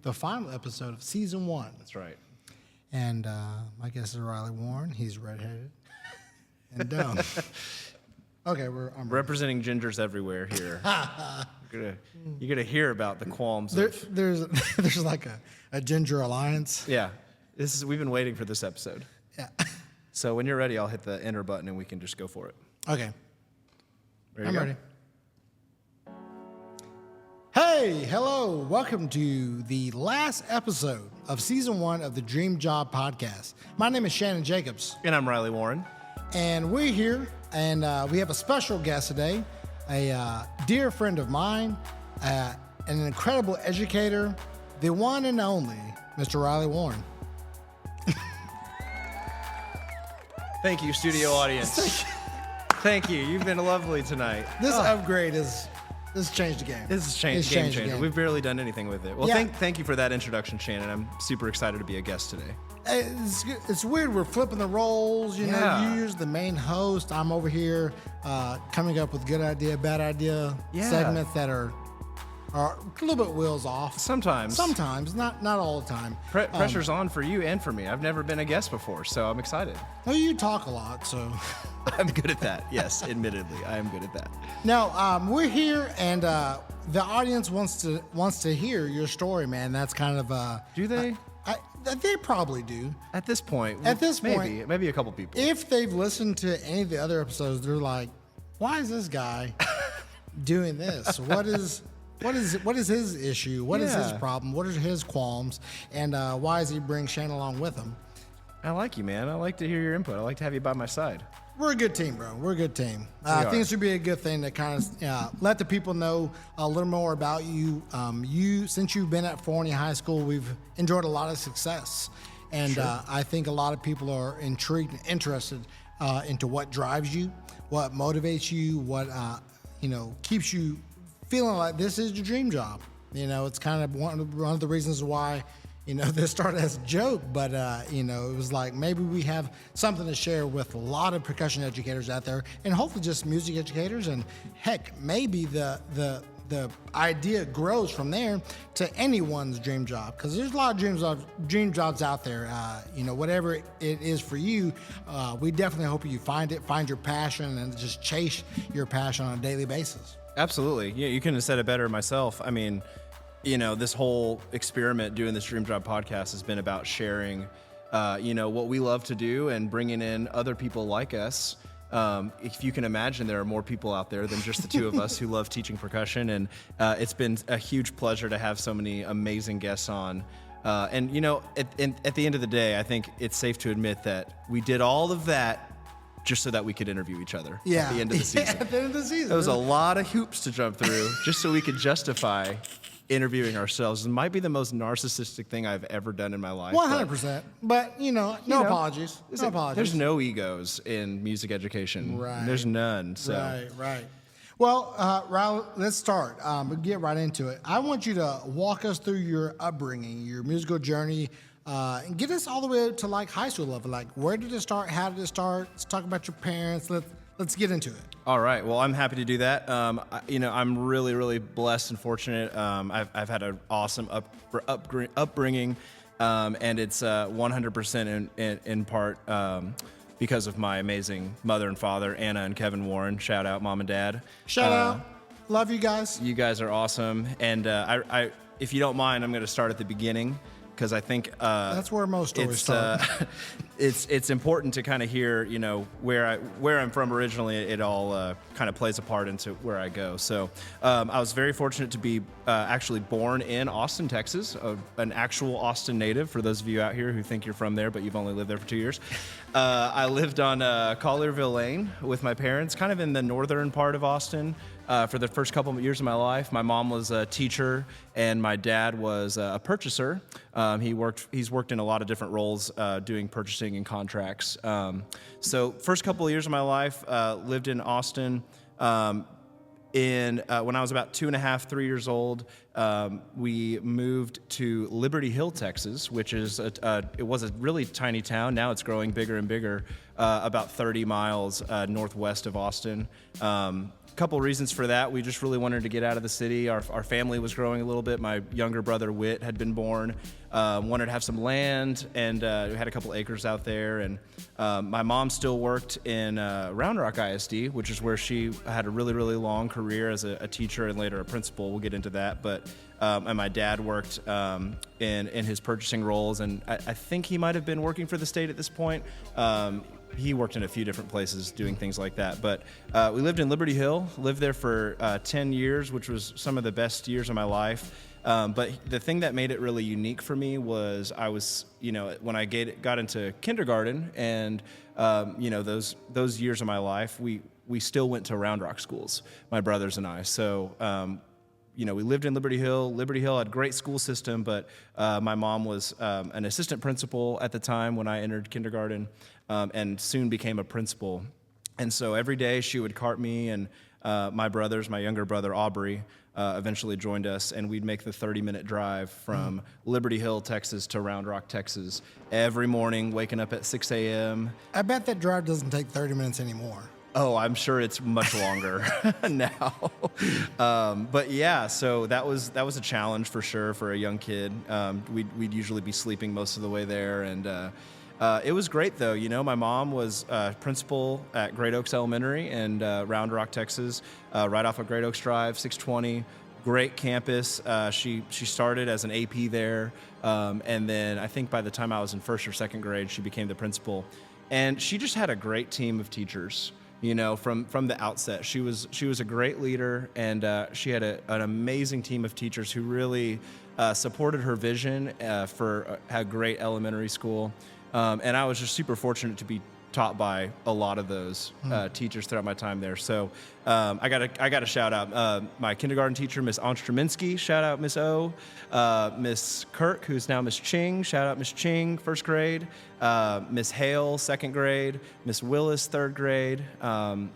the final episode of Season 1. That's right. And my guest is Riley Warren. He's redheaded and dumb. Okay, I'm representing gingers everywhere here. You're gonna hear about the qualms. There's like a ginger alliance. Yeah, we've been waiting for this episode. Yeah. So when you're ready, I'll hit the enter button and we can just go for it. Okay. I'm ready. Hey, hello. Welcome to the last episode of Season 1 of the Dream Job Podcast. My name is Shannon Jacobs. And I'm Riley Warren. And we're here, and we have a special guest today, a dear friend of mine, an incredible educator, the one and only Mr. Riley Warren. Thank you, studio audience. Thank you. You've been lovely tonight. This upgrade This changed the game. This is game changer. We've barely done anything with it. Well, yeah. Thank you for that introduction, Shannon. I'm super excited to be a guest today. It's weird. We're flipping the roles. You know, you're usually the main host. I'm over here coming up with good idea, bad idea segments that are a little bit wheels off. Sometimes, not all the time. Pressure's on for you and for me. I've never been a guest before, so I'm excited. Well, you talk a lot, so. I'm good at that. Yes, admittedly, I am good at that. Now, we're here, and the audience wants to hear your story, man. That's kind of Do they? They probably do. At this point, maybe a couple people. If they've listened to any of the other episodes, they're like, "Why is this guy doing this? What is his issue? What is his problem? What are his qualms? And why does he bring Shannon along with him?" I like you, man. I like to hear your input. I like to have you by my side. We're a good team, bro. We're a good team. I think this would be a good thing to kind of let the people know a little more about you. Since you've been at Forney High School, we've enjoyed a lot of success. And I think a lot of people are intrigued and interested into what drives you, what motivates you, what keeps you feeling like this is your dream job. You know, it's kind of one of the reasons why, this started as a joke, but, it was like maybe we have something to share with a lot of percussion educators out there, and hopefully just music educators, and heck, maybe the idea grows from there to anyone's dream job, because there's a lot of dream jobs out there. Whatever it is for you, we definitely hope you find your passion, and just chase your passion on a daily basis. Absolutely. Yeah, you couldn't have said it better myself. I mean, this whole experiment doing this Dream Job podcast has been about sharing, what we love to do and bringing in other people like us. If you can imagine, there are more people out there than just the two of us who love teaching percussion. And it's been a huge pleasure to have so many amazing guests on. At the end of the day, I think it's safe to admit that we did all of that just so that we could interview each other at the end of the season. At the end of the season. There was a lot of hoops to jump through just so we could justify interviewing ourselves. It might be the most narcissistic thing I've ever done in my life. 100%. But, no apologies. No apologies. There's no egos in music education. Right. There's none. So. Right. Well, Raul, let's start. We'll get right into it. I want you to walk us through your upbringing, your musical journey, and get us all the way to like high school level. Like, where did it start? How did it start? Let's talk about your parents. Let's get into it. All right. Well, I'm happy to do that. I'm really, really blessed and fortunate. I've had an awesome upbringing, and it's 100% in part because of my amazing mother and father, Anna and Kevin Warren. Shout out, Mom and Dad. Shout out. Love you guys. You guys are awesome. And I, if you don't mind, I'm going to start at the beginning, because I think that's where most stories start. It's important to kind of hear, where I'm from originally. It all kind of plays a part into where I go. So I was very fortunate to be actually born in Austin, Texas, an actual Austin native. For those of you out here who think you're from there, but you've only lived there for 2 years. I lived on Collierville Lane with my parents, kind of in the northern part of Austin. For the first couple of years of my life. My mom was a teacher, and my dad was a purchaser. He's worked in a lot of different roles, doing purchasing and contracts. So first couple of years of my life, lived in Austin. When I was about 2.5, 3 years old, we moved to Liberty Hill, Texas, which is it was a really tiny town. Now it's growing bigger and bigger, about 30 miles northwest of Austin. couple reasons for that. We just really wanted to get out of the city. Our family was growing a little bit. My younger brother Whit had been born. Wanted to have some land, and we had a couple acres out there. And my mom still worked in Round Rock ISD, which is where she had a really, really long career as a teacher and later a principal. We'll get into that. But and my dad worked in his purchasing roles, and I think he might have been working for the state at this point. He worked in a few different places doing things like that. But we lived in Liberty Hill, lived there for 10 years, which was some of the best years of my life. But the thing that made it really unique for me was I was, when I got into kindergarten and, those years of my life, we still went to Round Rock schools, my brothers and I. So, we lived in Liberty Hill. Liberty Hill had a great school system, but my mom was an assistant principal at the time when I entered kindergarten, and soon became a principal. And so every day she would cart me and my younger brother Aubrey, eventually joined us, and we'd make the 30-minute drive from Liberty Hill, Texas to Round Rock, Texas, every morning, waking up at 6 a.m. I bet that drive doesn't take 30 minutes anymore. Oh, I'm sure it's much longer now. But yeah, so that was a challenge for sure for a young kid. We'd usually be sleeping most of the way there, and it was great though. My mom was principal at Great Oaks Elementary in Round Rock, Texas, right off of Great Oaks Drive, 620. Great campus. She started as an AP there, and then I think by the time I was in first or second grade, she became the principal. And she just had a great team of teachers. From the outset, she was a great leader, and she had an amazing team of teachers who really supported her vision for a great elementary school. And I was just super fortunate to be taught by a lot of those teachers throughout my time there. So I got to shout out my kindergarten teacher, Miss Onstruminski. Shout out Miss O. Miss Kirk, who's now Miss Ching. Shout out Miss Ching, first grade. Miss Hale, second grade. Miss Willis, third grade.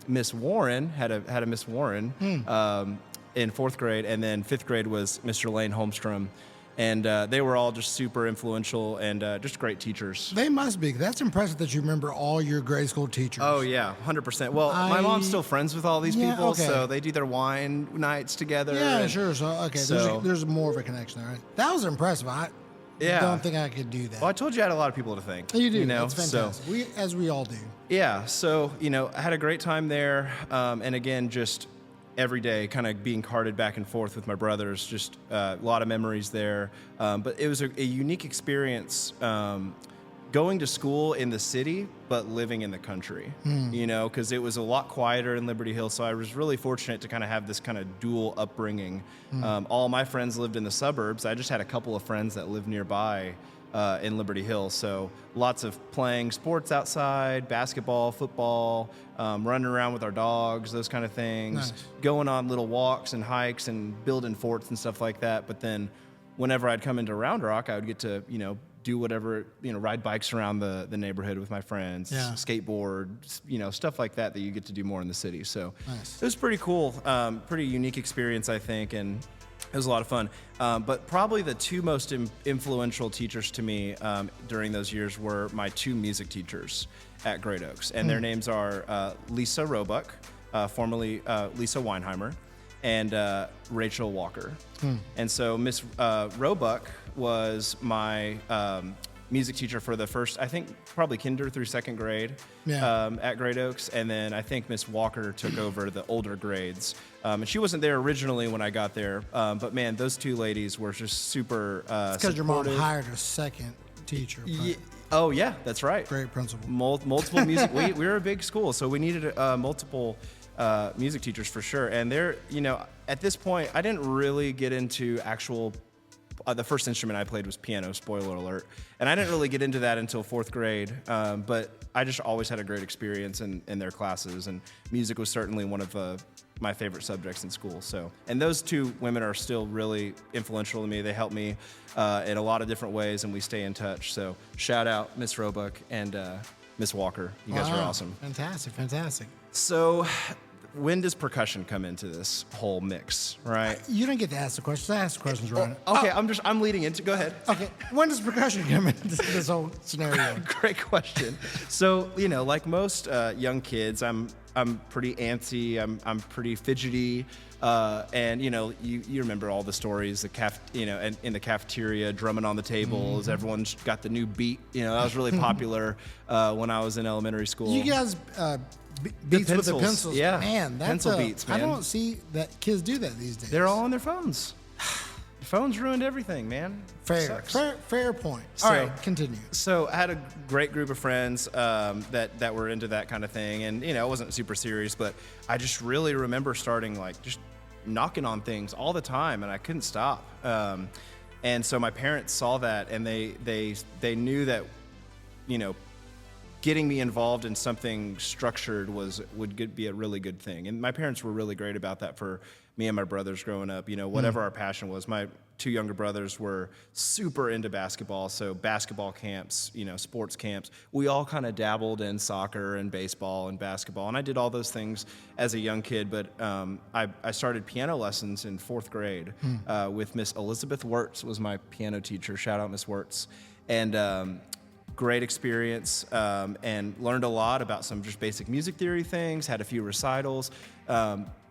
Miss Warren had a Miss Warren in fourth grade, and then fifth grade was Mr. Lane Holmstrom. And they were all just super influential and just great teachers. They must be. That's impressive that you remember all your grade school teachers. Oh, yeah, 100%. Well, my mom's still friends with all these people, okay. So they do their wine nights together. Yeah, sure. So, there's more of a connection there, right? That was impressive. I don't think I could do that. Well, I told you I had a lot of people to thank. You do. That's fantastic. So, as we all do. Yeah, so, I had a great time there. And again, just every day kind of being carted back and forth with my brothers, just a lot of memories there. But it was a unique experience going to school in the city, but living in the country, because it was a lot quieter in Liberty Hill. So I was really fortunate to kind of have this kind of dual upbringing. All my friends lived in the suburbs. I just had a couple of friends that lived nearby in Liberty Hill. So lots of playing sports outside, basketball, football, running around with our dogs, those kind of things, nice. Going on little walks and hikes and building forts and stuff like that. But then whenever I'd come into Round Rock, I would get to, do whatever, ride bikes around the neighborhood with my friends, skateboard, stuff like that you get to do more in the city. So nice. It was pretty cool, pretty unique experience, I think. And it was a lot of fun. But probably the two most influential teachers to me during those years were my two music teachers at Great Oaks. And their names are Lisa Roebuck, formerly Lisa Weinheimer, and Rachel Walker. And so Miss Roebuck was my music teacher for the first, I think, probably kinder through second grade at Great Oaks. And then I think Miss Walker took over the older grades. And she wasn't there originally when I got there. But man, those two ladies were just super because your mom hired a second teacher. Oh, yeah, that's right. Great principal. Multiple music. We were a big school, so we needed multiple music teachers for sure. And they're, at this point, I didn't really get into actual the first instrument I played was piano, spoiler alert. And I didn't really get into that until fourth grade, but I just always had a great experience in their classes, and music was certainly one of my favorite subjects in school. So, and those two women are still really influential to me. They help me in a lot of different ways, and we stay in touch. So shout out Miss Roebuck and Miss Walker. You guys are awesome. Fantastic. So when does percussion come into this whole mix, right? You don't get to ask the questions. I ask the questions, Ryan. Okay, I'm leading into. Go ahead. Okay, when does percussion come into this whole scenario? Great question. So, like most young kids, I'm I'm pretty antsy. I'm pretty fidgety. And you remember all the stories, and in the cafeteria, drumming on the tables. Everyone's got the new beat. That was really popular when I was in elementary school. You guys beats with the pencils, yeah, man. That's pencil beats, man. I don't see that kids do that these days. They're all on their phones. Phones ruined everything, man. Fair point. All right, continue. So I had a great group of friends that were into that kind of thing, and it wasn't super serious, but I just really remember starting just knocking on things all the time, and I couldn't stop. And so my parents saw that, and they knew that, getting me involved in something structured would be a really good thing. And my parents were really great about that for me and my brothers growing up. Whatever our passion was. My two younger brothers were super into basketball, so basketball camps, sports camps. We all kind of dabbled in soccer and baseball and basketball, and I did all those things as a young kid. But I started piano lessons in 4th grade with Miss Elizabeth Wirtz was my piano teacher. Shout out Miss Wirtz. And great experience, and learned a lot about some just basic music theory things, had a few recitals.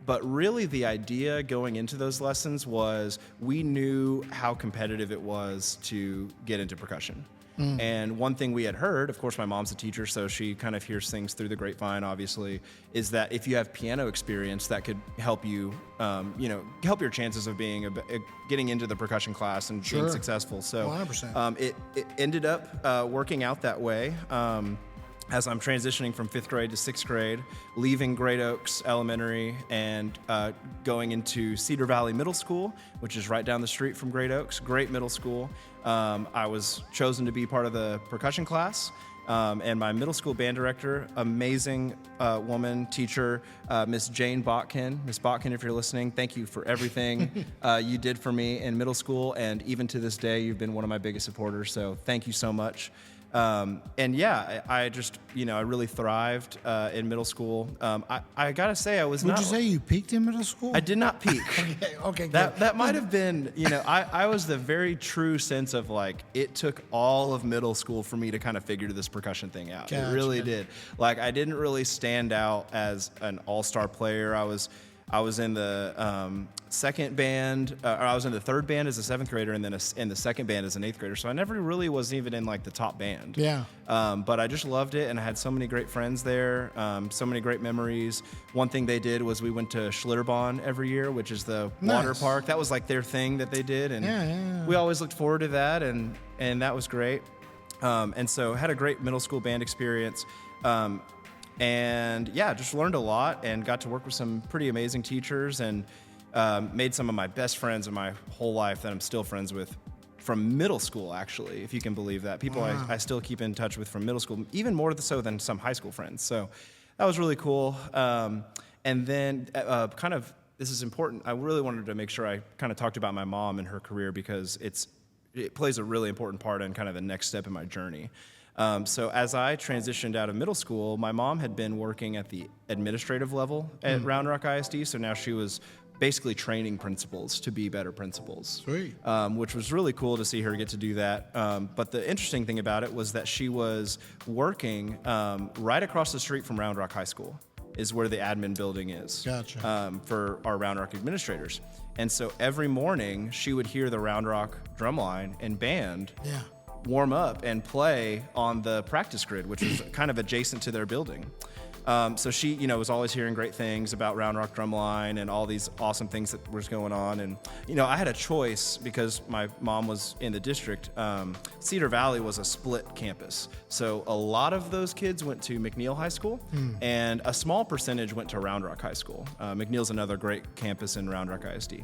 But really the idea going into those lessons was we knew how competitive it was to get into percussion. And one thing we had heard, of course my mom's a teacher, so she kind of hears things through the grapevine, obviously, is that if you have piano experience, that could help you, help your chances of getting into the percussion class and being successful. So 100%. It ended up working out that way. As I'm transitioning from 5th grade to 6th grade, leaving Great Oaks Elementary and going into Cedar Valley Middle School, which is right down the street from Great Oaks, great middle school. I was chosen to be part of the percussion class, and my middle school band director, amazing woman, teacher, Miss Jane Botkin. Miss Botkin, if you're listening, thank you for everything you did for me in middle school, and even to this day, you've been one of my biggest supporters, so thank you so much. I just, I really thrived in middle school. I gotta say, I was Would you say you peaked in middle school? I did not peak. Okay, that might have been, I was the very true sense of it took all of middle school for me to kind of figure this percussion thing out. Gotcha. It really did. I didn't really stand out as an all-star player. I was in the second band, or I was in the third band as a 7th grader, and then in the second band as an 8th grader. So I never really was even in the top band. Yeah. But I just loved it, and I had so many great friends there, so many great memories. One thing they did was we went to Schlitterbahn every year, which is the water park. That was their thing that they did, and we always looked forward to that, and that was great. And so had a great middle school band experience. And just learned a lot and got to work with some pretty amazing teachers, and made some of my best friends in my whole life that I'm still friends with from middle school, actually, if you can believe that. People I still keep in touch with from middle school, even more so than some high school friends. So that was really cool. And then this is important. I really wanted to make sure I kind of talked about my mom and her career, because it plays a really important part in kind of the next step in my journey. So as I transitioned out of middle school, my mom had been working at the administrative level at Round Rock ISD, so now she was basically training principals to be better principals. Sweet. Which was really cool to see her get to do that. But the interesting thing about it was that she was working right across the street from Round Rock High School, is where the admin building is. Gotcha. For our Round Rock administrators. And so every morning she would hear the Round Rock Drumline and band warm up and play on the practice grid, which was kind of adjacent to their building. So she, was always hearing great things about Round Rock Drumline and all these awesome things that was going on. And, I had a choice because my mom was in the district. Cedar Valley was a split campus. So a lot of those kids went to McNeil High School, and a small percentage went to Round Rock High School. McNeil's another great campus in Round Rock ISD.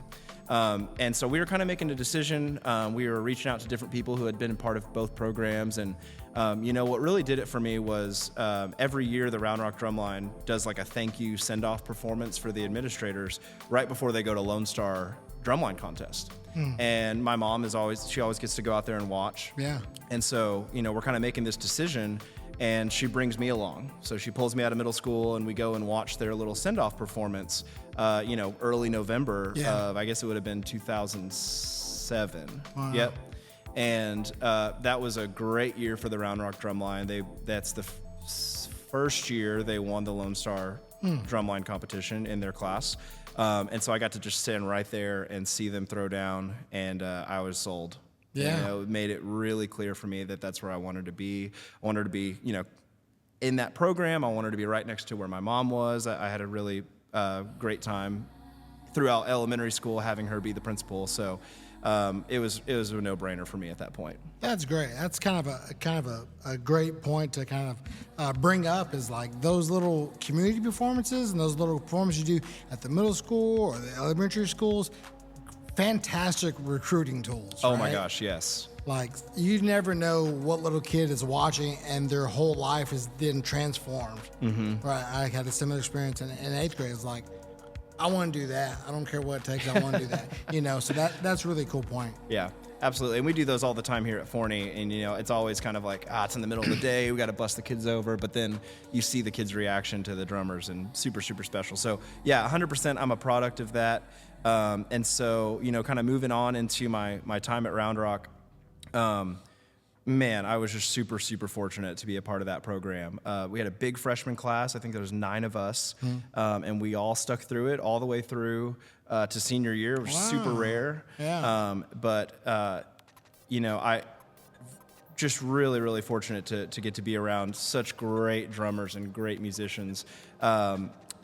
And so we were kind of making a decision. We were reaching out to different people who had been a part of both programs. And, what really did it for me was every year the Round Rock Drumline does a thank you send-off performance for the administrators right before they go to Lone Star Drumline contest. And my mom she always gets to go out there and watch. Yeah. And so, we're kind of making this decision, and she brings me along. So she pulls me out of middle school, and we go and watch their little send-off performance, early November of, I guess it would have been 2007. Wow. Yep. And that was a great year for the Round Rock Drumline. That's the first year they won the Lone Star drumline competition in their class. And so I got to just stand right there and see them throw down, and I was sold. Yeah. You know, it made it really clear for me that that's where I wanted to be. I wanted to be, you know, in that program. I wanted to be right next to where my mom was. I had a really great time throughout elementary school having her be the principal. So it was a no-brainer for me at that point. That's great. That's kind of a great point to kind of bring up, is like those little community performances and those little performances you do at the middle school or the elementary schools. Fantastic recruiting tools. Oh my right? gosh, yes. Like, you never know what little kid is watching and their whole life is then transformed. Mm-hmm. Right. I had a similar experience in 8th grade. It's like, I want to do that. I don't care what it takes. I want to do that. You know, so that's a really cool point. Yeah, absolutely. And we do those all the time here at Forney. And, you know, it's always kind of like, it's in the middle of the day. We got to bust the kids over. But then you see the kids' reaction to the drummers, and super, super special. So, yeah, 100% I'm a product of that. And so, you know, kind of moving on into my time at Round Rock, man, I was just super, super fortunate to be a part of that program. We had a big freshman class. I think there was 9 of us, and we all stuck through it all the way through to senior year, which is super rare. Yeah. But you know, I just really, really fortunate to get to be around such great drummers and great musicians.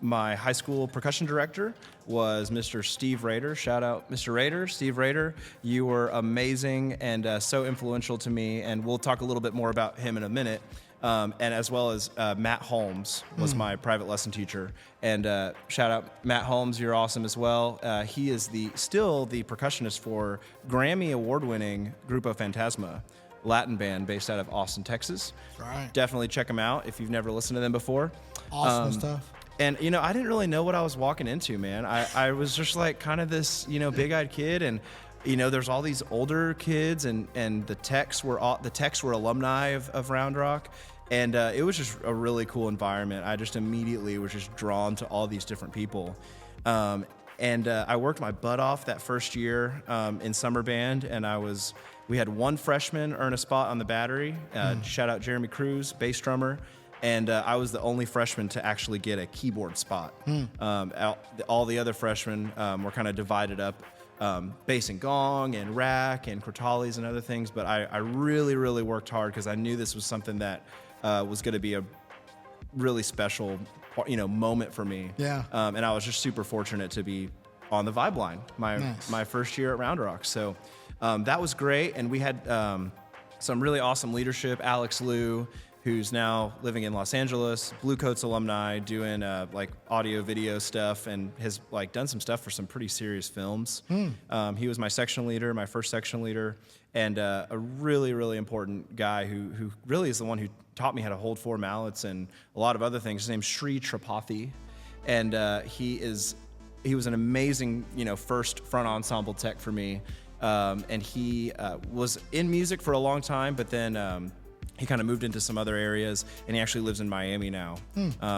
My high school percussion director was Mr. Steve Rader. Shout out, Mr. Rader, Steve Rader. You were amazing and so influential to me, and we'll talk a little bit more about him in a minute. And as well as Matt Holmes was my private lesson teacher. And shout out, Matt Holmes, you're awesome as well. He is still the percussionist for Grammy award-winning Grupo Fantasma, Latin band based out of Austin, Texas. Right. Definitely check them out if you've never listened to them before. Awesome stuff. And, you know, I didn't really know what I was walking into, man. I was just like kind of this, you know, big-eyed kid. And, you know, there's all these older kids, and the techs were alumni of Round Rock. And it was just a really cool environment. I just immediately was just drawn to all these different people. And I worked my butt off that first year in summer band. And we had one freshman earn a spot on the battery. Shout out Jeremy Cruz, bass drummer. And I was the only freshman to actually get a keyboard spot. All the other freshmen were kind of divided up, bass and gong and rack and crotales and other things. But I really, really worked hard because I knew this was something that was going to be a really special, you know, moment for me. Yeah. And I was just super fortunate to be on the vibe line my first year at Round Rock. So that was great. And we had some really awesome leadership. Alex Liu, who's now living in Los Angeles, Blue Coats alumni, doing like audio video stuff, and has like done some stuff for some pretty serious films. He was my section leader, my first section leader, and a really, really important guy who really is the one who taught me how to hold 4 mallets and a lot of other things. His name's Sri Tripathi, and he was an amazing, you know, first front ensemble tech for me, and he was in music for a long time, but then he kind of moved into some other areas, and he actually lives in Miami now.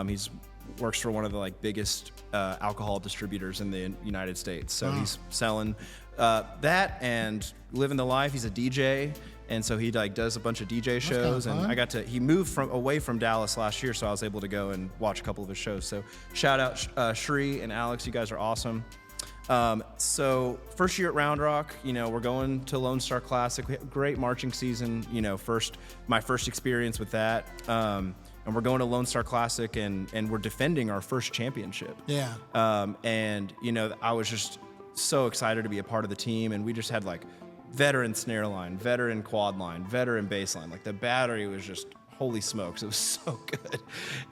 He's works for one of the like biggest alcohol distributors in the United States. So he's selling that and living the life. He's a DJ, and so he like does a bunch of DJ shows. And he moved away from Dallas last year, so I was able to go and watch a couple of his shows. So shout out Shri and Alex, you guys are awesome. So first year at Round Rock, you know, we're going to Lone Star Classic. We had a great marching season, you know, my first experience with that. And we're going to Lone Star Classic and we're defending our first championship. Yeah. And, you know, I was just so excited to be a part of the team. And we just had like veteran snare line, veteran quad line, veteran bass line. Like the battery was just, holy smokes, it was so good.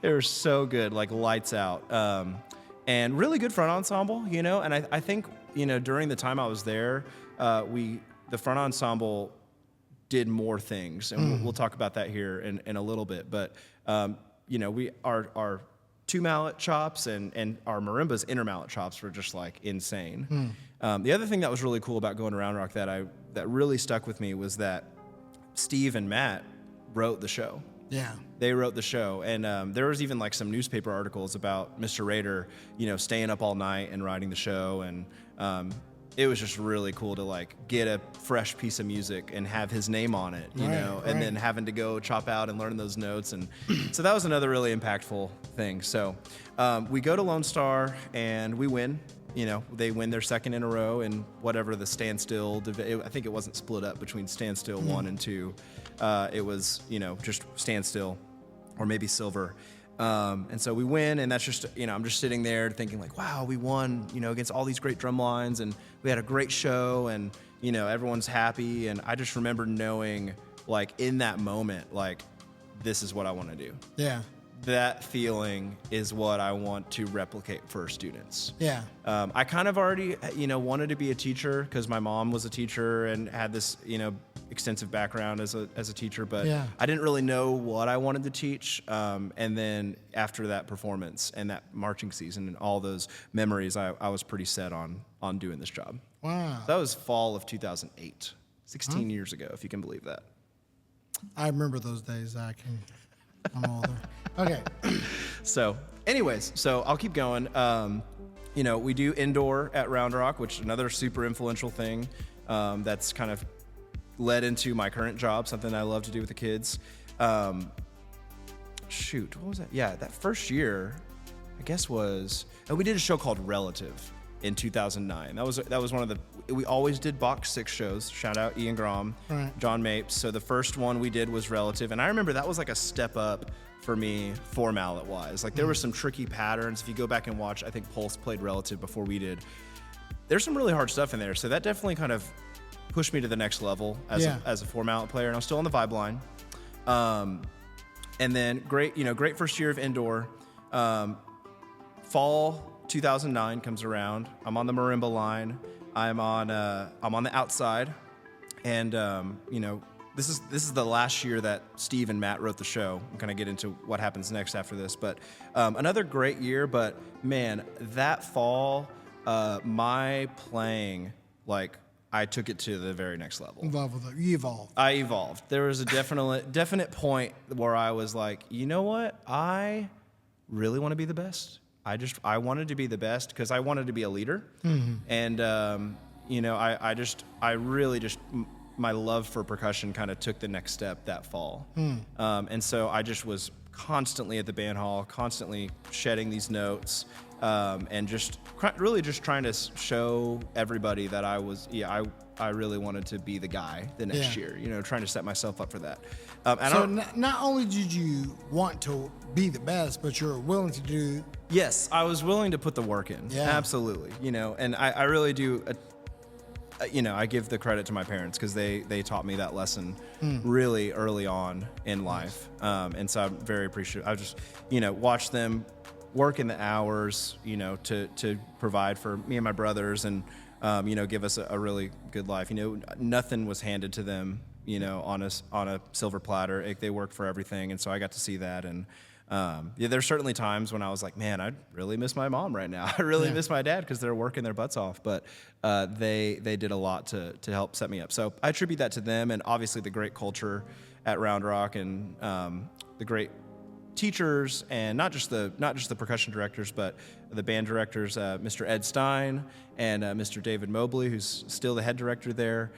It was so good, like lights out. And really good front ensemble, you know, and I think, you know, during the time I was there, the front ensemble did more things, and we'll talk about that here in a little bit. But, you know, our 2 mallet chops and our marimba's inner mallet chops were just like insane. The other thing that was really cool about going to Round Rock that really stuck with me was that Steve and Matt wrote the show. Yeah. They wrote the show, and there was even like some newspaper articles about Mr. Rader, you know, staying up all night and writing the show, and it was just really cool to like get a fresh piece of music and have his name on it, you know, and then having to go chop out and learn those notes. And so that was another really impactful thing. So we go to Lone Star and we win. You know, they win their second in a row in whatever the standstill. I think it wasn't split up between standstill 1 and 2. It was, you know, just standstill or maybe silver. And so we win, and that's just, you know, I'm just sitting there thinking like, wow, we won, you know, against all these great drum lines, and we had a great show, and, you know, everyone's happy. And I just remember knowing, like, in that moment, like, this is what I want to do. Yeah. That feeling is what I want to replicate for students. Yeah. I kind of already, you know, wanted to be a teacher because my mom was a teacher and had this, you know, extensive background as a teacher, but I didn't really know what I wanted to teach. And then after that performance and that marching season and all those memories, I was pretty set on doing this job. Wow. That was fall of 2008, 16 years ago, if you can believe that. I remember those days. I'm older. Okay. So anyways, so I'll keep going. You know, we do indoor at Round Rock, which is another super influential thing that's kind of led into my current job, something I love to do with the kids. Shoot, what was that? Yeah, that first year, I guess we did a show called Relative in 2009. That was one of the, we always did box 6 shows. Shout out Ian Grom, John Mapes. So the first one we did was Relative. And I remember that was like a step up for me formality-wise. Like there were some tricky patterns. If you go back and watch, I think Pulse played Relative before we did. There's some really hard stuff in there. So that definitely kind of pushed me to the next level as a formality player. And I was still on the vibe line. And then great first year of indoor. Fall 2009 comes around. I'm on the marimba line. I'm on the outside, and this is the last year that Steve and Matt wrote the show. I'm gonna get into what happens next after this, but another great year. But man, that fall, my playing, like, I took it to the very next level. You evolved. I evolved. There was a definite point where I was like, you know what? I really want to be the best. I wanted to be the best because I wanted to be a leader. Mm-hmm. And, I really my love for percussion kind of took the next step that fall. And so I just was constantly at the band hall, constantly shedding these notes, and just really just trying to show everybody that I really wanted to be the guy the next year, trying to set myself up for that. So not only did you want to be the best, but you're willing to do... Yes, I was willing to put the work in. Yeah. Absolutely. And I really do, I give the credit to my parents because they taught me that lesson really early on in life. And so I'm very appreciative. I just, watch them work in the hours, to provide for me and my brothers and, give us a really good life. Nothing was handed to them, on a silver platter. They worked for everything. And so I got to see that. And, there's certainly times when I was like, man, I really miss my mom right now. I really miss my dad because they're working their butts off. But they did a lot to help set me up. So I attribute that to them, and obviously the great culture at Round Rock, and the great teachers, and not just the percussion directors, but the band directors, Mr. Ed Stein and Mr. David Mobley, who's still the head director there.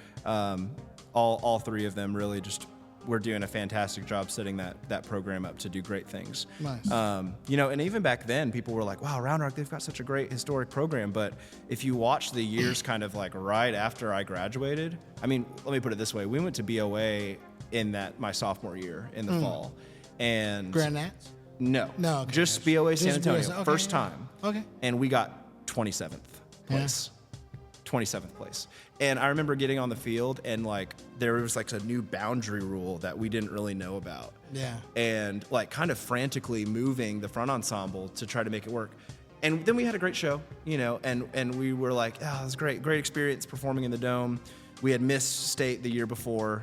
All three of them really just were doing a fantastic job setting that program up to do great things. Nice. And even back then, people were like, wow, Round Rock, they've got such a great historic program. But if you watch the years kind of like right after I graduated, I mean, let me put it this way. We went to BOA in my sophomore year in the fall. And Grand Nats? No. No. Okay, just BOA San Antonio. Okay, first time. Okay. And we got 27th place. 27th place. And I remember getting on the field, and like there was like a new boundary rule that we didn't really know about. Yeah. And like kind of frantically moving the front ensemble to try to make it work. And then we had a great show, and we were like, oh, it was great experience performing in the Dome. We had missed state the year before,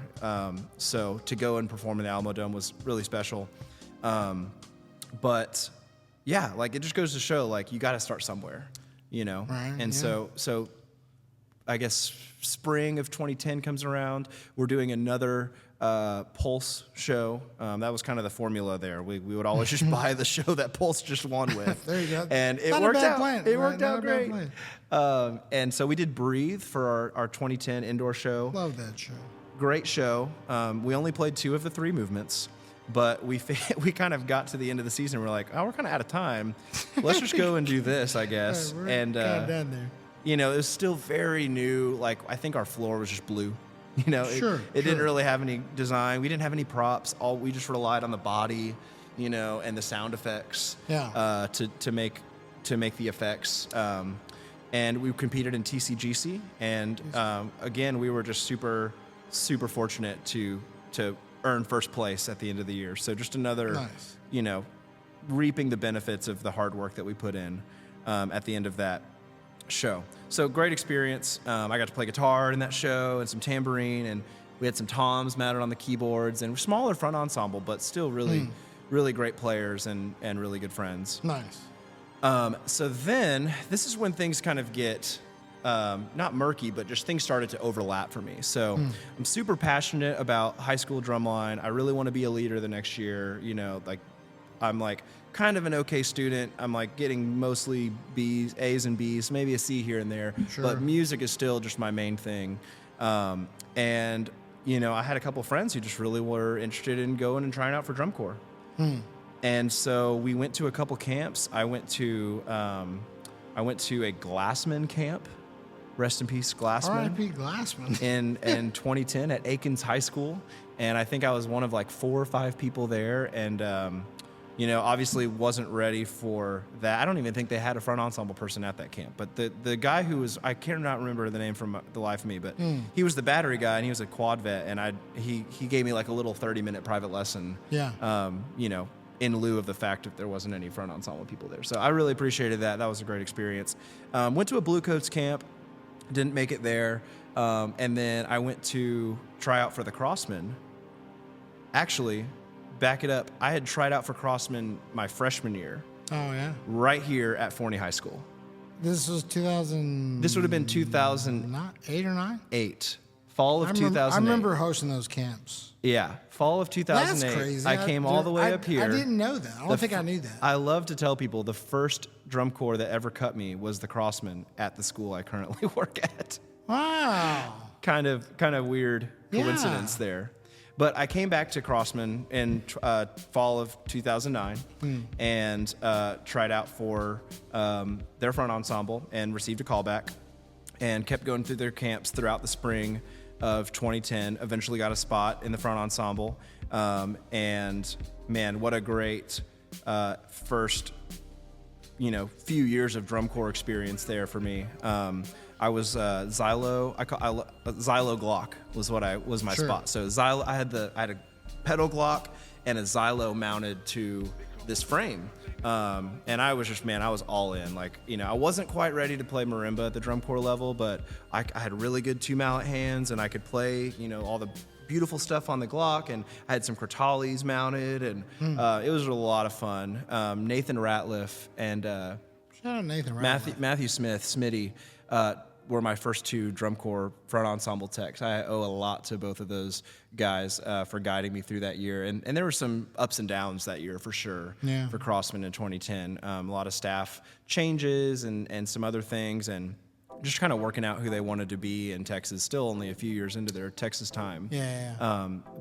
so to go and perform in the Alamo Dome was really special. But yeah, like it just goes to show, like you got to start somewhere, Right, And so I guess, spring of 2010 comes around, we're doing another Pulse show. That was kind of the formula there. We would always just buy the show that Pulse just won with. There you go. And it Not worked a bad out. plan. It worked Not out a bad great. plan. And so we did Breathe for our 2010 indoor show. Love that show. Great show. We only played 2 of the 3 movements, but we kind of got to the end of the season. We're like, oh, we're kind of out of time. Let's just go and do this, I guess. We're And kind of done there. you know, it was still very new. Like, I think our floor was just blue. You know, it didn't really have any design. We didn't have any props. We just relied on the body, you know, and the sound effects to make the effects. And we competed in TCGC, and again, we were just super fortunate to earn first place at the end of the year. So just another, you know, reaping the benefits of the hard work that we put in at the end of that show. So great experience. I got to play guitar in that show and some tambourine, and we had some toms mounted on the keyboards, and smaller front ensemble, but still really great players and really good friends. Nice. So then this is when things kind of get not murky, but just things started to overlap for me. So I'm super passionate about high school drumline. I really want to be a leader the next year. You know, like I'm like kind of an okay student. I'm like getting mostly B's, A's and B's, maybe a C here and there. Sure. But music is still just my main thing. And, you know, I had a couple friends who just really were interested in going and trying out for drum corps. And so we went to a couple camps. I went to a Glassman camp. Rest in peace, Glassman. R.I.P. Glassman. In 2010 at Aikens High School. And I think I was one of like 4 or 5 people there. And, you know, obviously wasn't ready for that. I don't even think they had a front ensemble person at that camp. But the guy who was, I cannot remember the name from the life of me, but he was the battery guy, and he was a quad vet. And he gave me like a little 30-minute private lesson. Yeah. You know, in lieu of the fact that there wasn't any front ensemble people there. So I really appreciated that. That was a great experience. Went to a Blue Coats camp, didn't make it there. And then I went to try out for the Crossmen. Actually, back it up, I had tried out for Crossmen my freshman year. Oh, yeah? Right here at Forney High School. This was 2000... This would have been 2008. 8 or 9? Fall of 2008. I remember hosting those camps. Yeah, fall of 2008. That's crazy. I came all the way up here. I didn't know that. I don't think I knew that. I love to tell people the first drum corps that ever cut me was the Crossmen at the school I currently work at. Wow. Kind of weird coincidence there. But I came back to Crossmen in fall of 2009 and tried out for their front ensemble and received a callback and kept going through their camps throughout the spring of 2010. Eventually got a spot in the front ensemble. And man, what a great first, you know, few years of drum corps experience there for me. I was Xylo. Xylo Glock was my spot. So Xylo, I had a pedal Glock and a Xylo mounted to this frame, and I was just I was all in. Like, you know, I wasn't quite ready to play marimba at the drum corps level, but I had really good 2 mallet hands, and I could play, you know, all the beautiful stuff on the Glock, and I had some Crotales mounted, and it was a lot of fun. Nathan Ratliff and Shout out Nathan Ratliff. Matthew Smith, Smitty, were my first 2 drum corps front ensemble techs. I owe a lot to both of those guys for guiding me through that year. And there were some ups and downs that year for sure for Crossmen in 2010. A lot of staff changes and some other things, and just kind of working out who they wanted to be in Texas, still only a few years into their Texas time.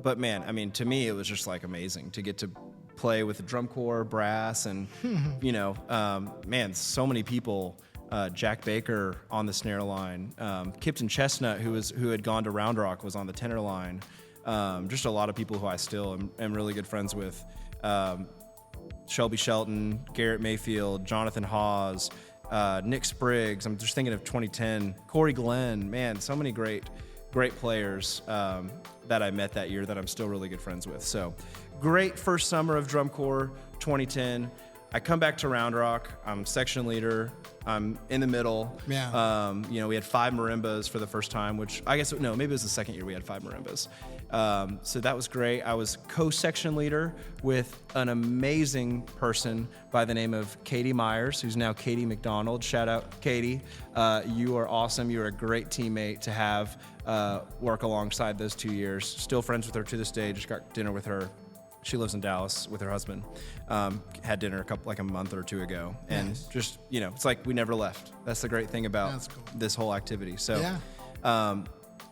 But man, I mean, to me, it was just like amazing to get to play with the drum corps, brass, and, you know, man, so many people. Jack Baker on the snare line, Kipton Chestnut, who had gone to Round Rock, was on the tenor line. Just a lot of people who I still am really good friends with. Shelby Shelton, Garrett Mayfield, Jonathan Hawes, Nick Spriggs. I'm just thinking of 2010. Corey Glenn, man, so many great players that I met that year that I'm still really good friends with. So great first summer of drum corps, 2010. I come back to Round Rock. I'm section leader. I'm in the middle. Yeah. You know, we had 5 marimbas for the first time, which I guess, no, maybe it was the second year we had 5 marimbas. So that was great. I was co-section leader with an amazing person by the name of Katie Myers, who's now Katie McDonald. Shout out, Katie. You are awesome. You're a great teammate to have work alongside those 2 years. Still friends with her to this day. Just got dinner with her. She lives in Dallas with her husband. Had dinner a month or 2 ago. And just, you know, it's like we never left. That's the great thing about this whole activity. So,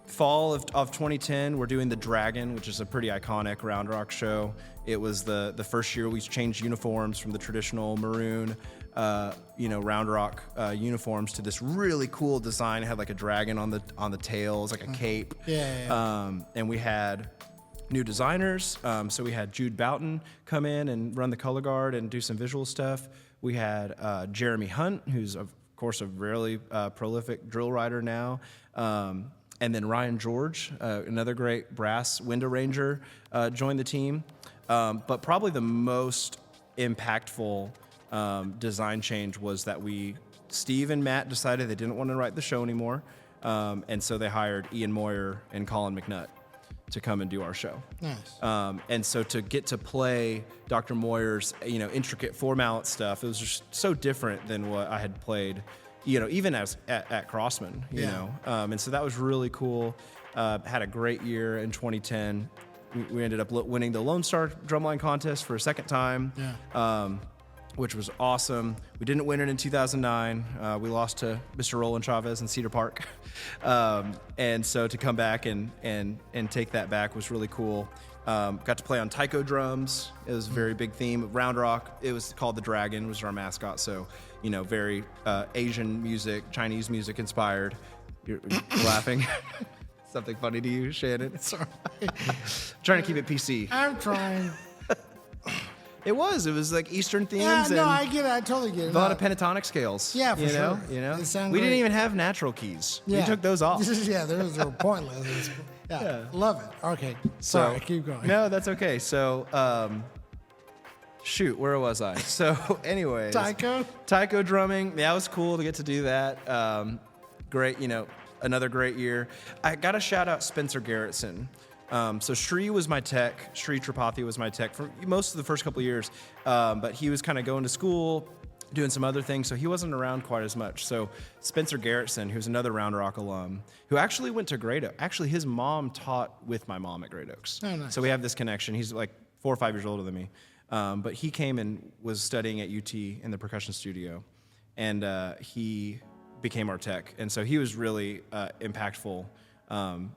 fall of 2010, we're doing the Dragon, which is a pretty iconic Round Rock show. It was the first year we changed uniforms from the traditional maroon, Round Rock uniforms to this really cool design. It had like a dragon on the tails, like a cape. And we had new designers. So we had Jude Boughton come in and run the color guard and do some visual stuff. We had Jeremy Hunt, who's of course a really prolific drill rider now. And then Ryan George, another great brass window ranger, joined the team. But probably the most impactful design change was that Steve and Matt decided they didn't want to write the show anymore. And so they hired Ian Moyer and Colin McNutt to come and do our show. Nice. And so to get to play Dr. Moyer's, intricate 4-mallet stuff, it was just so different than what I had played, even at Crossmen, and so that was really cool. Had a great year in 2010. We ended up winning the Lone Star Drumline contest for a second time, which was awesome. We didn't win it in 2009. We lost to Mr. Roland Chavez in Cedar Park. And so to come back and take that back was really cool. Got to play on taiko drums. It was a very big theme of Round Rock. It was called the Dragon, was our mascot. So, very Asian music, Chinese music inspired. You're laughing. Something funny to you, Shannon? It's all right. Trying to keep it PC. I'm trying. It was like Eastern themes. Yeah, no, and I get it. I totally get it. A lot of pentatonic scales. Yeah, for sure. We didn't even have natural keys. Yeah. We took those off. Yeah, they were pointless. Yeah, love it. Okay, sorry, keep going. No, that's okay. So, shoot, where was I? So, anyways. Taiko drumming. Yeah, it was cool to get to do that. Great, another great year. I got to shout out Spencer Garrettson. So Shri was my tech. Shri Tripathi was my tech for most of the first couple of years. But he was kind of going to school, doing some other things, so he wasn't around quite as much. So Spencer Garrettson, who's another Round Rock alum, who actually went to Great Oaks. Actually, his mom taught with my mom at Great Oaks. Oh, nice. So we have this connection. He's like 4 or 5 years older than me. But he came and was studying at UT in the percussion studio. And he became our tech. And so he was really impactful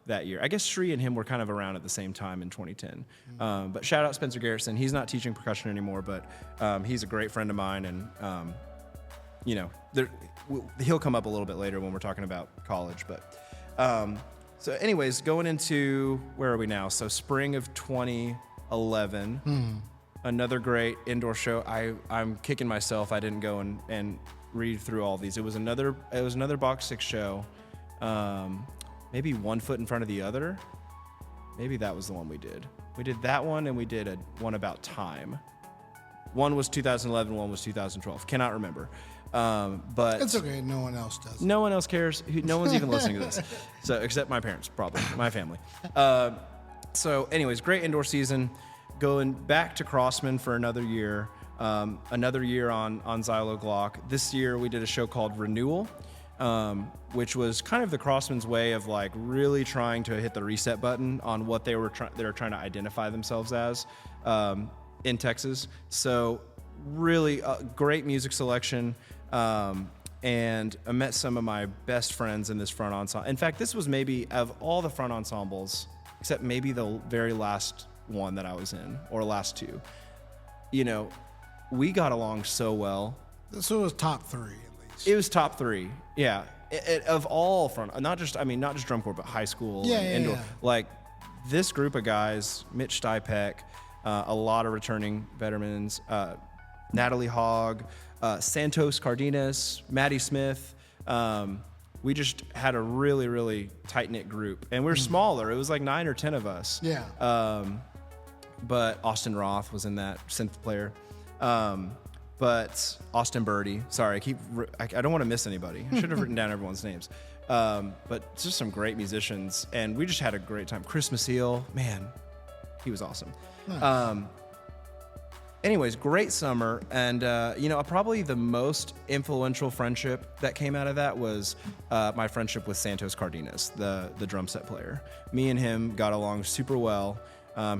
that year. I guess Shri and him were kind of around at the same time in 2010. But shout out Spencer Garrettson. He's not teaching percussion anymore, but he's a great friend of mine. And, he'll come up a little bit later when we're talking about college. But so anyways, going into, where are we now? So spring of 2011, another great indoor show. I'm kicking myself. I didn't go and read through all these. It was another Box 6 show. Maybe one foot in front of the other. Maybe that was the one we did. We did that one, and we did one about time. One was 2011, one was 2012. Cannot remember. But it's okay. No one else does. No one else cares. No one's even listening to this. So except my parents, probably my family. So, anyways, great indoor season. Going back to Crossmen for another year. Another year on Xylo Glock. This year we did a show called Renewal. Which was kind of the Crossmen's way of like really trying to hit the reset button on what they were trying to identify themselves as in Texas. So really great music selection, and I met some of my best friends in this front ensemble. In fact, this was maybe of all the front ensembles, except maybe the very last one that I was in, or last two. We got along so well. So it was top 3. It was top 3, yeah. Of all front, not just drum corps, but high school and indoor. Yeah. Like this group of guys, Mitch Stipek, a lot of returning veterans, Natalie Hogg, Santos Cardenas, Maddie Smith. We just had a really, really tight-knit group. And we're smaller. It was like 9 or 10 of us. Yeah. But Austin Roth was in that, synth player. but Austin Birdie. Sorry, I don't want to miss anybody. I should have written down everyone's names. But just some great musicians, and we just had a great time. Chris Maciel, man, he was awesome. Nice. Anyways, great summer, and probably the most influential friendship that came out of that was my friendship with Santos Cardenas, the drum set player. Me and him got along super well.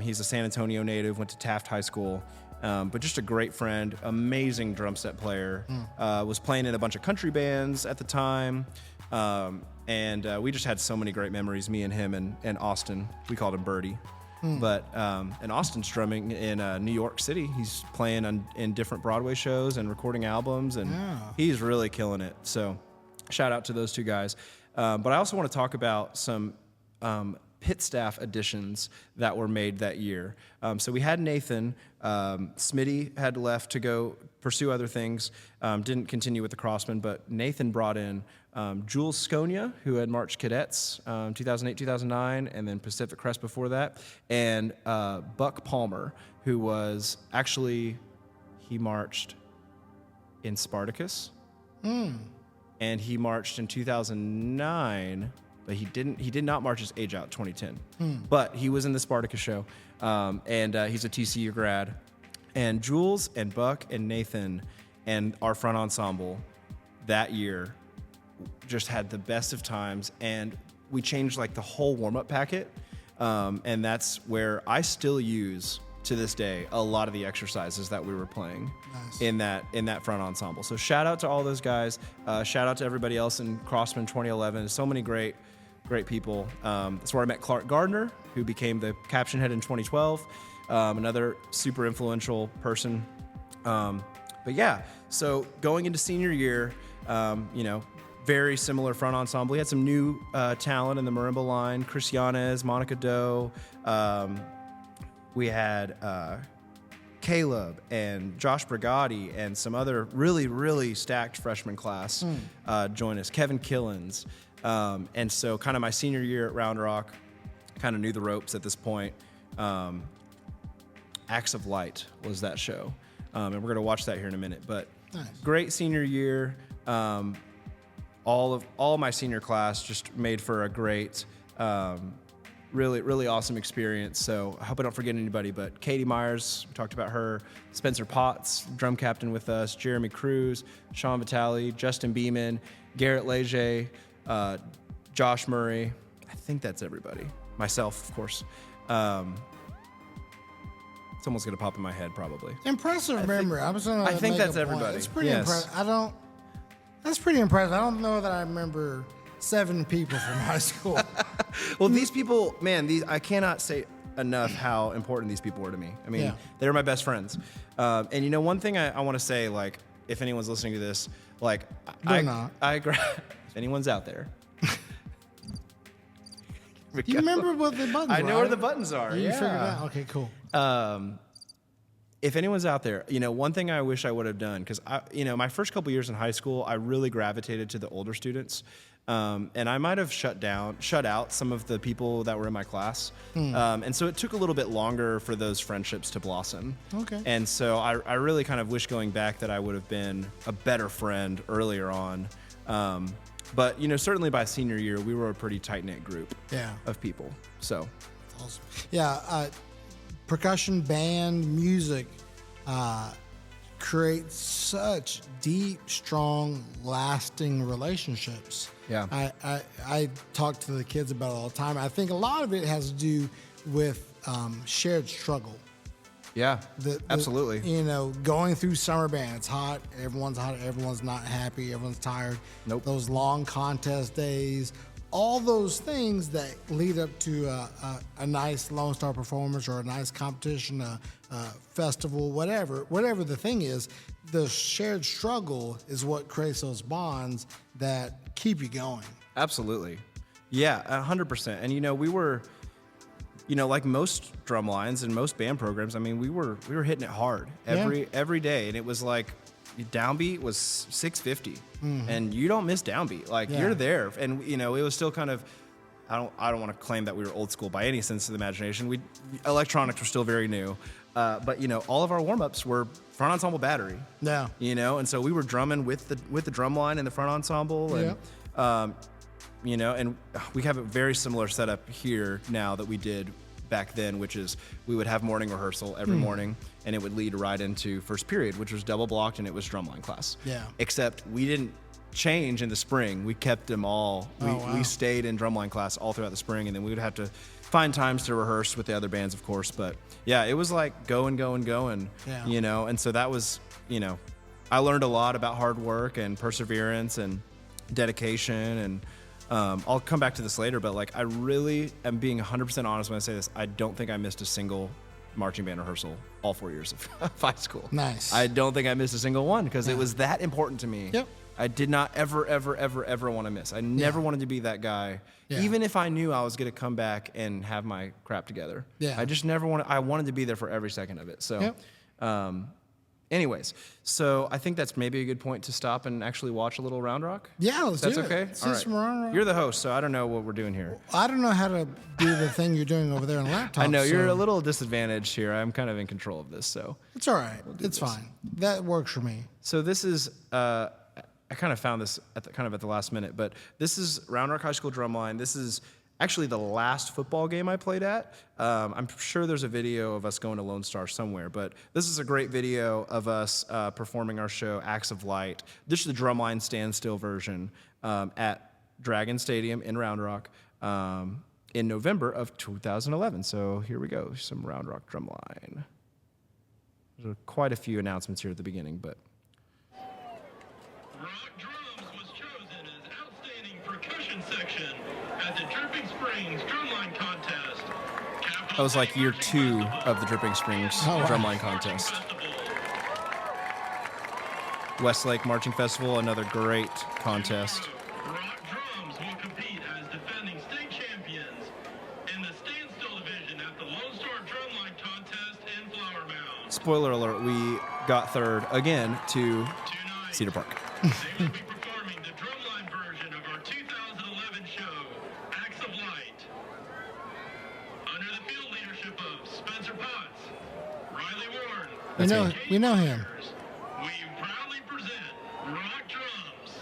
He's a San Antonio native, went to Taft High School, but just a great friend, amazing drum set player. Was playing in a bunch of country bands at the time, and we just had so many great memories, me and him and Austin. We called him Birdie. But and Austin's drumming in New York City. He's playing in different Broadway shows and recording albums, and he's really killing it. So shout out to those two guys. But I also want to talk about some pit staff additions that were made that year. So we had Nathan. Smitty had left to go pursue other things, didn't continue with the Crossmen, but Nathan brought in Jules Sconia, who had marched Cadets 2008, 2009, and then Pacific Crest before that, and Buck Palmer, who was actually, he marched in Spartacus, and he marched in 2009, but he did not march his age out 2010, but he was in the Spartacus show, and he's a TCU grad. And Jules and Buck and Nathan and our front ensemble that year just had the best of times, and we changed like the whole warm-up packet, and that's where I still use to this day a lot of the exercises that we were playing in that front ensemble. So shout out to all those guys. Shout out to everybody else in Crossmen 2011. So many great people. That's where I met Clark Gardner, who became the caption head in 2012. Another super influential person. But yeah, so going into senior year, very similar front ensemble. We had some new talent in the marimba line, Chris Yanez, Monica Doe. We had Caleb and Josh Brigatti and some other really, really stacked freshman class join us, Kevin Killens. And so kind of my senior year at Round Rock, kind of knew the ropes at this point. Acts of Light was that show. And we're going to watch that here in a minute. But great senior year. All my senior class just made for a great, really, really awesome experience. So I hope I don't forget anybody, but Katie Myers, we talked about her, Spencer Potts, drum captain with us, Jeremy Cruz, Sean Vitale, Justin Beeman, Garrett Leger, Josh Murray. I think that's everybody. Myself, of course. Someone's gonna pop in my head, probably. Impressive memory. I think that's everybody. It's pretty impressive. That's pretty impressive. I don't know that I remember 7 people from high school. Well, these people, man, I cannot say enough how important these people were to me. I mean, they were my best friends. And one thing I want to say, like, if anyone's listening to this, like, if anyone's out there. You remember what the buttons are? I know where the buttons are. You figured it out? Okay, cool. If anyone's out there, one thing I wish I would have done, because my first couple years in high school, I really gravitated to the older students, and I might have shut out some of the people that were in my class, and so it took a little bit longer for those friendships to blossom. Okay. And so I really kind of wish going back that I would have been a better friend earlier on. But certainly by senior year, we were a pretty tight-knit group of people. So, awesome. Yeah, percussion band music creates such deep, strong, lasting relationships. Yeah, I talk to the kids about it all the time. I think a lot of it has to do with shared struggle. Yeah, absolutely. Going through summer band, it's hot, everyone's not happy, everyone's tired. Nope. Those long contest days, all those things that lead up to a nice Lone Star performance or a nice competition, a festival, whatever the thing is, the shared struggle is what creates those bonds that keep you going. Absolutely. Yeah, 100%. And we were... like most drum lines and most band programs, I mean, we were hitting it hard every day, and it was like downbeat was 650, and you don't miss downbeat. Like you're there, and it was still kind of, I don't want to claim that we were old school by any sense of the imagination. Electronics were still very new, but all of our warm-ups were front ensemble battery. Yeah. And so we were drumming with the drum line in the front ensemble, and and we have a very similar setup here now that we did back then, which is we would have morning rehearsal every morning, and it would lead right into first period, which was double blocked, and it was drumline class. Yeah. Except we didn't change in the spring. We kept them all. We stayed in drumline class all throughout the spring, and then we would have to find times to rehearse with the other bands, of course. But yeah, it was like going. Yeah. And so that was, I learned a lot about hard work and perseverance and dedication, and I'll come back to this later, but like I really am being 100% honest when I say this. I don't think I missed a single marching band rehearsal all 4 years of high school. Nice. I don't think I missed a single one because it was that important to me. Yep. I did not ever want to miss. I never wanted to be that guy, even if I knew I was going to come back and have my crap together. Yeah. I just never wanted. I wanted to be there for every second of it. So, anyways, so I think that's maybe a good point to stop and actually watch a little Round Rock. Yeah, let's do it. That's okay? Let's All do right. some Round Rock. You're the host, so I don't know what we're doing here. I don't know how to do the thing you're doing over there on the laptop. I know, you're so a little disadvantaged here. I'm kind of in control of this, so. It's all right. It's fine. That works for me. So this is, I kind of found this at the last minute, but this is Round Rock High School Drumline. This is actually the last football game I played at. I'm sure there's a video of us going to Lone Star somewhere, but this is a great video of us performing our show, Acts of Light. This is the Drumline standstill version at Dragon Stadium in Round Rock in November of 2011. So here we go, some Round Rock Drumline. There's quite a few announcements here at the beginning, but. Rock Drums was chosen as Outstanding Percussion Section at the Dripping Springs Drumline Contest. That was like year 2 of the Dripping Springs Drumline Contest. Westlake Marching Festival, another great contest. Rock Drums will compete as defending state champions in the standstill division at the Lone Star Drumline Contest in Flower Mound. Spoiler alert, we got third again to Cedar Park. They will be performing the drumline version of our 2011 show, Acts of Light. Under the field leadership of Spencer Potts, Riley Warren, We know him. we proudly present Rock Drums.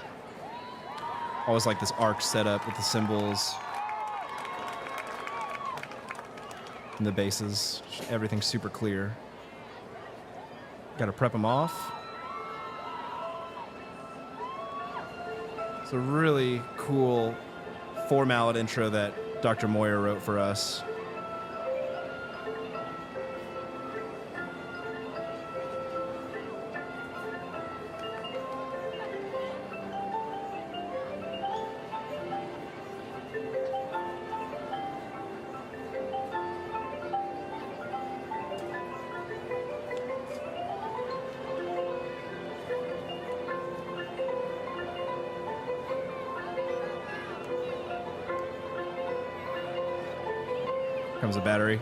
Always like this arc setup with the cymbals and the basses. Everything's super clear. Got to prep them off. It's a really cool 4-mallet intro that Dr. Moyer wrote for us. Comes a battery.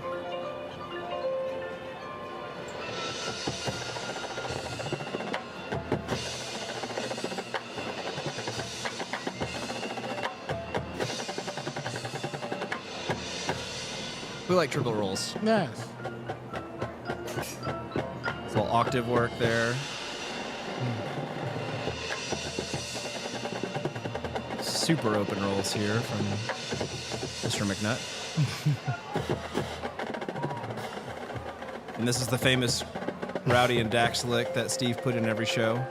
We like triple rolls. Nice. A little octave work there. Super open rolls here from Mr. McNutt. And this is the famous Rowdy and Dax lick that Steve put in every show.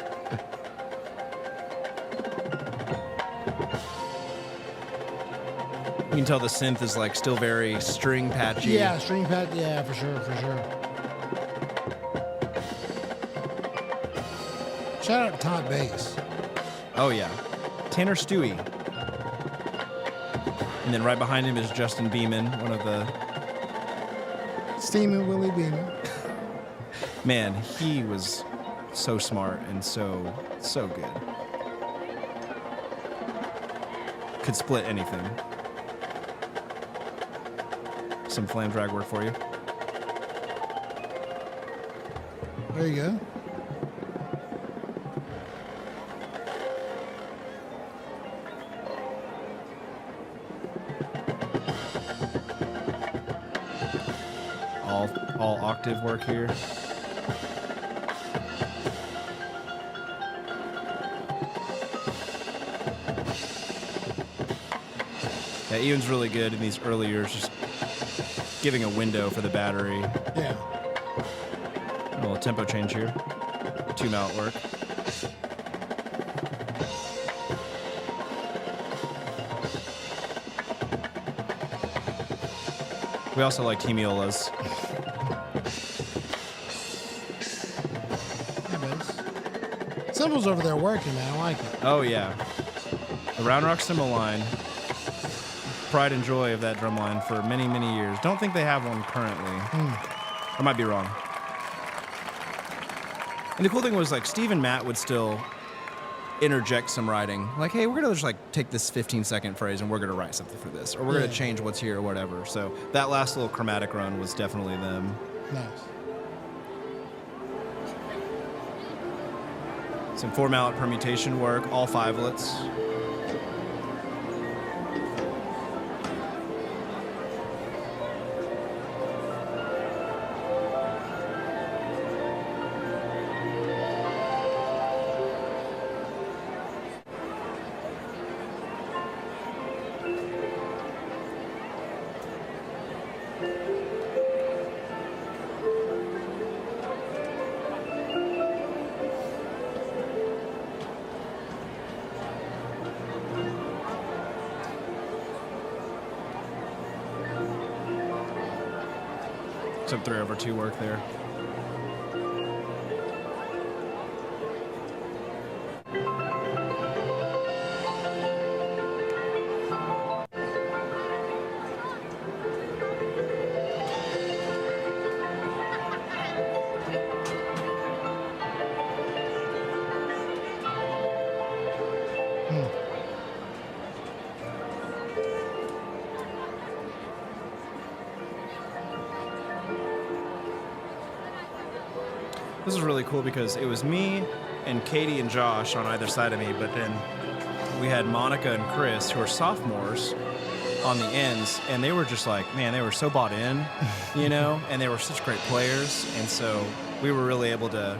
You can tell the synth is like still very string patchy. Yeah, string pad. Yeah, for sure. Shout out to Todd Bass. Oh yeah, Tanner Stewie. And then right behind him is Justin Beeman, one of the... Steamin' Willie Beeman. Man, he was so smart and so good. Could split anything. Some flam drag work for you. There you go. all octave work here. Yeah, Ian's really good in these early years, just giving a window for the battery. Yeah. A little tempo change here. 2 mallet work. We also like Temiolas. Yeah, bass. Cymbals over there working, man. I like it. Oh yeah, the Round Rock cymbal line. Pride and joy of that drum line for many, many years. Don't think they have one currently. I might be wrong. And the cool thing was, like, Steve and Matt would still interject some writing. Like, hey, we're gonna just like take this 15-second phrase and we're gonna write something for this, or we're gonna change what's here or whatever. So that last little chromatic run was definitely them. Nice. Some 4 mallet permutation work, all 5-lets. Some 3/2 work there. This is really cool because it was me and Katie and Josh on either side of me, but then we had Monica and Chris, who are sophomores, on the ends, and they were just like, man, they were so bought in, you know, and they were such great players, and so we were really able to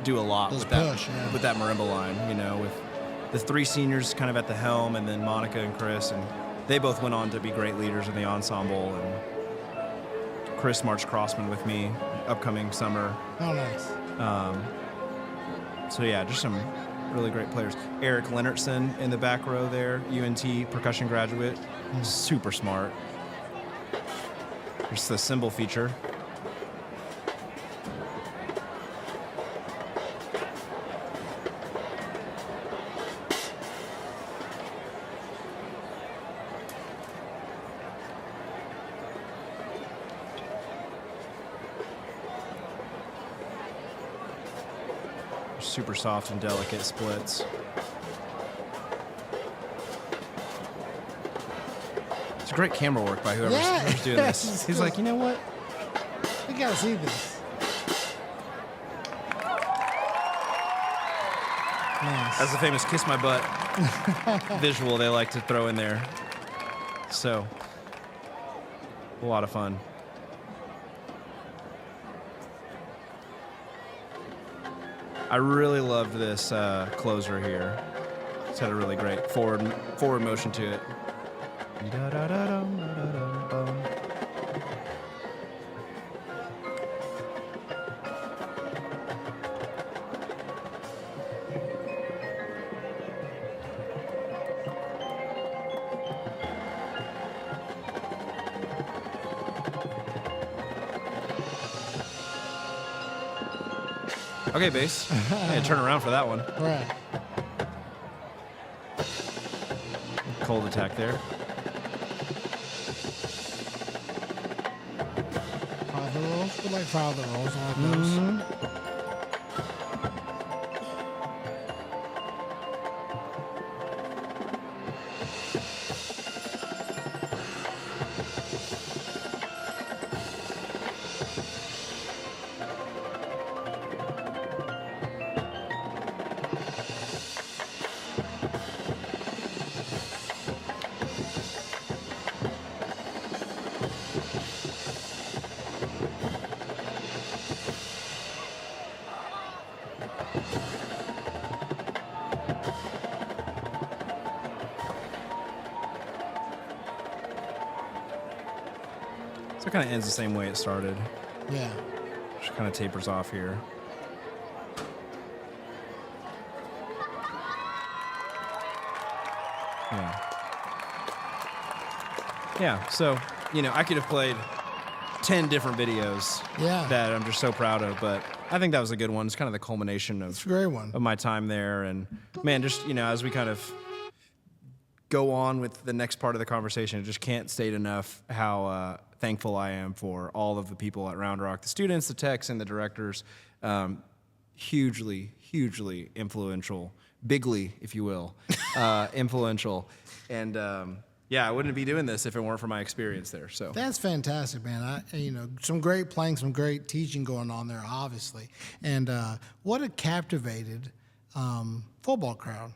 do a lot with that marimba line, you know, with the 3 seniors kind of at the helm, and then Monica and Chris, and they both went on to be great leaders in the ensemble, and Chris marched Crossmen with me upcoming summer. Oh, nice. So yeah, just some really great players. Eric Leonardson in the back row there, UNT percussion graduate, super smart. There's the cymbal feature. Super soft and delicate splits. It's great camera work by whoever's doing this. He's like, you know what? We gotta see this. Nice. That's the famous kiss my butt visual they like to throw in there. So, a lot of fun. I really loved this closer here. It's had a really great forward motion to it. Okay, bass. Yeah, turn around for that one. Right. Cold attack there. 5 rolls. We like 5 rolls. I like those. So it kind of ends the same way it started. Yeah. Just kind of tapers off here. Yeah. Yeah, so, I could have played 10 different videos that I'm just so proud of, but I think that was a good one. It's kind of the culmination of, It's a great one. of my time there. And, man, just, as we kind of go on with the next part of the conversation, I just can't state enough how thankful I am for all of the people at Round Rock, the students, the techs, and the directors. Hugely, hugely influential, bigly, if you will, influential. And, I wouldn't be doing this if it weren't for my experience there. So that's fantastic, man. Some great playing, some great teaching going on there, obviously. And what a captivated football crowd.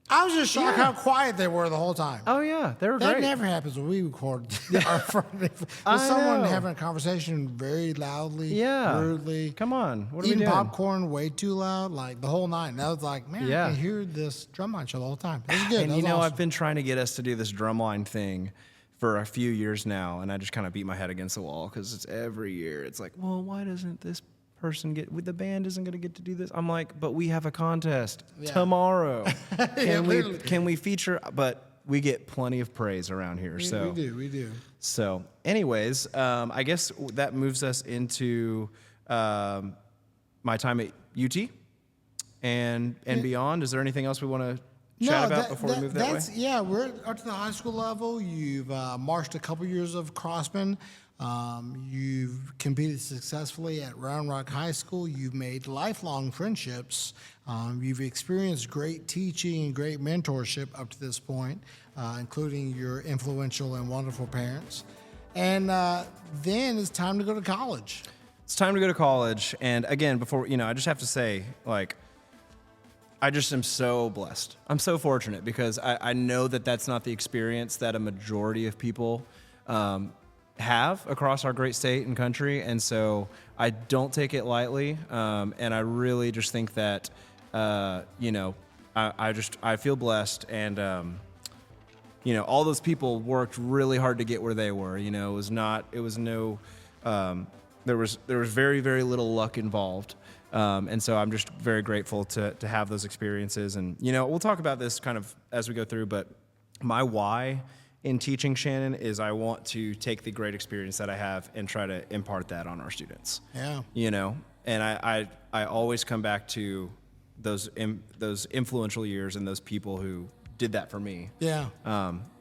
I was just shocked how quiet they were the whole time. Oh, yeah. They were That great. never happens when we record. With someone having a conversation very loudly, rudely. Come on. What are we eating doing? popcorn way too loud, like the whole night. And I was like, man, I can hear this Drumline show the whole time. It was good. And awesome. I've been trying to get us to do this Drumline thing for a few years now, and I just kind of beat my head against the wall because it's every year. It's like, well, why doesn't this person the band isn't going to get to do this? I'm like, but we have a contest tomorrow. Can we feature? But we get plenty of praise around here. We do. So anyways, I guess that moves us into my time at UT and beyond. Is there anything else we want to chat about before we move that way? Yeah, we're up to the high school level. You've marched a couple years of Crossmen. You've competed successfully at Round Rock High School. You've made lifelong friendships. You've experienced great teaching and great mentorship up to this point, including your influential and wonderful parents. And then it's time to go to college. It's time to go to college. And again, before, I just have to say, I just am so blessed. I'm so fortunate because I know that that's not the experience that a majority of people have across our great state and country, and so I don't take it lightly, and I really just think that I feel blessed, and all those people worked really hard to get where they were. There was very, very little luck involved, and so I'm just very grateful to have those experiences. And we'll talk about this kind of as we go through, but my why in teaching, Shannon, is I want to take the great experience that I have and try to impart that on our students. Yeah. And I always come back to those influential years and those people who did that for me. Yeah.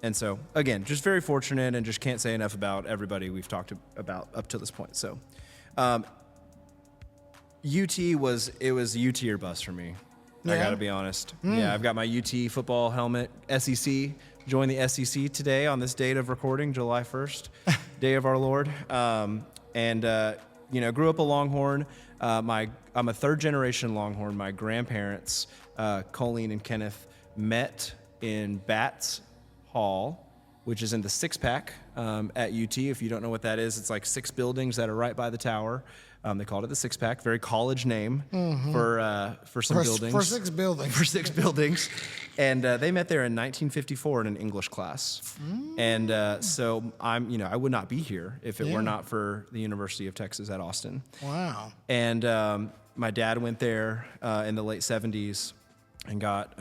And so, again, just very fortunate and just can't say enough about everybody we've talked about up to this point. So, UT was UT or bust for me. I got to be honest. Yeah, I've got my UT football helmet, SEC. Joined the SEC today on this date of recording, July 1st, day of our Lord. And grew up a Longhorn. I'm a third-generation Longhorn. My grandparents, Colleen and Kenneth, met in Batts Hall, which is in the Six-Pack at UT. If you don't know what that is, it's like 6 buildings that are right by the tower. They called it the Six-Pack, very college name for some buildings. For 6 buildings. For 6 buildings. And they met there in 1954 in an English class. And so I would not be here if it were not for the University of Texas at Austin. Wow. And my dad went there in the late 70s and got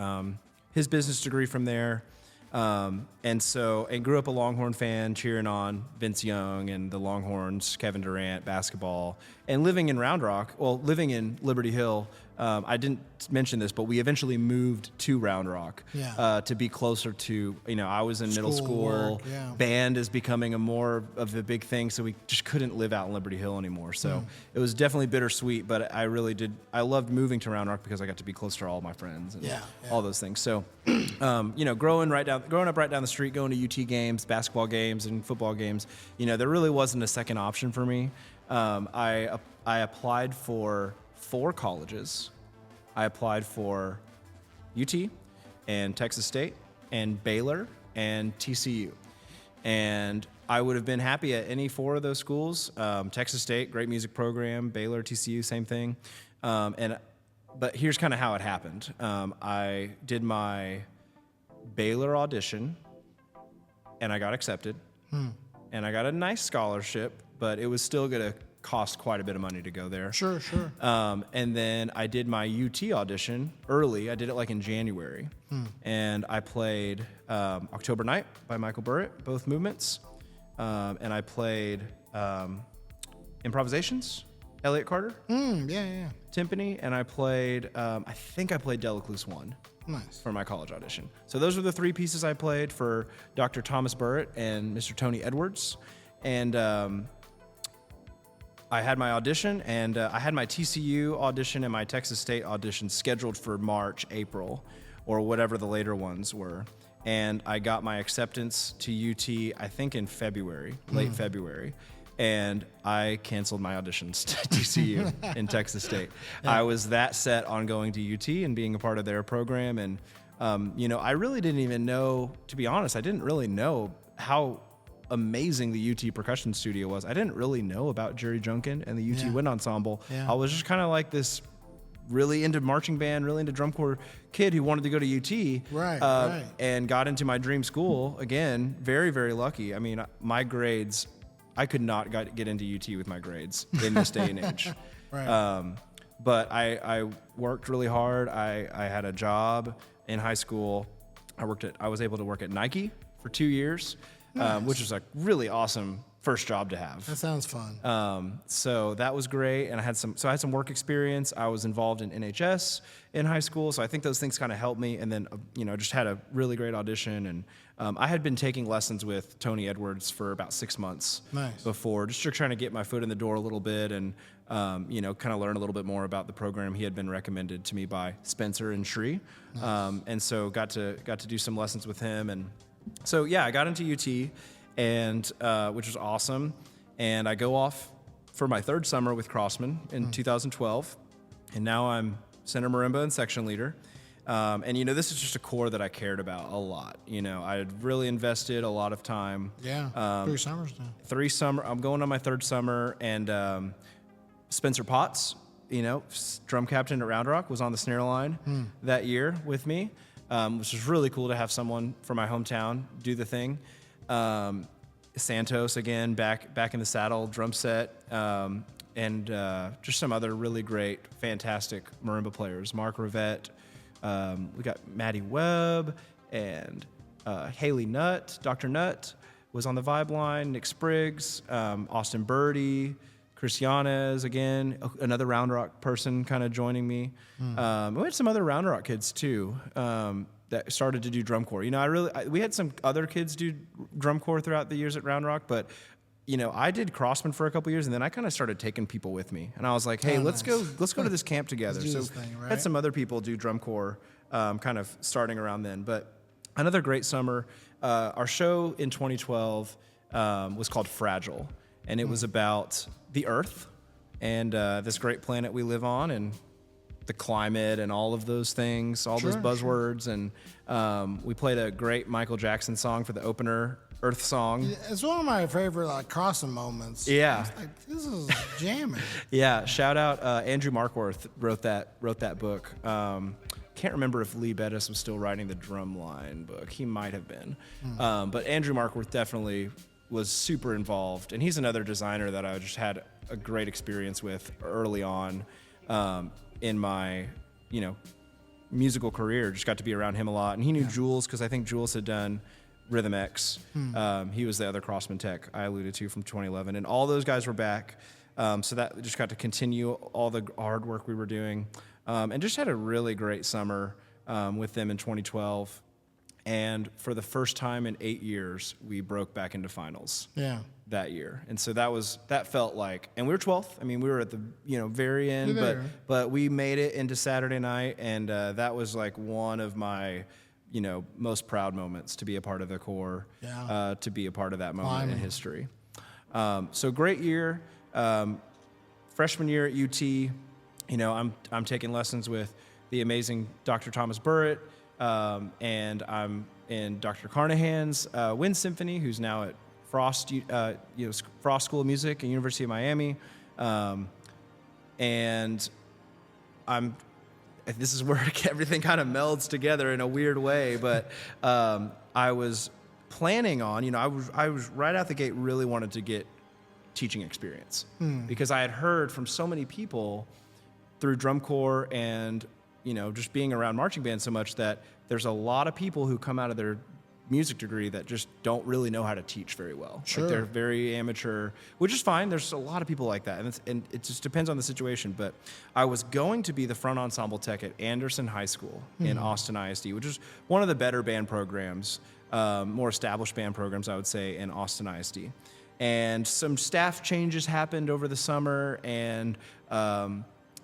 his business degree from there. And grew up a Longhorn fan, cheering on Vince Young and the Longhorns, Kevin Durant, basketball, and living in living in Liberty Hill. I didn't mention this, but we eventually moved to Round Rock to be closer to, I was in middle school. Band is becoming more of a big thing, so we just couldn't live out in Liberty Hill anymore. So it was definitely bittersweet, but I loved moving to Round Rock because I got to be close to all my friends and all those things. So, growing up right down the street, going to UT games, basketball games, and football games, there really wasn't a second option for me. I applied for 4 colleges. I applied for UT and Texas State and Baylor and TCU. And I would have been happy at any 4 of those schools. Texas State, great music program. Baylor, TCU, same thing. But here's kind of how it happened. I did my Baylor audition, and I got accepted. and I got a nice scholarship, but it was still going to cost quite a bit of money to go there. Sure. And then I did my UT audition early. I did it like in January. And I played October Night by Michael Burritt, both movements. And I played Improvisations, Elliott Carter. Yeah. Timpani. And I played, I think I played Delacluse 1. Nice. For my college audition. So those were the 3 pieces I played for Dr. Thomas Burritt and Mr. Tony Edwards. And I had my audition, and I had my TCU audition and my Texas State audition scheduled for March, April, or whatever the later ones were. And I got my acceptance to UT, I think in February, late February. And I canceled my auditions to TCU in Texas State. I was that set on going to UT and being a part of their program. And, I really didn't even know, to be honest, I didn't really know how amazing the UT percussion studio was. I didn't really know about Jerry Junkin and the UT Wind Ensemble. Yeah. I was just kind of like this really into marching band, really into drum corps kid who wanted to go to UT. Right. And got into my dream school. Again, very, very lucky. I mean, my grades, I could not get into UT with my grades in this day and age. Right. But I worked really hard. I had a job in high school. I was able to work at Nike for 2 years. Nice. Which was a really awesome first job to have. That sounds fun. So that was great, and I had some work experience. I was involved in NHS in high school, so I think those things kind of helped me. And then just had a really great audition, and I had been taking lessons with Tony Edwards for about 6 months before, just trying to get my foot in the door a little bit, and kind of learn a little bit more about the program. He had been recommended to me by Spencer and Shree, and so got to do some lessons with him. And so, I got into UT, and which was awesome. And I go off for my 3rd summer with Crossmen in 2012, and now I'm center marimba and section leader. And this is just a corps that I cared about a lot. I had really invested a lot of time. 3 summers now. 3 summer. I'm going on my 3rd summer, and Spencer Potts, drum captain at Round Rock, was on the snare line that year with me. Which was really cool to have someone from my hometown do the thing. Santos, again, back in the saddle, drum set, and just some other really great, fantastic marimba players. Mark Rivette, we got Maddie Webb, and Haley Nutt. Dr. Nutt was on the vibe line, Nick Spriggs, Austin Birdie, Chris Yanez, again, another Round Rock person kind of joining me. We had some other Round Rock kids too that started to do drum corps. We had some other kids do drum corps throughout the years at Round Rock, but I did Crossmen for a couple years, and then I kind of started taking people with me. And I was like, hey, let's go to this camp together. Let's do so this thing, right? Had some other people do drum corps kind of starting around then. But another great summer. Our show in 2012 was called Fragile, and it was about the Earth and this great planet we live on, and the climate and all of those things, those buzzwords. And we played a great Michael Jackson song for the opener, Earth Song. It's one of my favorite crossing moments. Yeah. This is jamming. Yeah. Shout out Andrew Markworth wrote that book. Can't remember if Lee Bettis was still writing the Drumline book. He might have been. But Andrew Markworth definitely was super involved, and he's another designer that I just had a great experience with early on in my musical career. Just got to be around him a lot, and he knew Jules, because I think Jules had done Rhythm X. He was the other Crossman tech I alluded to from 2011, and all those guys were back, so that just got to continue all the hard work we were doing, and just had a really great summer with them in 2012. And for the first time in 8 years, we broke back into finals that year. And so that felt like, and we were 12th. I mean, we were at the very end, but we made it into Saturday night, and that was like one of my most proud moments, to be a part of the corps, to be a part of that moment in history. So great year. Freshman year at UT, I'm taking lessons with the amazing Dr. Thomas Burritt. And I'm in Dr. Carnahan's Wind Symphony, who's now at Frost School of Music at University of Miami. And this is where everything kind of melds together in a weird way, but I was planning on, I was right out the gate really wanted to get teaching experience because I had heard from so many people through drum corps and, just being around marching band so much that there's a lot of people who come out of their music degree that just don't really know how to teach very well. Sure. Like they're very amateur, which is fine. There's a lot of people like that, and it just depends on the situation. But I was going to be the front ensemble tech at Anderson High School in Austin ISD, which is one of the better band programs, more established band programs, I would say, in Austin ISD. And some staff changes happened over the summer, and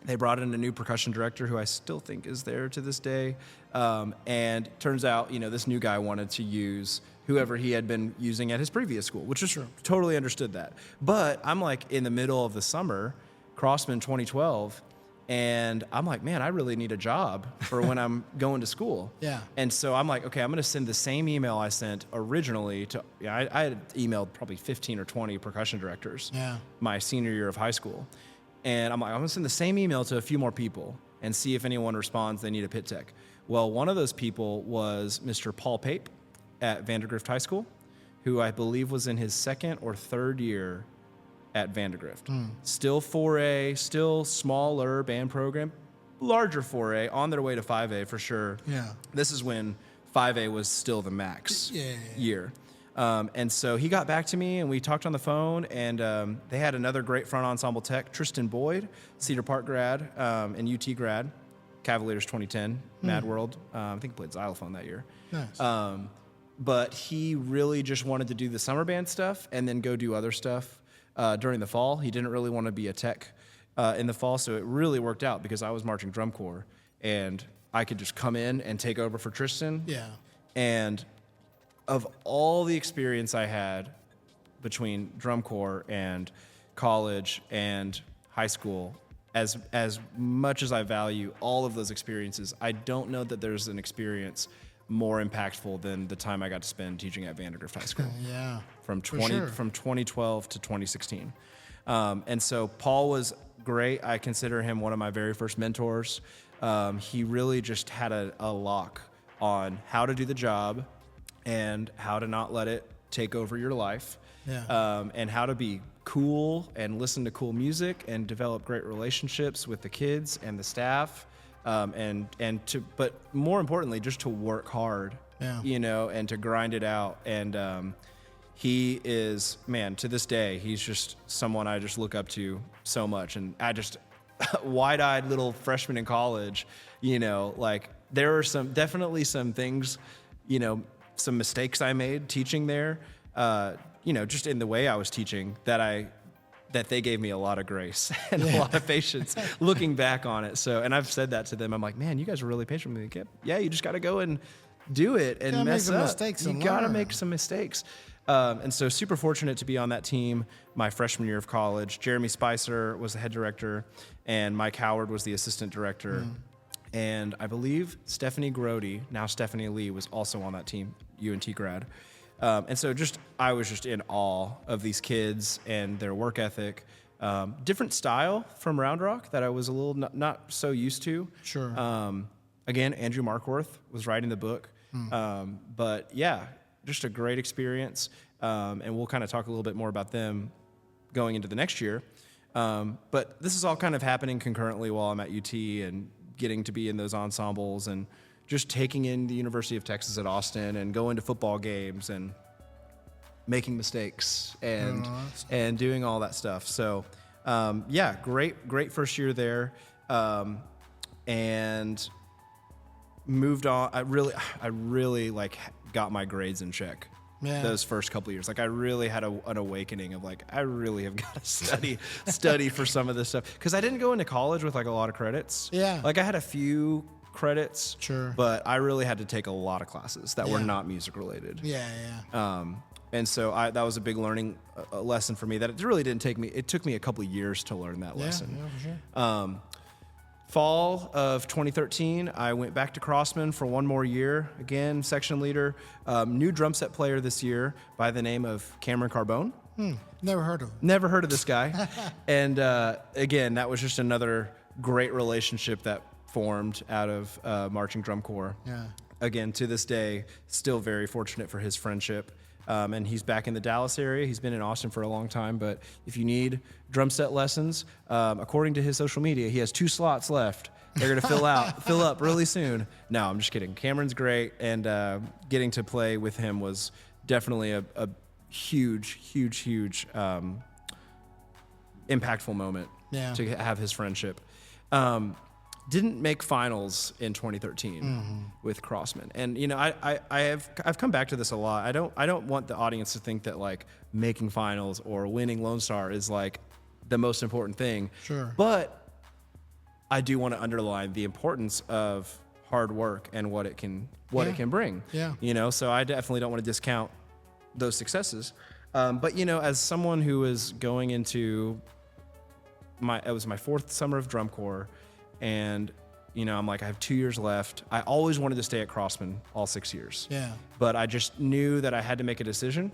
they brought in a new percussion director who I still think is there to this day. And turns out, this new guy wanted to use whoever he had been using at his previous school, which is totally understood that. But I'm like in the middle of the summer, Crossmen 2012, and I'm like, man, I really need a job for when I'm going to school. Yeah. And so I'm like, okay, I'm going to send the same email I sent originally to, I had emailed probably 15 or 20 percussion directors my senior year of high school. And I'm like, I'm going to send the same email to a few more people and see if anyone responds they need a pit tech. Well, one of those people was Mr. Paul Pape at Vandergrift High School, who I believe was in his second or third year at Vandergrift. Still 4A, still smaller band program, larger 4A, on their way to 5A for sure. Yeah. This is when 5A was still the max year. And so he got back to me, and we talked on the phone, and they had another great front ensemble tech, Tristan Boyd, Cedar Park grad and UT grad, Cavaliers 2010, Mad World. I think he played xylophone that year. Nice. But he really just wanted to do the summer band stuff and then go do other stuff during the fall. He didn't really want to be a tech in the fall, so it really worked out because I was marching drum corps, and I could just come in and take over for Tristan. Yeah. And of all the experience I had between drum corps and college and high school, as much as I value all of those experiences, I don't know that there's an experience more impactful than the time I got to spend teaching at Vandergrift High School. Yeah. From sure. from 2012 to 2016. And so Paul was great. I consider him one of my very first mentors. He really just had a lock on how to do the job and how to not let it take over your life. Yeah. And how to be cool and listen to cool music and develop great relationships with the kids and the staff. But more importantly, just to work hard, and to grind it out. And he is, man, to this day, he's just someone I just look up to so much. And I just, wide-eyed little freshman in college, like there are definitely some things, some mistakes I made teaching there, just in the way I was teaching that they gave me a lot of grace and a lot of patience looking back on it. So, and I've said that to them. I'm like, man, you guys are really patient with me. Yeah, you just got to go and do it and mess up. You got to make some mistakes. And so super fortunate to be on that team my freshman year of college. Jeremy Spicer was the head director, and Mike Howard was the assistant director. And I believe Stephanie Grody, now Stephanie Lee, was also on that team, UNT grad. And so I was just in awe of these kids and their work ethic. Different style from Round Rock that I was a little not so used to. Sure. Again, Andrew Markworth was writing the book. But yeah, just a great experience. And we'll kind of talk a little bit more about them going into the next year. But this is all kind of happening concurrently while I'm at UT and getting to be in those ensembles and just taking in the University of Texas at Austin and going to football games and making mistakes and doing all that stuff. So, great first year there, and moved on. I really got my grades in check. Yeah. Those first couple of years, I really had an awakening of I really have got to study for some of this stuff, because I didn't go into college with a lot of credits. Yeah, I had a few credits, sure, but I really had to take a lot of classes that were not music related. And so that was a big learning lesson for me. That it really didn't take me. It took me a couple of years to learn that lesson. Yeah, for sure. Fall of 2013, I went back to Crossmen for one more year. Again, section leader, new drum set player this year by the name of Cameron Carbone. Never heard of him. Never heard of this guy. And again, that was just another great relationship that formed out of marching drum corps. Yeah. again, to this day, still very fortunate for his friendship. And he's back in the Dallas area. He's been in Austin for a long time. But if you need drum set lessons, according to his social media, he has 2 slots left. They're going to fill up really soon. No, I'm just kidding. Cameron's great, and getting to play with him was definitely a huge impactful moment to have his friendship. Didn't make finals in 2013 with Crossmen, and you know I've come back to this a lot. I don't want the audience to think that like making finals or winning Lone Star is like the most important thing. Sure, but I do want to underline the importance of hard work and what it can bring. Yeah, you know, so I definitely don't want to discount those successes. But you know, as someone who is going into it was my 4th summer of drum corps. And, you know, I'm like, I have 2 years left. I always wanted to stay at Crossmen all 6 years. Yeah. But I just knew that I had to make a decision.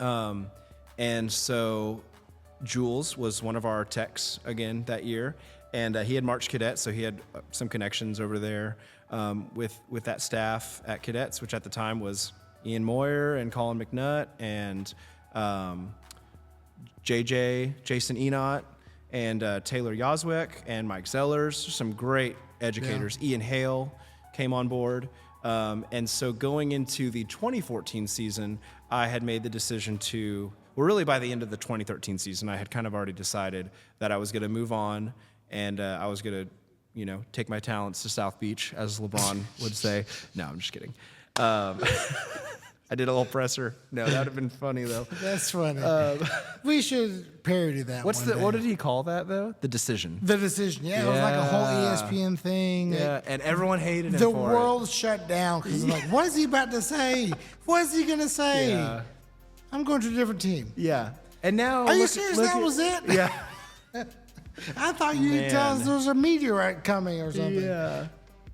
And so Jules was one of our techs again that year. And he had marched Cadets, so he had some connections over there with that staff at Cadets, which at the time was Ian Moyer and Colin McNutt and Jason Enott, and Taylor Yazwick and Mike Zellers, some great educators. Ian Hale came on board. And so going into the 2014 season, I had made the decision really by the end of the 2013 season, I had kind of already decided that I was going to move on, and I was going to, you know, take my talents to South Beach, as LeBron would say. No, I'm just kidding. I did a little presser. No, that would have been funny though. That's funny. We should parody that. What did he call that though? The decision. The decision. Yeah, it was like a whole ESPN thing. Yeah, and everyone hated him. The world shut down because like, what is he about to say? What is he gonna say? Yeah. I'm going to a different team. Yeah. And now, are you serious? That was it? Yeah. I thought you'd tell us there was a meteorite coming or something. Yeah.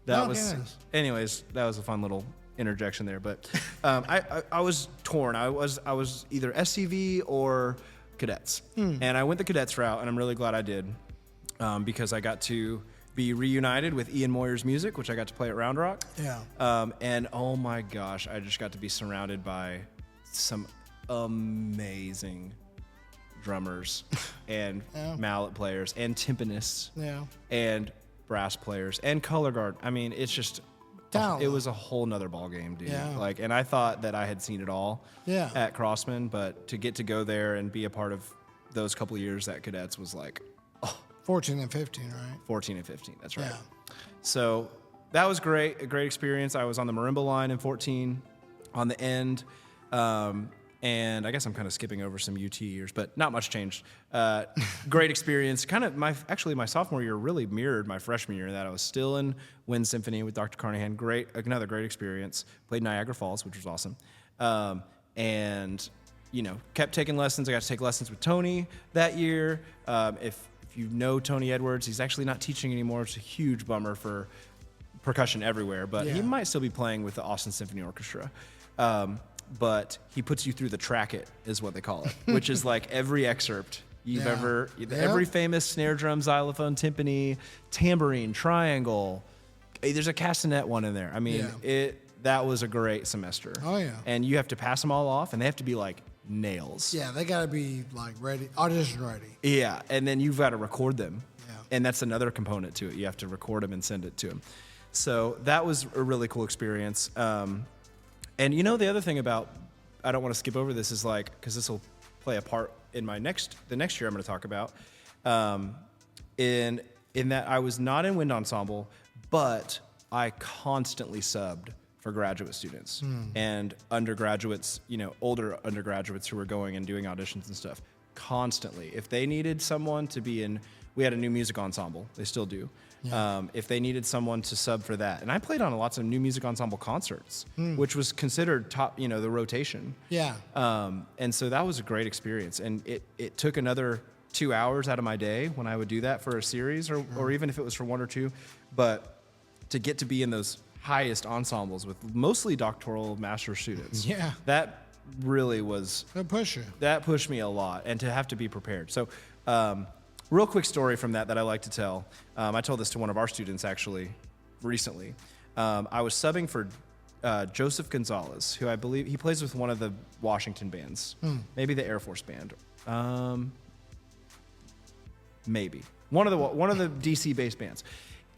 That was. Anyways, that was a fun little interjection there, but I was torn. I was either SCV or Cadets, and I went the Cadets route, and I'm really glad I did, because I got to be reunited with Ian Moyer's music, which I got to play at Round Rock. Yeah. And oh my gosh, I just got to be surrounded by some amazing drummers and mallet players and timpanists and brass players and color guard. I mean, it's just. It was a whole nother ball game, dude. Yeah. Like, and I thought that I had seen it all at Crossmen, but to get to go there and be a part of those couple of years at Cadets was like, 14 and 15, right? 14 and 15, that's right. Yeah. So that was great, a great experience. I was on the marimba line in 14 on the end. And I guess I'm kind of skipping over some UT years, but not much changed. Great experience. Kind of my sophomore year really mirrored my freshman year in that I was still in Wind Symphony with Dr. Carnahan. Another great experience. Played Niagara Falls, which was awesome. And, you know, kept taking lessons. I got to take lessons with Tony that year. If you know Tony Edwards, he's actually not teaching anymore. It's a huge bummer for percussion everywhere, but he might still be playing with the Austin Symphony Orchestra. But he puts you through the track it, is what they call it, which is like every excerpt you've ever, every famous snare drum, xylophone, timpani, tambourine, triangle. There's a castanet one in there. I mean, that was a great semester. Oh, yeah. And you have to pass them all off, and they have to be like nails. Yeah, they got to be like ready, audition ready. Yeah, and then you've got to record them. Yeah. And that's another component to it. You have to record them and send it to them. So that was a really cool experience. And you know, the other thing about, I don't want to skip over this, is like, because this will play a part in the next year I'm going to talk about, in that I was not in wind ensemble, but I constantly subbed for graduate students and undergraduates, you know, older undergraduates who were going and doing auditions and stuff constantly. If they needed someone to be in, we had a new music ensemble, they still do. Yeah. If they needed someone to sub for that. And I played on lots of new music ensemble concerts, which was considered top, you know, the rotation. Yeah. And so that was a great experience. And it took another 2 hours out of my day when I would do that for a series or even if it was for 1 or 2. But to get to be in those highest ensembles with mostly doctoral master students. Yeah. That really was... That push you. That pushed me a lot. And to have to be prepared. So... real quick story from that I like to tell. I told this to one of our students actually recently. I was subbing for Joseph Gonzalez, who I believe he plays with one of the Washington bands, maybe the Air Force band, maybe one of the DC based bands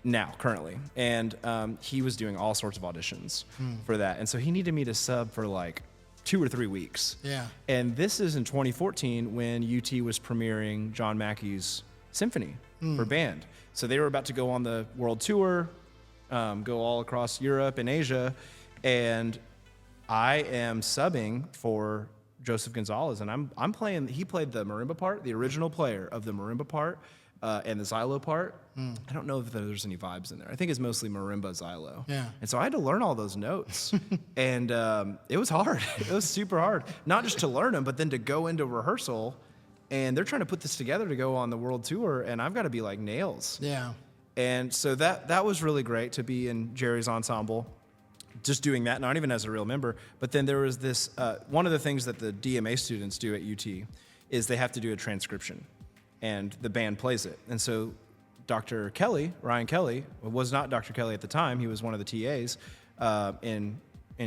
now currently, and he was doing all sorts of auditions for that, and so he needed me to sub for like 2 or 3 weeks. Yeah. And this is in 2014 when UT was premiering John Mackey's Symphony for band. So they were about to go on the world tour, go all across Europe and Asia, and I am subbing for Joseph Gonzalez, and I'm playing. He played the marimba part, the original player of the marimba part, and the xylo part. I don't know if there's any vibes in there. I think it's mostly marimba xylo. Yeah. And so I had to learn all those notes, and it was hard. It was super hard, not just to learn them, but then to go into rehearsal, and they're trying to put this together to go on the world tour, and I've got to be like nails. Yeah. And so that was really great to be in Jerry's ensemble, just doing that, not even as a real member. But then there was this, one of the things that the DMA students do at UT is they have to do a transcription, and the band plays it. And so Dr. Kelly, Ryan Kelly, was not Dr. Kelly at the time, he was one of the TAs in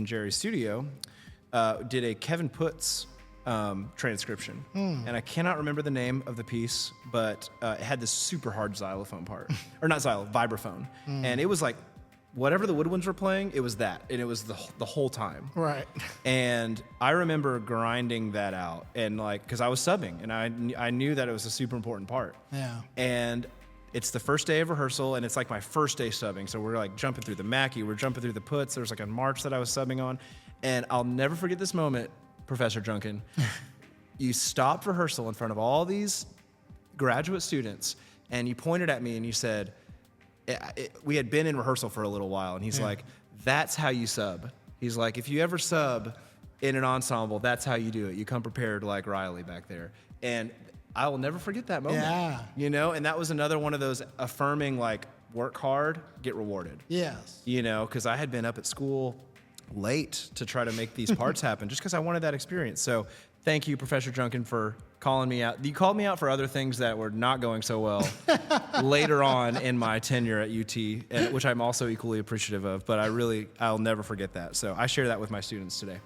Jerry's studio, did a Kevin Putz transcription. And I cannot remember the name of the piece, but it had this super hard xylophone part. Or not xylophone, vibraphone. And it was like, whatever the woodwinds were playing, it was that. And it was the whole time. Right. And I remember grinding that out. And like, because I was subbing, and I knew that it was a super important part. Yeah. And it's the first day of rehearsal, and it's like my first day subbing. So we're like jumping through the Mackie, we're jumping through the Puts. There was like a march that I was subbing on. And I'll never forget this moment, Professor Junkin. You stopped rehearsal in front of all these graduate students, and you pointed at me and you said, we had been in rehearsal for a little while, and he's like, that's how you sub. He's like, if you ever sub in an ensemble, that's how you do it. You come prepared like Riley back there. And I will never forget that moment. Yeah. You know, and that was another one of those affirming, like, work hard, get rewarded. Yes. You know, because I had been up at school late to try to make these parts happen just because I wanted that experience. So thank you, Professor Junkin, for calling me out. You called me out for other things that were not going so well later on in my tenure at UT, which I'm also equally appreciative of, but I'll never forget that. So I share that with my students today.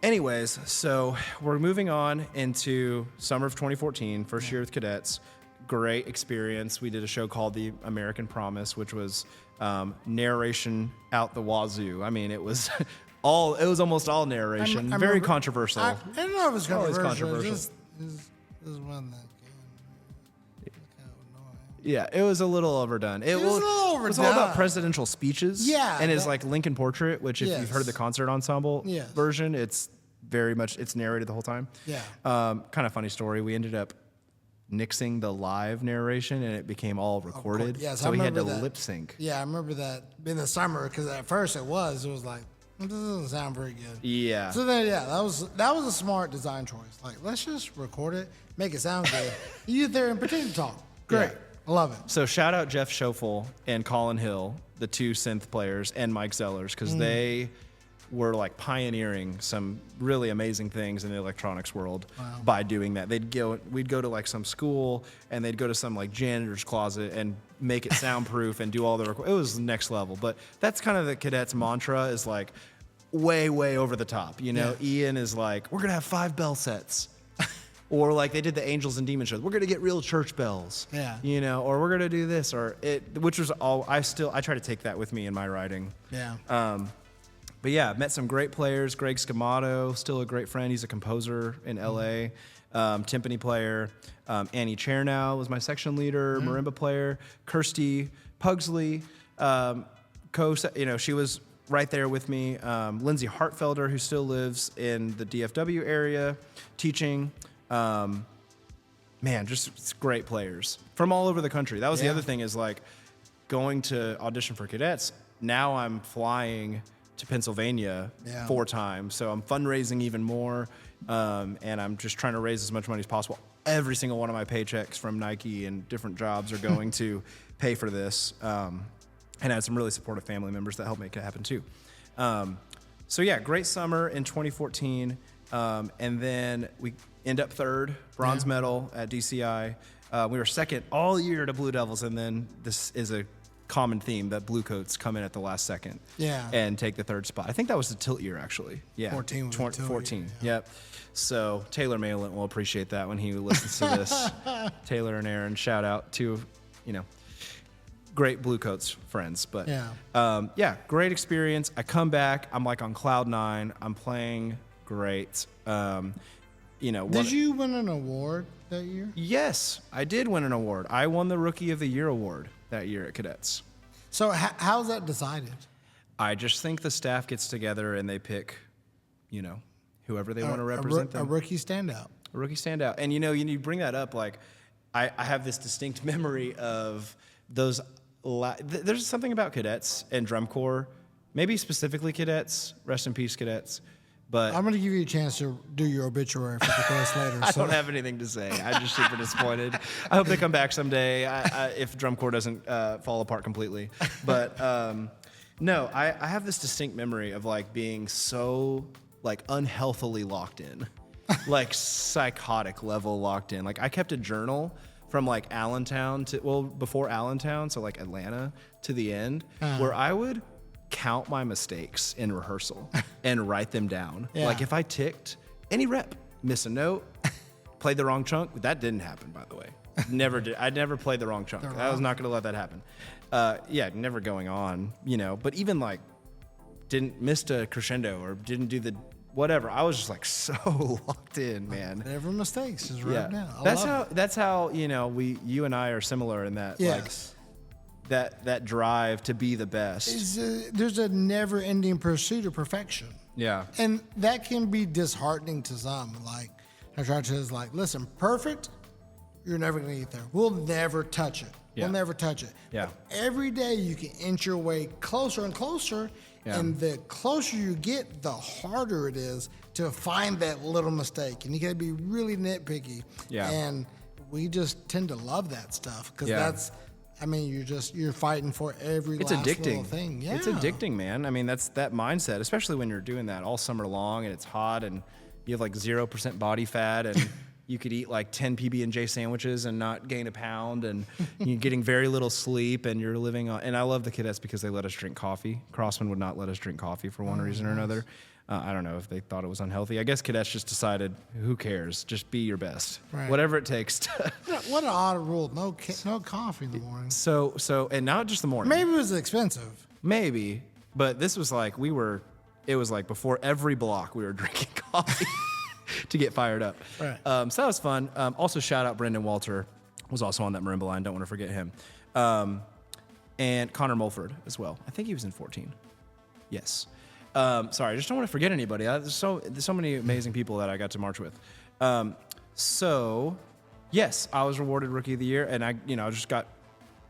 Anyways, so we're moving on into summer of 2014, first year with Cadets. Great experience. We did a show called The American Promise, which was narration out the wazoo. I mean, it was almost all narration. I Very remember- controversial. I don't know if it's Always controversial. controversial. This is one that it's kind of annoying. Yeah, it was a little overdone. It was a little It was all about overdone. presidential speeches. Yeah, and his that- like Lincoln Portrait, which if Yes. you've heard the concert ensemble Yes. version, it's very much it's narrated the whole time. Yeah. Kind of funny story. We ended up nixing the live narration, and it became all recorded. Yes, so I we had to remember that. lip sync. Yeah, I remember that in the summer because at first it was like, this doesn't sound very good. Yeah. So then, yeah, that was a smart design choice. Like, let's just record it, make it sound good. You there and pretend to talk. Great. Yeah. I love it. So shout out Jeff Schoeffel and Colin Hill, the two synth players, and Mike Zellers, because they were like pioneering some really amazing things in the electronics world by doing that. We'd go to like some school, and they'd go to some like janitor's closet and make it soundproof and do all the it was next level. But that's kind of the Cadets mantra, is like way over the top. You know, Ian is like, we're gonna have 5 bell sets. Or like they did the Angels and Demons show. We're gonna get real church bells. Yeah. You know, or we're gonna do this, which was all I try to take that with me in my writing. Yeah. But yeah, met some great players. Greg Scamato, still a great friend. He's a composer in LA. Timpani player. Annie Chernow was my section leader, marimba player. Kirsty Pugsley, she was right there with me. Lindsay Hartfelder, who still lives in the DFW area, teaching. Just great players from all over the country. That was the other thing, is like going to audition for Cadets. Now I'm flying to Pennsylvania 4 times. So I'm fundraising even more. And I'm just trying to raise as much money as possible. Every single one of my paychecks from Nike and different jobs are going to pay for this. And I had some really supportive family members that helped make it happen too. So yeah, great summer in 2014. And then we end up 3rd, bronze medal at DCI. We were 2nd all year to Blue Devils. And then this is a common theme that Bluecoats come in at the last second. Yeah. And take the third spot. I think that was the tilt year, actually. Yeah. 14 was the tilt 14. year, yeah. Yep. So Taylor Malent will appreciate that when he listens to this. Taylor and Aaron, shout out to, great Bluecoats friends. But great experience. I come back. I'm like on cloud 9. I'm playing great. Did you win an award that year? Yes, I did win an award. I won the Rookie of the Year award that year at Cadets. So how's that decided? I just think the staff gets together and they pick, whoever they want to represent them. A rookie standout. A rookie standout. And, you bring that up, like, I have this distinct memory of those. There's something about Cadets and Drum Corps, maybe specifically Cadets, rest in peace, Cadets. But I'm going to give you a chance to do your obituary for the chorus later. I don't have anything to say. I'm just super disappointed. I hope they come back someday if Drum Corps doesn't fall apart completely. But no, I have this distinct memory of like being so like unhealthily locked in, like psychotic level locked in. Like I kept a journal from like Allentown before Allentown, so like Atlanta to the end, where I would count my mistakes in rehearsal and write them down. Yeah. Like if I ticked any rep, miss a note, played the wrong chunk. That didn't happen, by the way. Never did. I never played the wrong chunk. I was not going to let that happen. Never going on, but even like missed a crescendo or didn't do the whatever. I was just like so locked in, man. Never mistakes, just right now. That's how, you and I are similar in that, yes. That drive to be the best. There's a never-ending pursuit of perfection. Yeah. And that can be disheartening to some. Like, I try to is like, listen, perfect, you're never going to get there. We'll never touch it. Yeah. We'll never touch it. Yeah. But every day you can inch your way closer and closer, and the closer you get, the harder it is to find that little mistake. And you got to be really nitpicky. Yeah. And we just tend to love that stuff because that's... you're fighting for every last little thing. Yeah. It's addicting, man. I mean, that's that mindset, especially when you're doing that all summer long and it's hot and you have like 0% body fat and you could eat like 10 PB&J sandwiches and not gain a pound and you're getting very little sleep and you're living on. And I love the Cadets because they let us drink coffee. Crossmen would not let us drink coffee for one reason or another. I don't know if they thought it was unhealthy. I guess Cadets just decided, who cares? Just be your best. Right. Whatever it takes to... What an odd rule. No coffee in the morning. So, and not just the morning. Maybe it was expensive. Maybe. But this was like, it was like before every block we were drinking coffee to get fired up. Right. So that was fun. Also, shout out Brendan Walter, was also on that marimba line. Don't want to forget him. And Connor Mulford as well. I think he was in 14. Yes. Sorry, I just don't want to forget anybody. There's so many amazing people that I got to march with. Yes, I was awarded Rookie of the Year, and I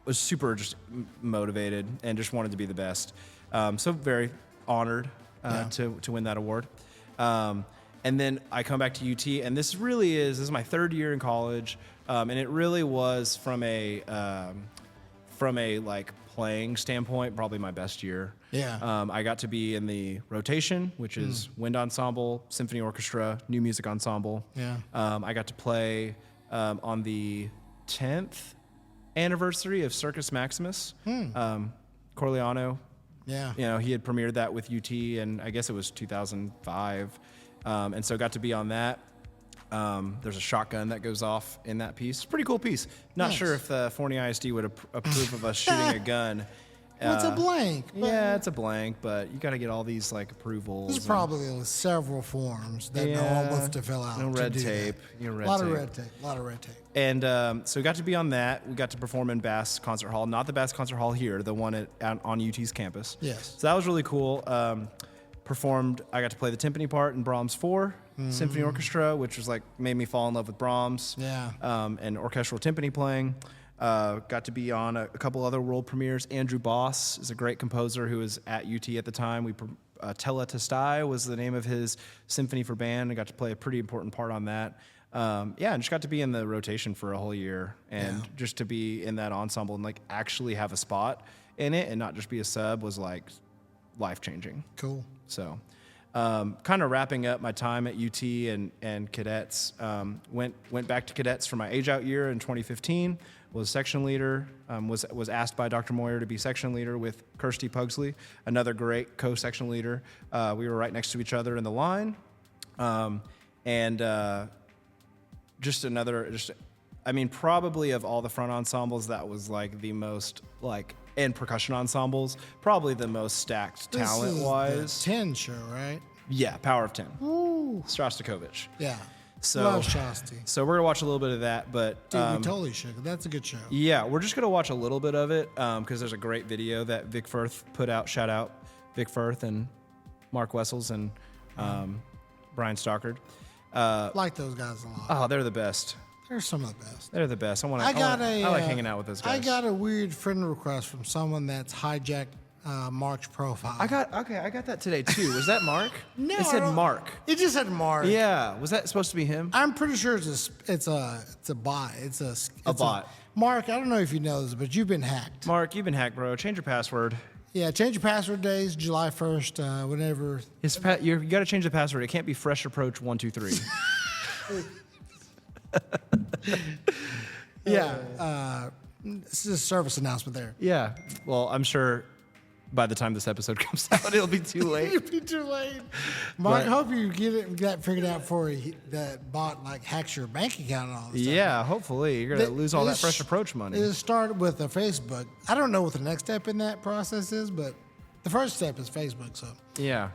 was super just motivated and just wanted to be the best. So very honored to win that award. And then I come back to UT, and this is my third year in college, and it really was from a like playing standpoint, probably my best year. Yeah. I got to be in the rotation, which is wind ensemble, symphony orchestra, new music ensemble. Yeah. I got to play on the 10th anniversary of Circus Maximus. Corleano. Yeah. He had premiered that with UT, and I guess it was 2005. And so got to be on that. There's a shotgun that goes off in that piece. Pretty cool piece. Not sure if the Forney ISD would approve of us shooting a gun. It's a blank. Yeah, it's a blank, but you got to get all these like approvals. There's probably several forms that no one wants to fill out. No red tape. A lot of red tape. And so we got to be on that. We got to perform in Bass Concert Hall, not the Bass Concert Hall here, the one on UT's campus. Yes. So that was really cool. I got to play the timpani part in Brahms 4 Symphony Orchestra, which was like made me fall in love with Brahms. Yeah. And orchestral timpani playing. Got to be on a couple other world premieres. Andrew Boss is a great composer who was at UT at the time. Tela Testai was the name of his symphony for band. I got to play a pretty important part on that. And just got to be in the rotation for a whole year and just to be in that ensemble and like actually have a spot in it and not just be a sub was like life-changing. Cool. So, kind of wrapping up my time at UT and Cadets. Went back to Cadets for my age out year in 2015. Was section leader. Was asked by Dr. Moyer to be section leader with Kirsty Pugsley, another great co-section leader. We were right next to each other in the line, probably of all the front ensembles, that was like the most and percussion ensembles, probably the most stacked talent-wise. This is the 10 show, right? Yeah, Power of 10. Ooh. Shostakovich. Yeah. So, love Shosty. So we're going to watch a little bit of that, but... Dude, we totally should. That's a good show. Yeah, we're just going to watch a little bit of it because there's a great video that Vic Firth put out. Shout out Vic Firth and Mark Wessels and Brian Stockard. Like those guys a lot. Oh, they're the best. They're some of the best. They're the best. I like hanging out with those guys. I got a weird friend request from someone that's hijacked Mark's profile. I got that today too. Was that Mark? No, it said Mark. It just said Mark. Yeah, was that supposed to be him? I'm pretty sure it's a bot. It's a bot. Mark, I don't know if you know this, but you've been hacked. Mark, you've been hacked, bro. Change your password. Yeah, change your password days, July 1st, whenever. You got to change the password. It can't be Fresh Approach 123. Yeah, this is a service announcement there. Yeah. Well, I'm sure by the time this episode comes out, it'll be too late. It'll be too late. Mark, I hope you get that figured out before that bot hacks your bank account and all this stuff. Yeah, hopefully. You're going to lose all that Fresh Approach money. It started with a Facebook. I don't know what the next step in that process is, but the first step is Facebook, so. Yeah.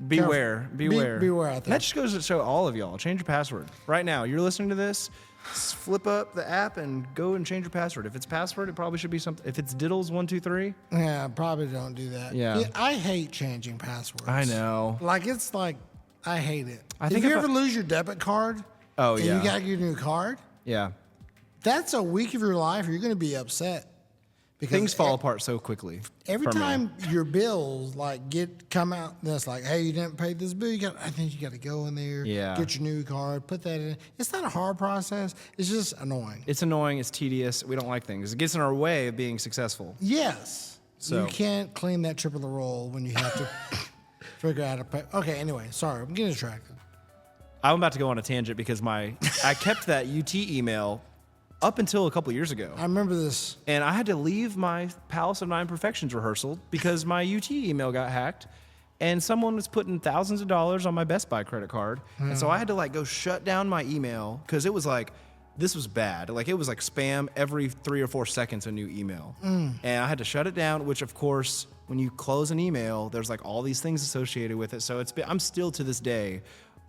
Beware. Beware. Beware out there. That just goes to show all of y'all. Change your password. Right now, you're listening to this, flip up the app and go and change your password. If it's password, it probably should be something. If it's Diddles123. Yeah, probably don't do that. Yeah. I hate changing passwords. I know. I hate it. I think if you ever lose your debit card, oh, and yeah, you got to get a new card, yeah, that's a week of your life you're going to be upset. Because things fall apart so quickly. Every time your bills come out, that's like, hey, you didn't pay this bill. I think you got to go in there, get your new card, put that in. It's not a hard process. It's just annoying. It's annoying. It's tedious. We don't like things. It gets in our way of being successful. Yes. So you can't clean that triple roll when you have to figure out a pay. Okay. Anyway, sorry, I'm getting distracted. I'm about to go on a tangent because I kept that UT email up until a couple years ago. I remember this. And I had to leave my Palace of Nine Perfections rehearsal because my UT email got hacked and someone was putting thousands of dollars on my Best Buy credit card. And so I had to go shut down my email because it was this was bad. It was spam every 3 or 4 seconds, a new email. And I had to shut it down, which of course, when you close an email, there's all these things associated with it. So I'm still to this day,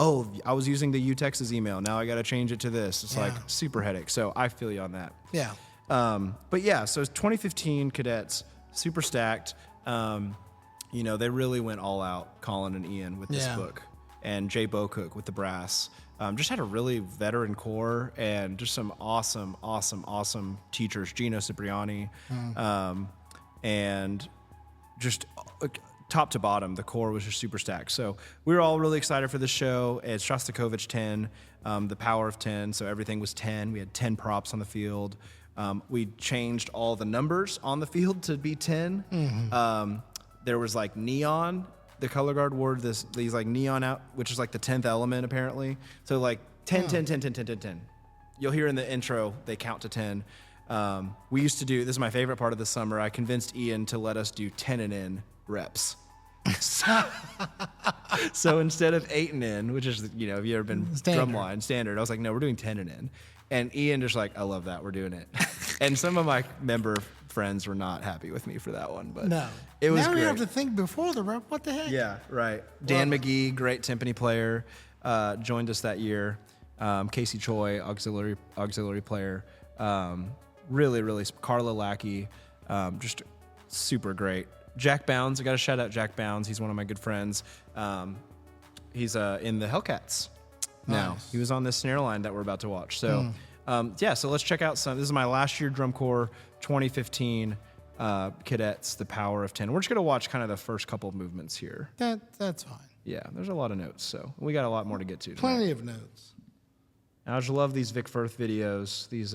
oh, I was using the UTexas email. Now I got to change it to this. It's super headache. So I feel you on that. Yeah. But yeah, so 2015 Cadets, super stacked. They really went all out, Colin and Ian with this book, and Jay Bocook with the brass. Just had a really veteran core and just some awesome teachers. Gino Cipriani, and just top to bottom, the core was just super stacked. So we were all really excited for the show. It's Shostakovich 10, the power of 10. So everything was 10. We had 10 props on the field. We changed all the numbers on the field to be 10. Mm-hmm. There was neon. The color guard wore these neon out, which is the 10th element apparently. So 10, 10, 10, 10, 10, 10, 10. You'll hear in the intro, they count to 10. We used to do, this is my favorite part of the summer, I convinced Ian to let us do 10 and in reps. So instead of 8 and in, which is, if you ever been Drumline standard, I was no, we're doing 10 and in. And Ian just I love that, we're doing it. And some of my member friends were not happy with me for that one, but it was now great. We have to think before the rep, what the heck? Yeah, right. Dan McGee, great timpani player, joined us that year. Casey Choi, auxiliary player. Really, Carla Lackey, just super great. Jack Bounds, I got to shout out Jack Bounds. He's one of my good friends. He's in the Hellcats now. Nice. He was on this snare line that we're about to watch. So, so let's check out some. This is my last year drum corps, 2015 Cadets, the power of 10. We're just going to watch kind of the first couple of movements here. That's fine. Yeah, there's a lot of notes, so we got a lot more to get to tonight. Plenty of notes. I just love these Vic Firth videos. These,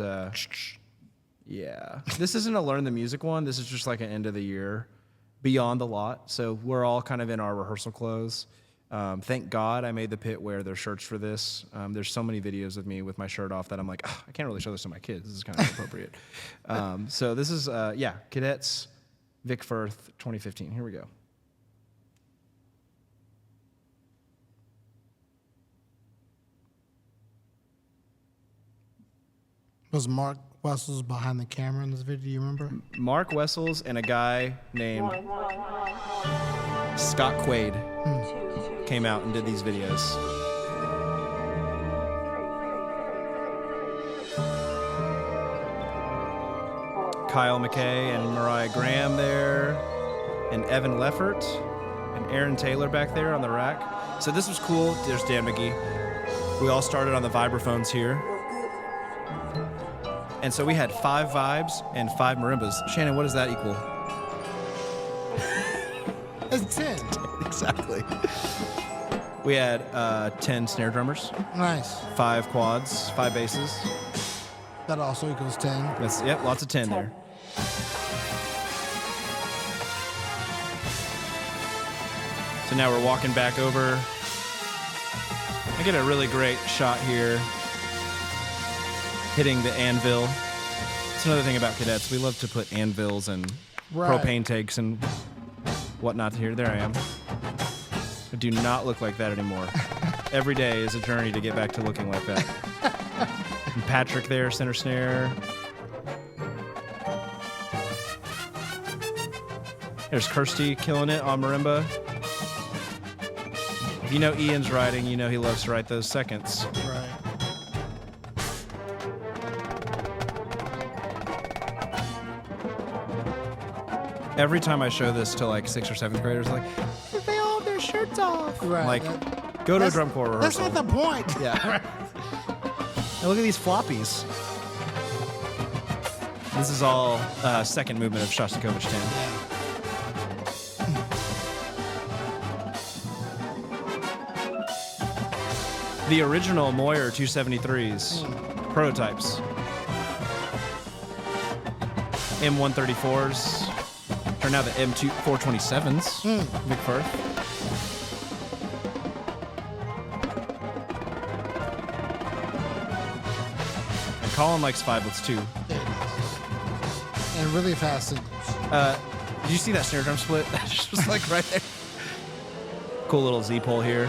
this isn't a learn the music one. This is just an end of the year. Beyond the lot. So we're all kind of in our rehearsal clothes. Thank God I made the pit wear their shirts for this. There's so many videos of me with my shirt off that I'm like, I can't really show this to my kids. This is kind of inappropriate. So this is, Cadets, Vic Firth, 2015. Here we go. Was Mark Wessels behind the camera in this video? Do you remember? Mark Wessels and a guy named Scott Quaid came out and did these videos. Kyle McKay and Mariah Graham there, and Evan Leffert and Aaron Taylor back there on the rack. So this was cool. There's Dan McGee. We all started on the vibraphones here. And so we had 5 vibes and 5 marimbas. Shannon, what does that equal? It's 10. Exactly. We had 10 snare drummers. Nice. 5 quads, 5 basses. That also equals 10. That's, yep, lots of 10 there. So now we're walking back over. I get a really great shot here, hitting the anvil. It's another thing about cadets. We love to put anvils and propane tanks and whatnot here. There I am. I do not look like that anymore. Every day is a journey to get back to looking like that. And Patrick there, center snare. There's Kirsty killing it on marimba. If you know Ian's writing, you know he loves to write those seconds. Right. Every time I show this to like 6th or 7th graders, like, they all have their shirts off. Right. Like, go to a drum corps rehearsal. That's not the point. Yeah. And look at these floppies. This is all second movement of Shostakovich 10. The original Moyer 273s, prototypes. M134s, are now the M427s, Vic Firth. And Colin likes 5/8 too. And really fast signals. Did you see that snare drum split? That just was like right there. Cool little Z-pole here.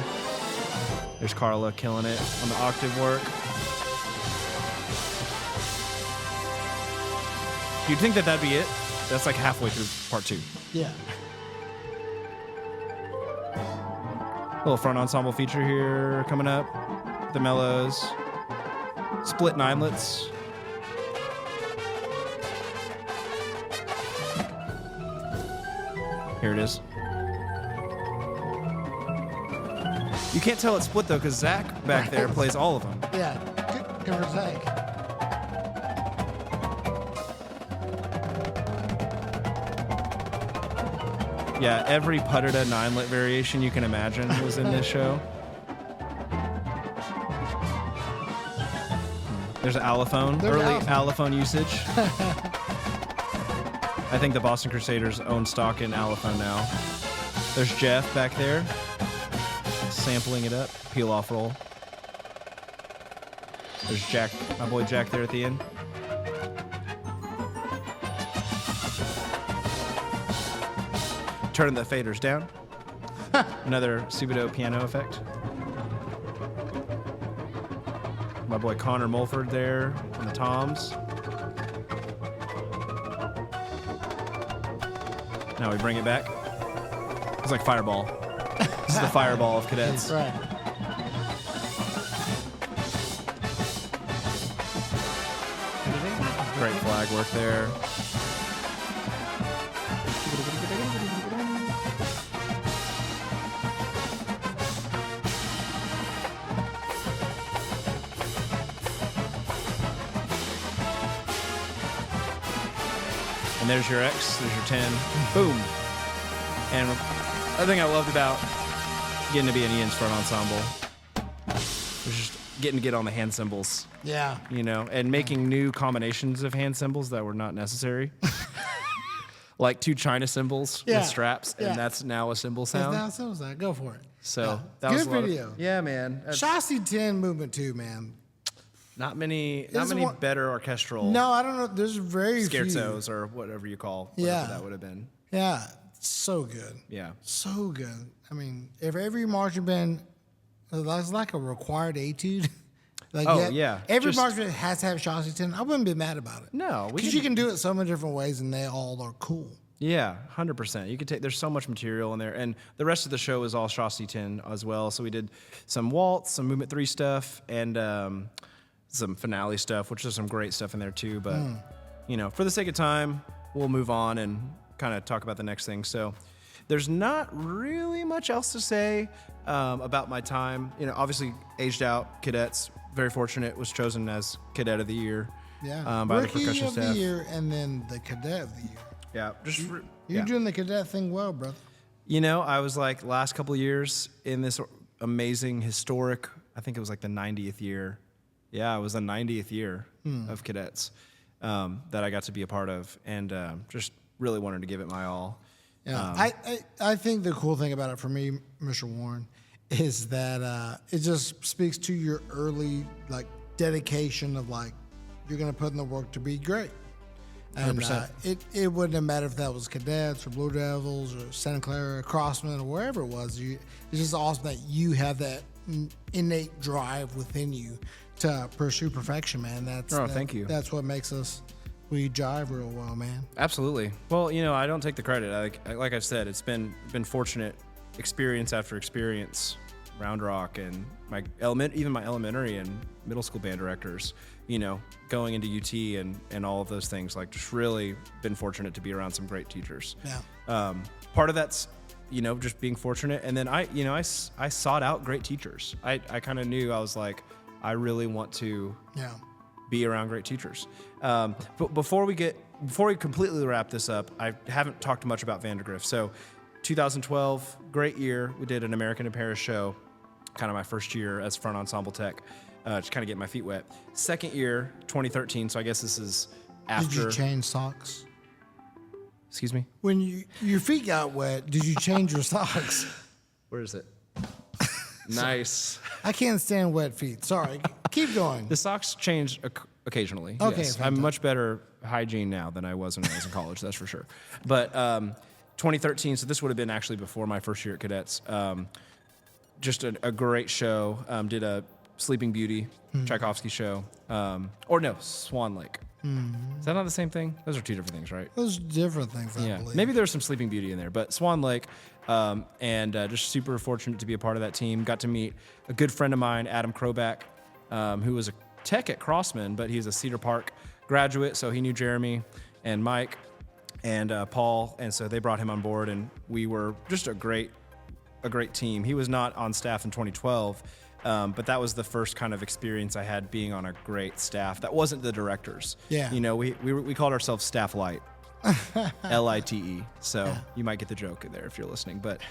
There's Carla killing it on the octave work. You'd think that that'd be it. That's like halfway through part 2. Yeah. Little front ensemble feature here coming up. The mellows. Split 9lets. Here it is. You can't tell it's split though, because Zach back there plays all of them. Yeah. Give or take. Yeah, every putterta 9-lit variation you can imagine was in this show. There's an allophone, early allophone usage. I think the Boston Crusaders own stock in allophone now. There's Jeff back there, sampling it up, peel off roll. There's Jack, my boy Jack there at the end. Turning the faders down. Another Subito piano effect. My boy Connor Mulford there on the toms. Now we bring it back. It's like Fireball. This is the Fireball of Cadets. Right. Great flag work there. And there's your X, there's your 10. Boom. And the thing I loved about getting to be in Ian's front ensemble was just getting to get on the hand cymbals. Yeah. You know, and making new combinations of hand cymbals that were not necessary. like 2 China cymbals Yeah. with straps, Yeah. and that's now a cymbal sound. Now so was that. Go for it. So that good was a lot video. yeah, man. Chassis 10 movement too, man. Not many It's one- better orchestral No, I don't know. There's very scherzos or whatever you call whatever Yeah. that would have been. few. Yeah, so good. Yeah. So good. I mean, if every marching band, that's like a required etude. Like Oh, yeah. Every Just- marching band has to have chassis 10. I wouldn't be mad about it. No, we Because you can do it so many different ways and they all are cool. Yeah, 100%. You could take. There's so much material in there, and the rest of the show is all chassis 10 as well. So we did some waltz, some movement 3 stuff, and some finale stuff, which is some great stuff in there too. But for the sake of time, we'll move on and kind of talk about the next thing. So there's not really much else to say about my time. Obviously aged out. Cadets, very fortunate, was chosen as Cadet of the Year. Yeah. By the Rookie percussion of staff. the year and then the Cadet of the year. Yeah, You're doing the Cadet thing well, brother. I was like last couple of years in this amazing historic, I think it was like the 90th year. Yeah, it was the 90th year of Cadets that I got to be a part of, and just really wanted to give it my all. Yeah, I think the cool thing about it for me, Mr. Warren, is that it just speaks to your early dedication of you're gonna put in the work to be great. And 100%. It wouldn't have mattered if that was Cadets or Blue Devils or Santa Clara or Crossmen or wherever it was. It's just awesome that you have that innate drive within you to pursue perfection, man. Thank you. That's what makes we jive real well, man. Absolutely. Well, I don't take the credit. Like I said, it's been fortunate experience after experience, Round Rock and even my elementary and middle school band directors, going into UT and all of those things, just really been fortunate to be around some great teachers. Yeah. Part of that's, just being fortunate. And then I sought out great teachers. I kind of knew, I was like, I really want to be around great teachers. But before we completely wrap this up, I haven't talked much about Vandergrift. So 2012, great year. We did an American in Paris show, kind of my first year as front ensemble tech, just kind of get my feet wet. Second year, 2013, so I guess this is after. Did you change socks? Excuse me? When your feet got wet, did you change your socks? Where is it? Nice. I can't stand wet feet. Sorry. Keep going. The socks change occasionally. Okay, yes. I'm much better hygiene now than I was when I was in college, that's for sure. But 2013, so this would have been actually before my first year at Cadets. Just a great show. Did a Sleeping Beauty, Tchaikovsky show. Or no, Swan Lake. Is that not the same thing? Those are 2 different things, right? Those different things, I believe. Maybe there's some Sleeping Beauty in there, but Swan Lake, and just super fortunate to be a part of that team. Got to meet a good friend of mine, Adam Kroback, who was a tech at Crossmen, but he's a Cedar Park graduate, so he knew Jeremy and Mike and Paul, and so they brought him on board, and we were just a great team. He was not on staff in 2012, but that was the first kind of experience I had being on a great staff. That wasn't the directors. Yeah. We called ourselves Staff Light. LITE. So you might get the joke there if you're listening. But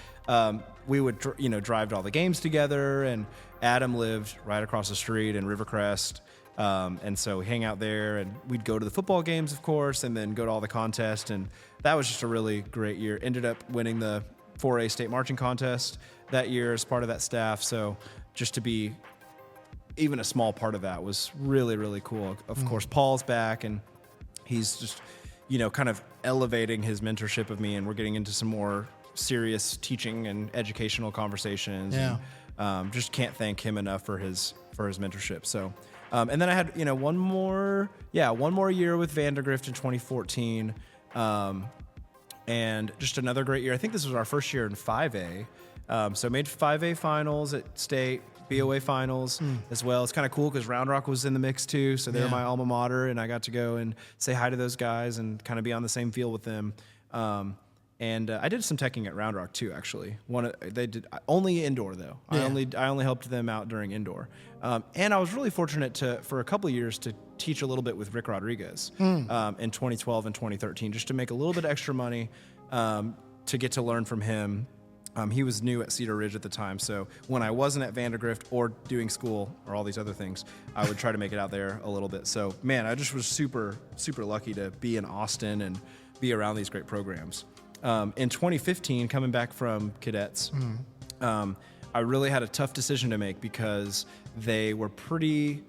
we would, drive to all the games together, and Adam lived right across the street in Rivercrest. And so we hang out there, and we'd go to the football games, of course, and then go to all the contests. And that was just a really great year. Ended up winning the 4A state marching contest that year as part of that staff. So just to be even a small part of that was really, really cool. Of course, Paul's back, and he's just, kind of elevating his mentorship of me, and we're getting into some more serious teaching and educational conversations. Yeah. And, just can't thank him enough for his mentorship. So, and then I had, one more year with Vandergrift in 2014. And just another great year. I think this was our first year in 5A. So made 5A finals at state, BOA finals as well. It's kind of cool because Round Rock was in the mix too. So they're my alma mater, and I got to go and say hi to those guys and kind of be on the same field with them. And I did some teching at Round Rock too, actually. They did only indoor though. Yeah. I only helped them out during indoor. And I was really fortunate for a couple of years to teach a little bit with Rick Rodriguez in 2012 and 2013, just to make a little bit of extra money to get to learn from him. He was new at Cedar Ridge at the time, so when I wasn't at Vandergrift or doing school or all these other things, I would try to make it out there a little bit. So, man, I just was super, super lucky to be in Austin and be around these great programs. In 2015, coming back from Cadets, I really had a tough decision to make because they were pretty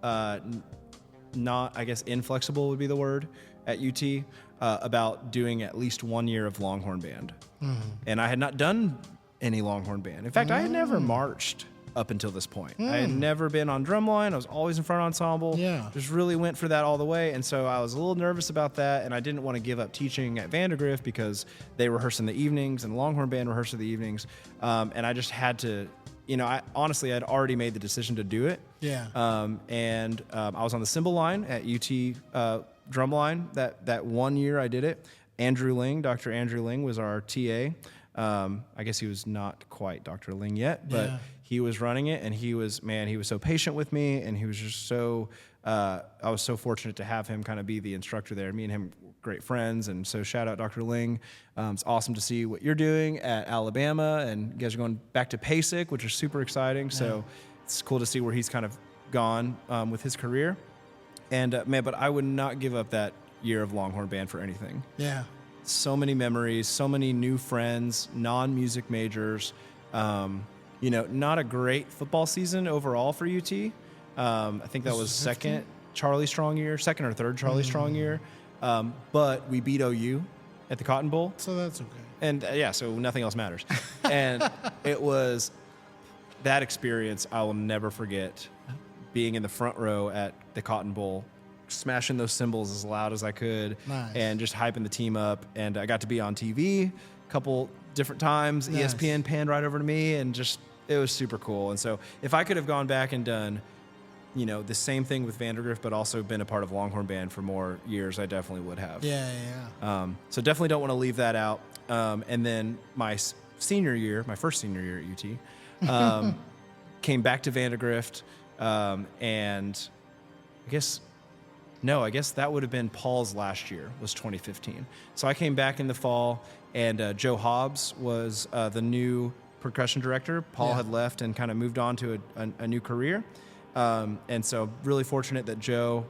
not, I guess, inflexible would be the word at UT about doing at least 1 year of Longhorn Band. And I had not done any Longhorn Band. In fact, I had never marched up until this point. I had never been on Drumline. I was always in front ensemble. Yeah. Just really went for that all the way. And so I was a little nervous about that, and I didn't want to give up teaching at Vandergrift because they rehearse in the evenings and Longhorn Band rehearse in the evenings. And I just had to, I honestly I'd already made the decision to do it. Yeah. I was on the cymbal line at UT Drumline that 1 year I did it. Dr. Andrew Ling was our TA. I guess he was not quite Dr. Ling yet, but he was running it, and he was so patient with me, and he was just so, I was so fortunate to have him kind of be the instructor there. Me and him were great friends, and so shout out Dr. Ling. It's awesome to see what you're doing at Alabama, and you guys are going back to PASIC, which is super exciting, so it's cool to see where he's kind of gone with his career. And but I would not give up that year of Longhorn Band for anything. Yeah. So many memories, so many new friends, non-music majors. Not a great football season overall for UT. I think that was second or third Charlie Strong year. But we beat OU at the Cotton Bowl. So that's okay. And so nothing else matters. And it was that experience I will never forget, being in the front row at the Cotton Bowl, smashing those cymbals as loud as I could, and just hyping the team up. And I got to be on TV a couple different times. Nice. ESPN panned right over to me, and just it was super cool. And so if I could have gone back and done, the same thing with Vandergrift, but also been a part of Longhorn Band for more years, I definitely would have. Yeah. So definitely don't want to leave that out. And then my first senior year at UT, came back to Vandergrift, and I guess that would have been Paul's last year, was 2015. So I came back in the fall, and Joe Hobbs was the new percussion director. Paul had left and kind of moved on to a new career. And so really fortunate that Joe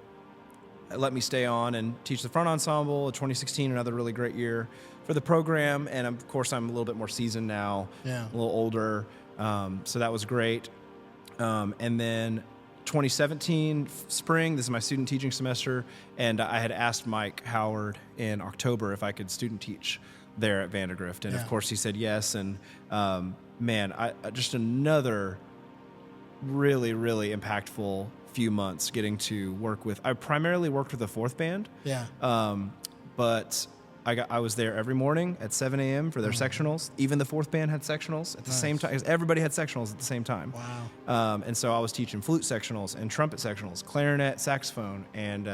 let me stay on and teach the front ensemble. 2016, another really great year for the program. And of course, I'm a little bit more seasoned now, a little older. So that was great. And then 2017 spring, this is my student teaching semester, and I had asked Mike Howard in October if I could student teach there at Vandergrift, and of course he said yes. And just another really, really impactful few months getting to work with. I primarily worked with the fourth band, but I was there every morning at 7 a.m. for their sectionals. Even the fourth band had sectionals at the same time. Everybody had sectionals at the same time. Wow. And so I was teaching flute sectionals and trumpet sectionals, clarinet, saxophone, and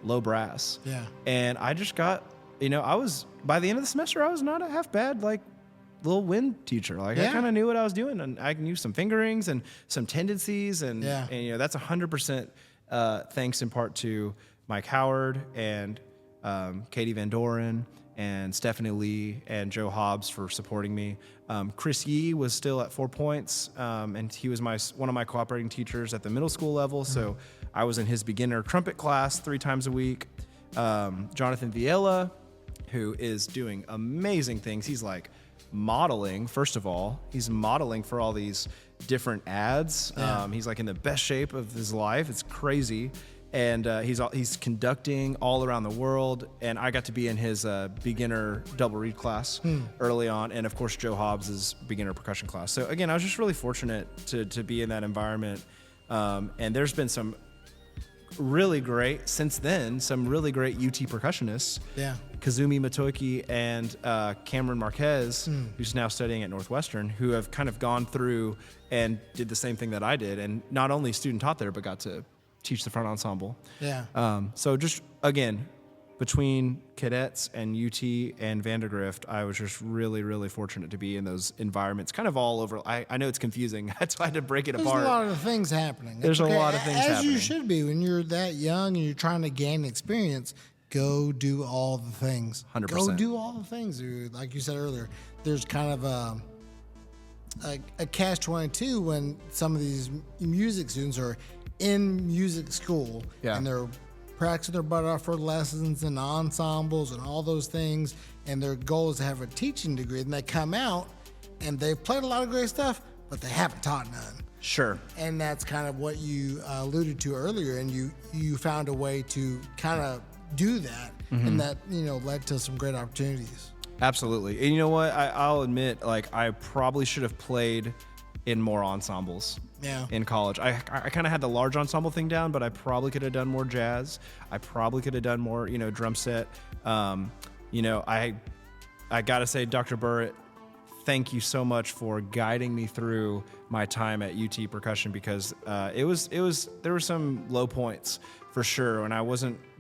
low brass. Yeah. And I just got, I was, by the end of the semester, I was not a half bad, little wind teacher. I kind of knew what I was doing, and I can use some fingerings and some tendencies. And that's 100% thanks in part to Mike Howard and Katie Van Doren and Stephanie Lee and Joe Hobbs for supporting me. Chris Yee was still at 4 Points, and he was one of my cooperating teachers at the middle school level, so I was in his beginner trumpet class 3 times a week. Jonathan Viella, who is doing amazing things. He's modeling, first of all. He's modeling for all these different ads. He's in the best shape of his life. It's crazy. And he's conducting all around the world, and I got to be in his beginner double reed class early on, and of course Joe Hobbs' beginner percussion class. So again, I was just really fortunate to be in that environment, and there's been some really great UT percussionists, Kazumi Matoki and Cameron Marquez, who's now studying at Northwestern, who have kind of gone through and did the same thing that I did, and not only student taught there, but got to teach the front ensemble. So just, again, between Cadets and UT and Vandergrift, I was just really, really fortunate to be in those environments, kind of all over. I know it's confusing. That's why I had to break it apart. There's a lot of things happening. There's a lot of things happening. As you should be when you're that young and you're trying to gain experience. Go do all the things. 100%. Go do all the things. Like you said earlier, there's kind of a catch-22 when some of these music students are in music school and they're practicing their butt off for lessons and ensembles and all those things, and their goal is to have a teaching degree, and they come out and they've played a lot of great stuff, but they haven't taught none. Sure. And that's kind of what you alluded to earlier, and you found a way to kind of do that, and that led to some great opportunities. Absolutely. And you know what? I'll admit, like, I probably should have played in more ensembles in college. I kind of had the large ensemble thing down, but I probably could have done more jazz. I probably could have done more, drum set. I got to say, Dr. Burritt, thank you so much for guiding me through my time at UT Percussion, because there were some low points for sure, and I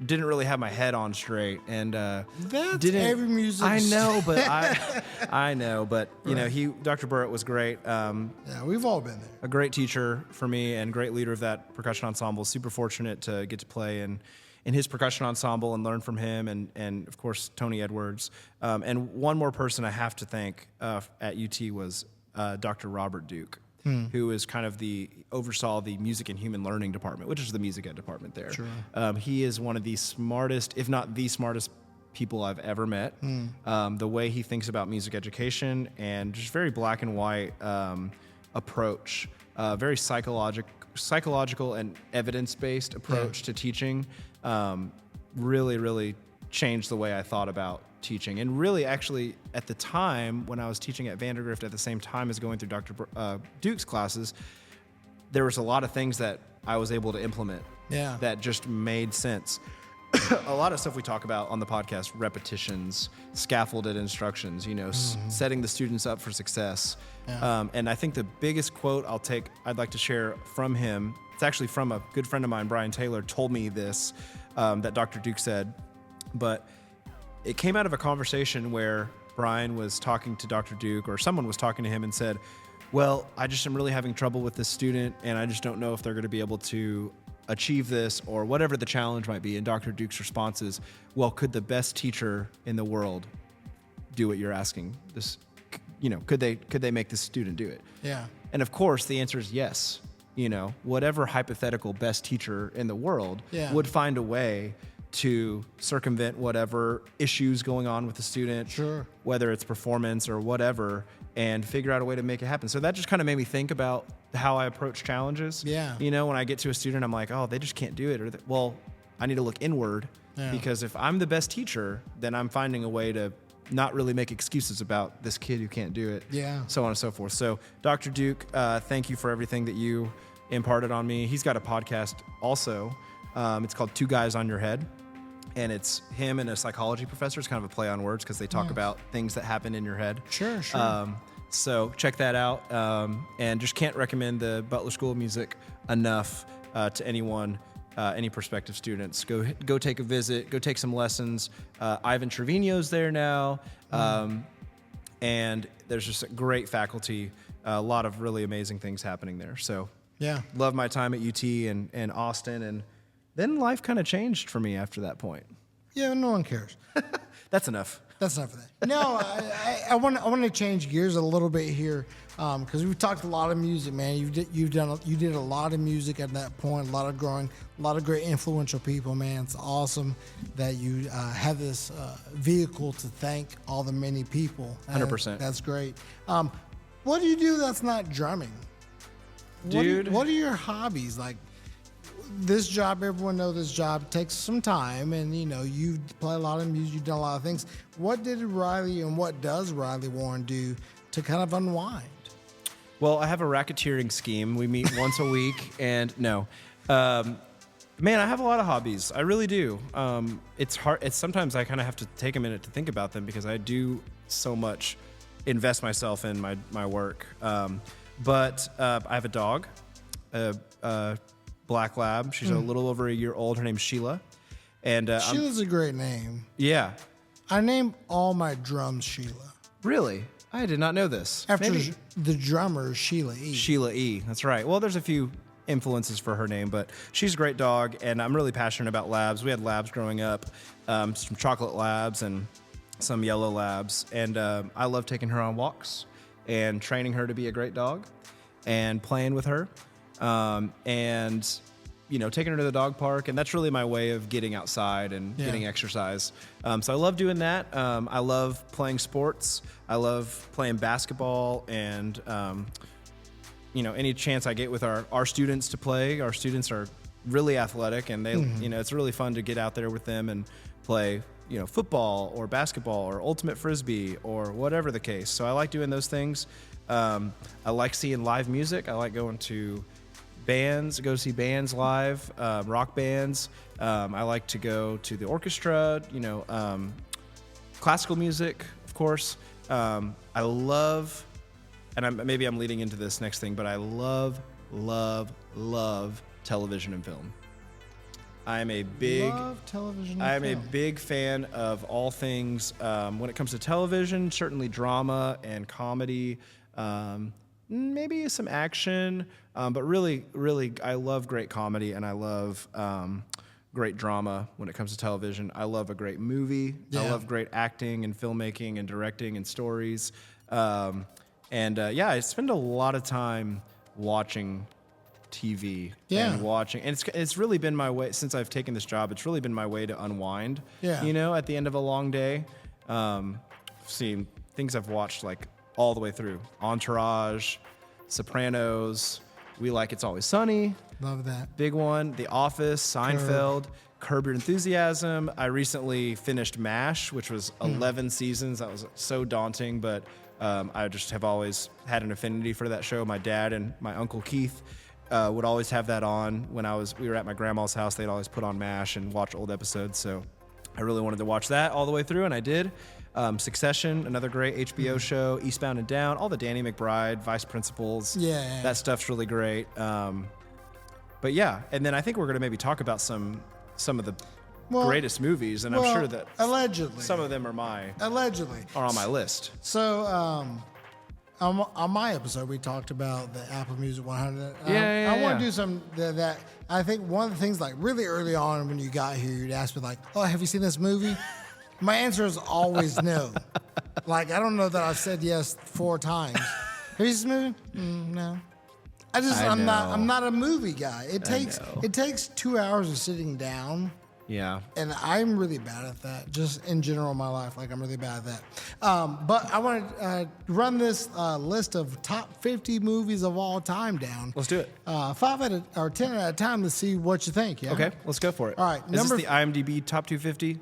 didn't really have my head on straight, and that's every musician. I know, but I know, but Dr. Burritt was great. We've all been there. A great teacher for me and great leader of that percussion ensemble. Super fortunate to get to play in his percussion ensemble and learn from him, and of course Tony Edwards. And one more person I have to thank at UT was Dr. Robert Duke, who is kind of oversaw the music and human learning department, which is the music ed department there. Sure. He is one of the smartest, if not the smartest, people I've ever met. The way he thinks about music education and just very black and white approach, very psychological and evidence-based approach to teaching, really, really changed the way I thought about teaching. And really, actually, at the time when I was teaching at Vandergrift at the same time as going through Dr. Duke's classes, there was a lot of things that I was able to implement that just made sense. A lot of stuff we talk about on the podcast, repetitions, scaffolded instructions, setting the students up for success. And I think the biggest quote I'd like to share from him, it's actually from a good friend of mine, Brian Taylor, told me this, that Dr. Duke said, but it came out of a conversation where Brian was talking to Dr. Duke, or someone was talking to him and said, well, I just am really having trouble with this student, and I just don't know if they're going to be able to achieve this, or whatever the challenge might be. And Dr. Duke's response is, well, could the best teacher in the world do what you're asking? Could they make this student do it? Yeah. And of course, the answer is yes. Whatever hypothetical best teacher in the world would find a way to circumvent whatever issues going on with the student, whether it's performance or whatever, and figure out a way to make it happen. So that just kind of made me think about how I approach challenges. Yeah. When I get to a student, I'm like, oh, they just can't do it. Well, I need to look inward, because if I'm the best teacher, then I'm finding a way to not really make excuses about this kid who can't do it. Yeah. So on and so forth. So Dr. Duke, thank you for everything that you imparted on me. He's got a podcast also. It's called Two Guys on Your Head. And it's him and a psychology professor. It's kind of a play on words because they talk about things that happen in your head. Sure. So check that out. And just can't recommend the Butler School of Music enough to anyone, any prospective students. Go take a visit. Go take some lessons. Ivan Trevino's there now. And there's just a great faculty. A lot of really amazing things happening there. So love my time at UT and Austin. And then life kind of changed for me after that point. Yeah, no one cares. That's enough. That's enough of that. No, I want to change gears a little bit here, because we've talked a lot of music, man. You did a lot of music at that point, a lot of growing, a lot of great influential people, man. It's awesome that you have this vehicle to thank all the many people. 100%. That's great. What do you do that's not drumming? Dude. What are your hobbies? Like, this job, everyone knows this job takes some time, and you play a lot of music, you've done a lot of things. What did Riley and what does Riley Warren do to kind of unwind? Well, I have a racketeering scheme. We meet once a week, and man, I have a lot of hobbies. I really do. It's hard. Sometimes I kind of have to take a minute to think about them because I do so much invest myself in my work. But I have a dog, Black Lab. She's a little over a year old. Her name's Sheila. And Sheila's a great name. Yeah. I named all my drums Sheila. Really? I did not know this. After the drummer, Sheila E. Sheila E. That's right. Well, there's a few influences for her name, but she's a great dog, and I'm really passionate about labs. We had labs growing up, some chocolate labs and some yellow labs, and I love taking her on walks and training her to be a great dog and playing with her. And taking her to the dog park, and that's really my way of getting outside and getting exercise. So I love doing that. I love playing sports. I love playing basketball, and any chance I get with our students to play. Our students are really athletic, and they, it's really fun to get out there with them and play, football or basketball or ultimate frisbee or whatever the case. So I like doing those things. I like seeing live music. I like going to bands, go see bands live, rock bands. I like to go to the orchestra, classical music, of course. I love, and maybe I'm leading into this next thing, but I love television and film. I'm a big fan of all things when it comes to television, certainly drama and comedy, maybe some action, but really, I love great comedy, and I love great drama when it comes to television. I love a great movie. Yeah. I love great acting and filmmaking and directing and stories. I spend a lot of time watching TV and watching, and it's really been my way since I've taken this job. It's really been my way to unwind. Yeah. At the end of a long day, seeing things I've watched like all the way through: Entourage, Sopranos. We like It's Always Sunny. Love that. Big one. The Office, Seinfeld, Curb Your Enthusiasm. I recently finished MASH, which was 11 seasons. That was so daunting, but I just have always had an affinity for that show. My dad and my uncle Keith would always have that on when we were at my grandma's house. They'd always put on MASH and watch old episodes. So I really wanted to watch that all the way through, and I did. Succession, another great HBO show. Eastbound and Down, all the Danny McBride, Vice Principals. Yeah. That stuff's really great. But yeah, and then I think we're going to maybe talk about some of the greatest movies, and I'm sure that allegedly some of them are on my list. So on my episode, we talked about the Apple Music 100. I want to do some that. I think one of the things, like really early on when you got here, you'd ask me like, "Oh, have you seen this movie?" My answer is always no. Like, I don't know that I've said yes 4 times. Have you seen this movie? No. I'm not a movie guy. It takes 2 hours of sitting down. Yeah. And I'm really bad at that. Just in general in my life, like I'm really bad at that. But I want to run this list of top 50 movies of all time down. Let's do it. 10 at a time to see what you think. Yeah. Okay, let's go for it. All right. Is this the IMDb top 250?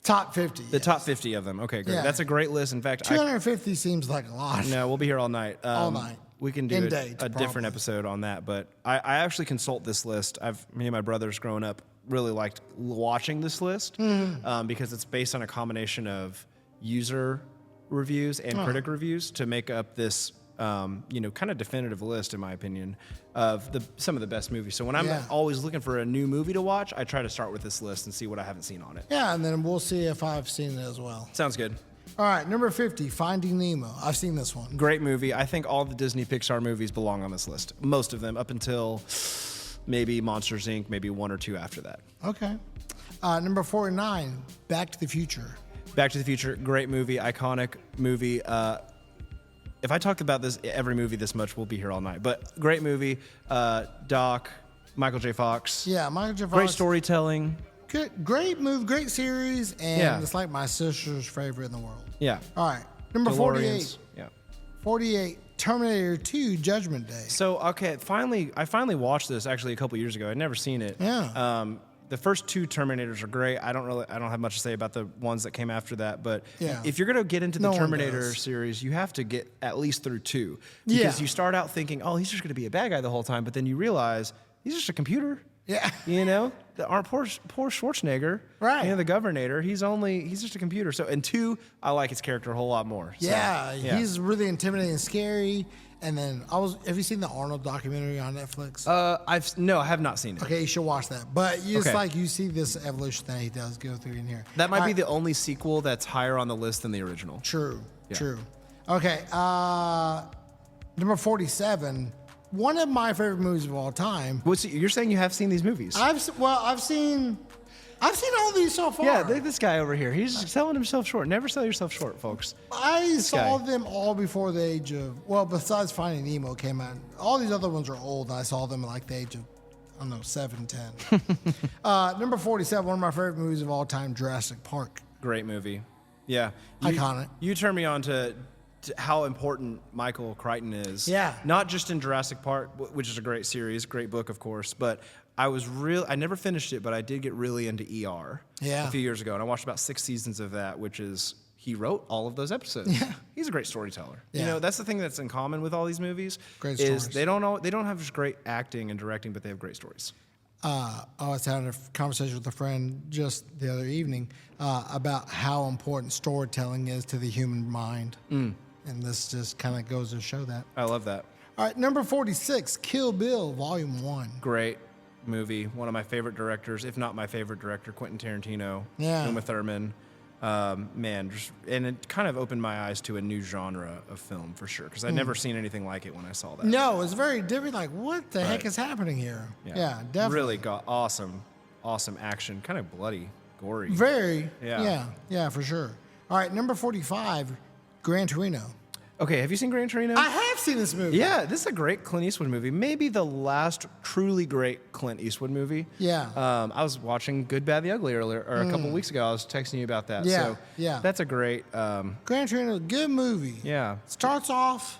Top 50. The top 50 of them. Okay, great. Yeah. That's a great list. In fact, 250 seems like a lot. No, we'll be here all night. All night. We can do a different episode on that. But I actually consult this list. Me and my brothers growing up really liked watching this list because it's based on a combination of user reviews and critic reviews to make up this kind of definitive list, in my opinion, of some of the best movies. So when I'm always looking for a new movie to watch, I try to start with this list and see what I haven't seen on it. Yeah, and then we'll see if I've seen it as well. Sounds good. All right, number 50, Finding Nemo. I've seen this one. Great movie. I think all the Disney Pixar movies belong on this list. Most of them, up until maybe Monsters, Inc., maybe 1 or 2 after that. Okay. Number 49, Back to the Future. Back to the Future, great movie, iconic movie. If I talk about every movie this much, we'll be here all night. But great movie. Doc, Michael J. Fox. Yeah, Michael J. Fox. Great storytelling. Great movie, great series, and it's like my sister's favorite in the world. Yeah. All right. Number 48. Yeah. 48, Terminator 2, Judgment Day. So, okay, I finally watched this actually a couple years ago. I'd never seen it. Yeah. The first 2 Terminators are great. I don't have much to say about the ones that came after that, but if you're going to get into the Terminator series, you have to get at least through 2 because you start out thinking, "Oh, he's just going to be a bad guy the whole time," but then you realize he's just a computer. Yeah. Our poor Schwarzenegger, right? The Governator, he's just a computer. So in 2, I like his character a whole lot more. So, he's really intimidating and scary. And then have you seen the Arnold documentary on Netflix? I have not seen it. Okay, you should watch that. But it's like you see this evolution that he does go through in here. That might be the only sequel that's higher on the list than the original. True. Okay, number 47. One of my favorite movies of all time. You're saying you have seen these movies? I've I've seen all these so far. Yeah, this guy over here. He's just selling himself short. Never sell yourself short, folks. I saw guy. them all before the age of, well, besides Finding Nemo came out. All these other ones are old. I saw them at like the age of, I don't know, 7, 10. Number 47, one of my favorite movies of all time, Jurassic Park. Great movie. Yeah. Iconic. You turned me on to how important Michael Crichton is. Yeah. Not just in Jurassic Park, which is a great series, great book, of course, but I never finished it, but I did get really into ER a few years ago, and I watched about 6 seasons of that, which is, he wrote all of those episodes. Yeah. He's a great storyteller. Yeah. You know, that's the thing that's in common with all these movies. Great is stories. they don't have just great acting and directing, but they have great stories. I was having a conversation with a friend just the other evening about how important storytelling is to the human mind. And this just kind of goes to show that. I love that. All right, number 46, Kill Bill, Volume 1. Great movie. One of my favorite directors, if not my favorite director, Quentin Tarantino. Yeah. Uma Thurman. And it kind of opened my eyes to a new genre of film for sure, because I'd never seen anything like it when I saw that. No, it's very different. Like, what the heck is happening here? Yeah, definitely. Really got awesome action, kind of bloody, gory. Very. Yeah. Yeah, for sure. All right, number 45, Gran Torino. Okay, have you seen Gran Torino? I have seen this movie. Yeah, this is a great Clint Eastwood movie. Maybe the last truly great Clint Eastwood movie. Yeah. I was watching Good, Bad, the Ugly earlier, or a couple weeks ago. I was texting you about that. Yeah, So yeah. That's a great. Gran Torino, good movie. Yeah. Starts off.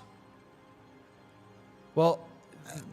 Well,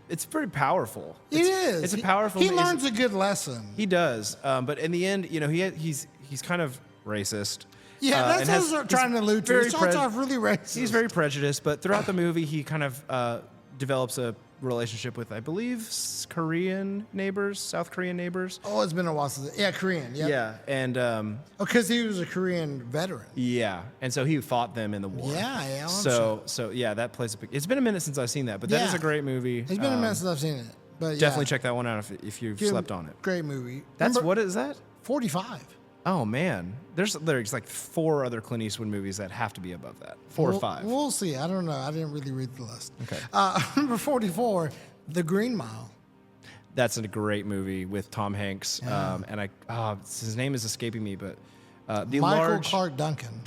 it's pretty powerful. It is. It's a powerful. He learns a good lesson. He does, but in the end, you know, he's kind of racist. Yeah, that's what I was trying to allude to. It starts off really racist. He's very prejudiced, but throughout the movie, he kind of develops a relationship with, I believe, South Korean neighbors. Oh, it's been a while since. Yeah, Korean. Yep. Yeah, and because he was a Korean veteran. yeah, and so he fought them in the war. Yeah. So yeah, that plays a big. It's been a minute since I've seen that, but that is Yeah. a great movie. It's been a minute since I've seen it, but Definitely yeah. check that one out if you've slept on it. Great movie. What is that? 45. Oh man, there's like 4 other Clint Eastwood movies that have to be above that. 4 or 5. We'll see. I don't know. I didn't really read the list. Okay. Number 44, The Green Mile. That's a great movie with Tom Hanks, Yeah. and his name is escaping me, but Michael Clark Duncan.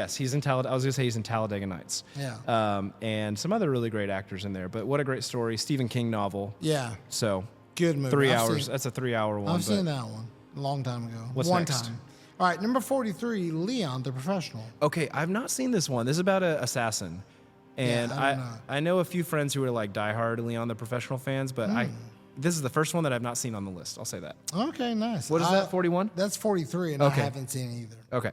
He's in Talladega. I was gonna say he's in Talladega Nights. Yeah. And some other really great actors in there. But what a great story, Stephen King novel. Yeah. So Good movie. 3 I've hours. seen- That's a 3-hour one. I've seen that one a long time ago. What's one next? time. All right, number 43, Leon the Professional. Okay, I've not seen this one. This is about an assassin, and I don't know. I know a few friends who are like diehard Leon the Professional fans, but this is the first one that I've not seen on the list. I'll say that. Okay, nice. What is that? 41? That's 43, and Okay. I haven't seen it either. Okay.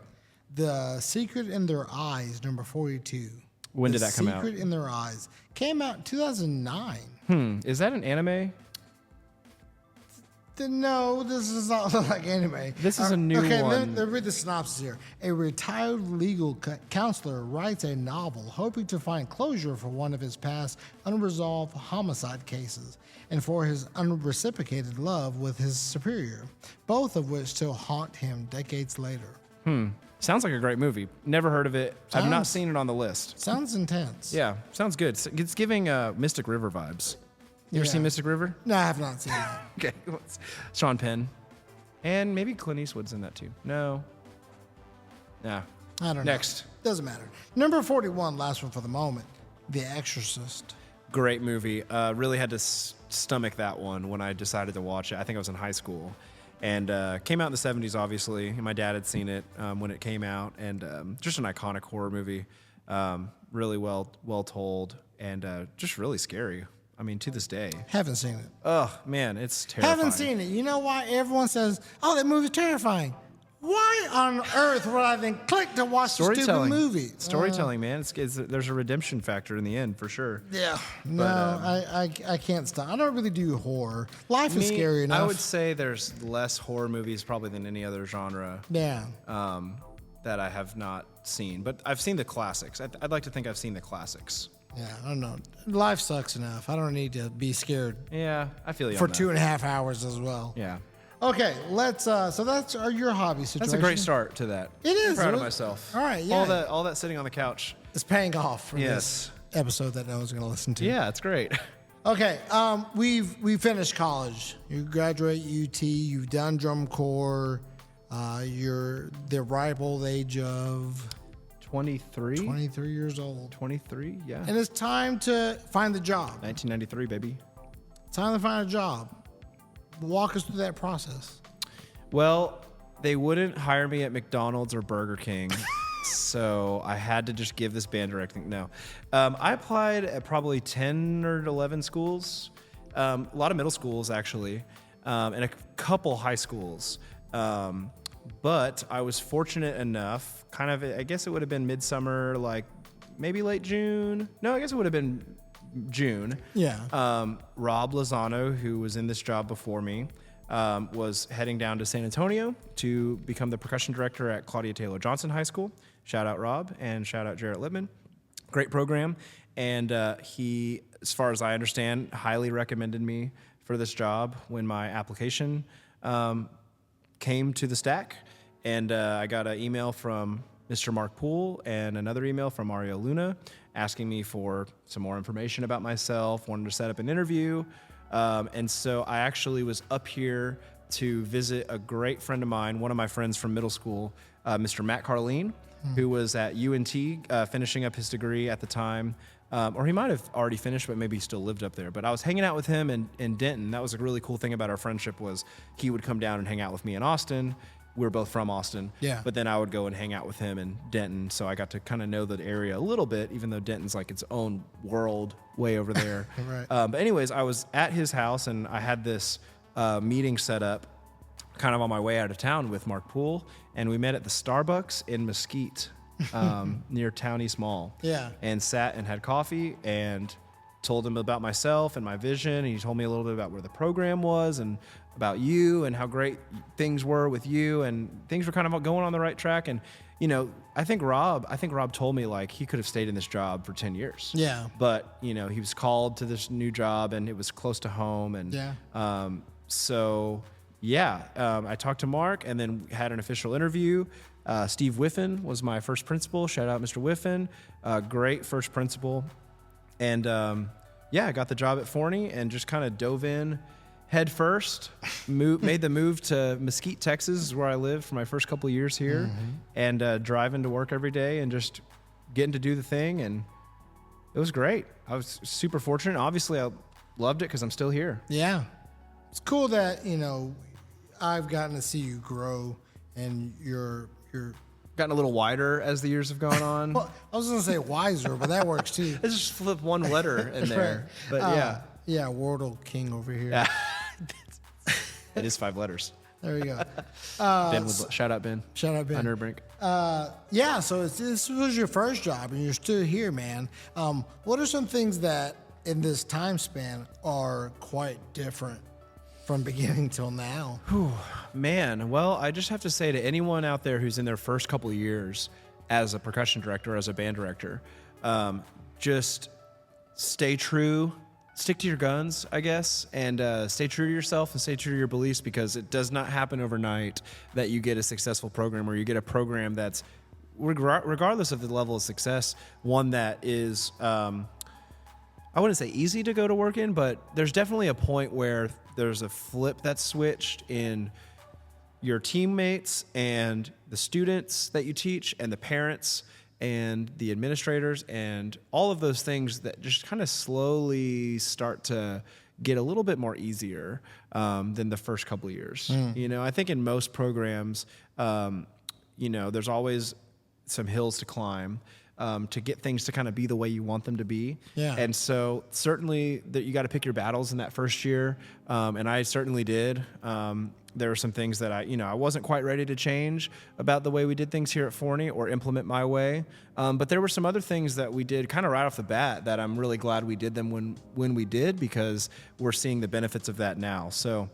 The Secret in Their Eyes, number 42. When did that come out? The Secret in Their Eyes came out in 2009. Is that an anime? No, this does not look like anime. This is a new okay, one. let me read the synopsis here. A retired legal counselor writes a novel hoping to find closure for one of his past unresolved homicide cases and for his unreciprocated love with his superior, both of which still haunt him decades later. Sounds like a great movie. Never heard of it. I've not seen it on the list. Sounds intense. Yeah, sounds good. It's giving Mystic River vibes. You ever Yeah. seen Mystic River? No, I have not seen that. Okay. Sean Penn. And maybe Clint Eastwood's in that too. No. Nah. I don't know. Next. Doesn't matter. Number 41, last one for the moment, The Exorcist. Great movie. Really had to stomach that one when I decided to watch it. I think I was in high school. And came out in the 70s, obviously. And my dad had seen it when it came out. And just an iconic horror movie. Really well told. And just really scary. I mean, to this day. Haven't seen it. Oh, man, it's terrifying. Haven't seen it. You know why everyone says, oh, that movie's terrifying? Why on earth would I then click to watch the stupid movie? Storytelling, man. There's a redemption factor in the end, for sure. Yeah. No, I can't stop. I don't really do horror. Life is scary enough. I would say there's less horror movies probably than any other genre Yeah. that I have not seen. But I've seen the classics. I'd like to think I've seen the classics. Yeah, I don't know. Life sucks enough. I don't need to be scared Yeah, I feel you for on that. 2.5 hours as well. Yeah. Okay, let's. So that's your hobby situation. That's a great start to that. It is. I'm proud of It- myself. All right, yeah. All that sitting on the couch. It's paying off for Yes. this episode that no one's going to listen to. Yeah, it's great. Okay, we finished college. You graduate UT. You've done drum corps. You're the ripe old age of 23. 23 years old. 23, yeah. And it's time to find the job. 1993, baby. Time to find a job. Walk us through that process. Well, they wouldn't hire me at McDonald's or Burger King, so I had to just give this band directing. No. I applied at probably 10 or 11 schools, a lot of middle schools, actually, and a couple high schools. But I was fortunate enough, kind of, I guess it would have been midsummer, like maybe late June. No, I guess it would have been June. Yeah. Rob Lozano, who was in this job before me, was heading down to San Antonio to become the percussion director at Claudia Taylor Johnson High School. Shout out Rob and shout out Jarrett Lippman. Great program. And he, as far as I understand, highly recommended me for this job when my application came to the stack, and I got an email from Mr. Mark Poole and another email from Mario Luna asking me for some more information about myself, wanted to set up an interview, and so I actually was up here to visit a great friend of mine, one of my friends from middle school, Mr. Matt Carleen, who was at UNT finishing up his degree at the time. Or he might have already finished, but maybe he still lived up there. But I was hanging out with him in Denton. That was a really cool thing about our friendship was he would come down and hang out with me in Austin. We were both from Austin. Yeah. But then I would go and hang out with him in Denton. So I got to kind of know the area a little bit, even though Denton's like its own world way over there. Right. But anyways, I was at his house, and I had this meeting set up kind of on my way out of town with Mark Poole. And we met at the Starbucks in Mesquite. Near Town East Mall. Yeah. And sat and had coffee and told him about myself and my vision. And he told me a little bit about where the program was and about you and how great things were with you, and things were kind of going on the right track. And, you know, I think Rob told me like he could have stayed in this job for 10 years. Yeah. But, you know, he was called to this new job and it was close to home. And Yeah. I talked to Mark and then had an official interview. Steve Whiffen was my first principal. Shout out Mr. Whiffen. Great first principal. And I got the job at Forney and just kind of dove in head first. Made the move to Mesquite, Texas, is where I lived for my first couple of years here. And driving to work every day and just getting to do the thing. And it was great. I was super fortunate. Obviously, I loved it because I'm still here. Yeah. It's cool that, you know, I've gotten to see you grow and you're Gotten a little wider as the years have gone on. well, I was going to say wiser, but that works too. Let's just flip one letter in there. Right. But yeah. Yeah, Wardle King over here. Yeah. It is 5 letters. There you go. Ben shout out Ben. Shout out Ben. Under Brink. Yeah, so this was your first job and you're still here, man. What are some things that in this time span are quite different from beginning till now? Man, well, I just have to say to anyone out there who's in their first couple of years as a percussion director, as a band director, just stay true, stick to your guns, I guess, and stay true to yourself and stay true to your beliefs, because it does not happen overnight that you get a successful program or you get a program that's, regardless of the level of success, one that is, I wouldn't say easy to go to work in, but there's definitely a point where there's a flip that's switched in your teammates and the students that you teach and the parents and the administrators and all of those things that just kind of slowly start to get a little bit more easier than the first couple of years. You know, I think in most programs, you know, there's always some hills to climb to get things to kind of be the way you want them to be. Yeah. And so certainly that you got to pick your battles in that first year. And I certainly did. There were some things that I wasn't quite ready to change about the way we did things here at Forney or implement my way. But there were some other things that we did kind of right off the bat that I'm really glad we did them when we did, because we're seeing the benefits of that now. So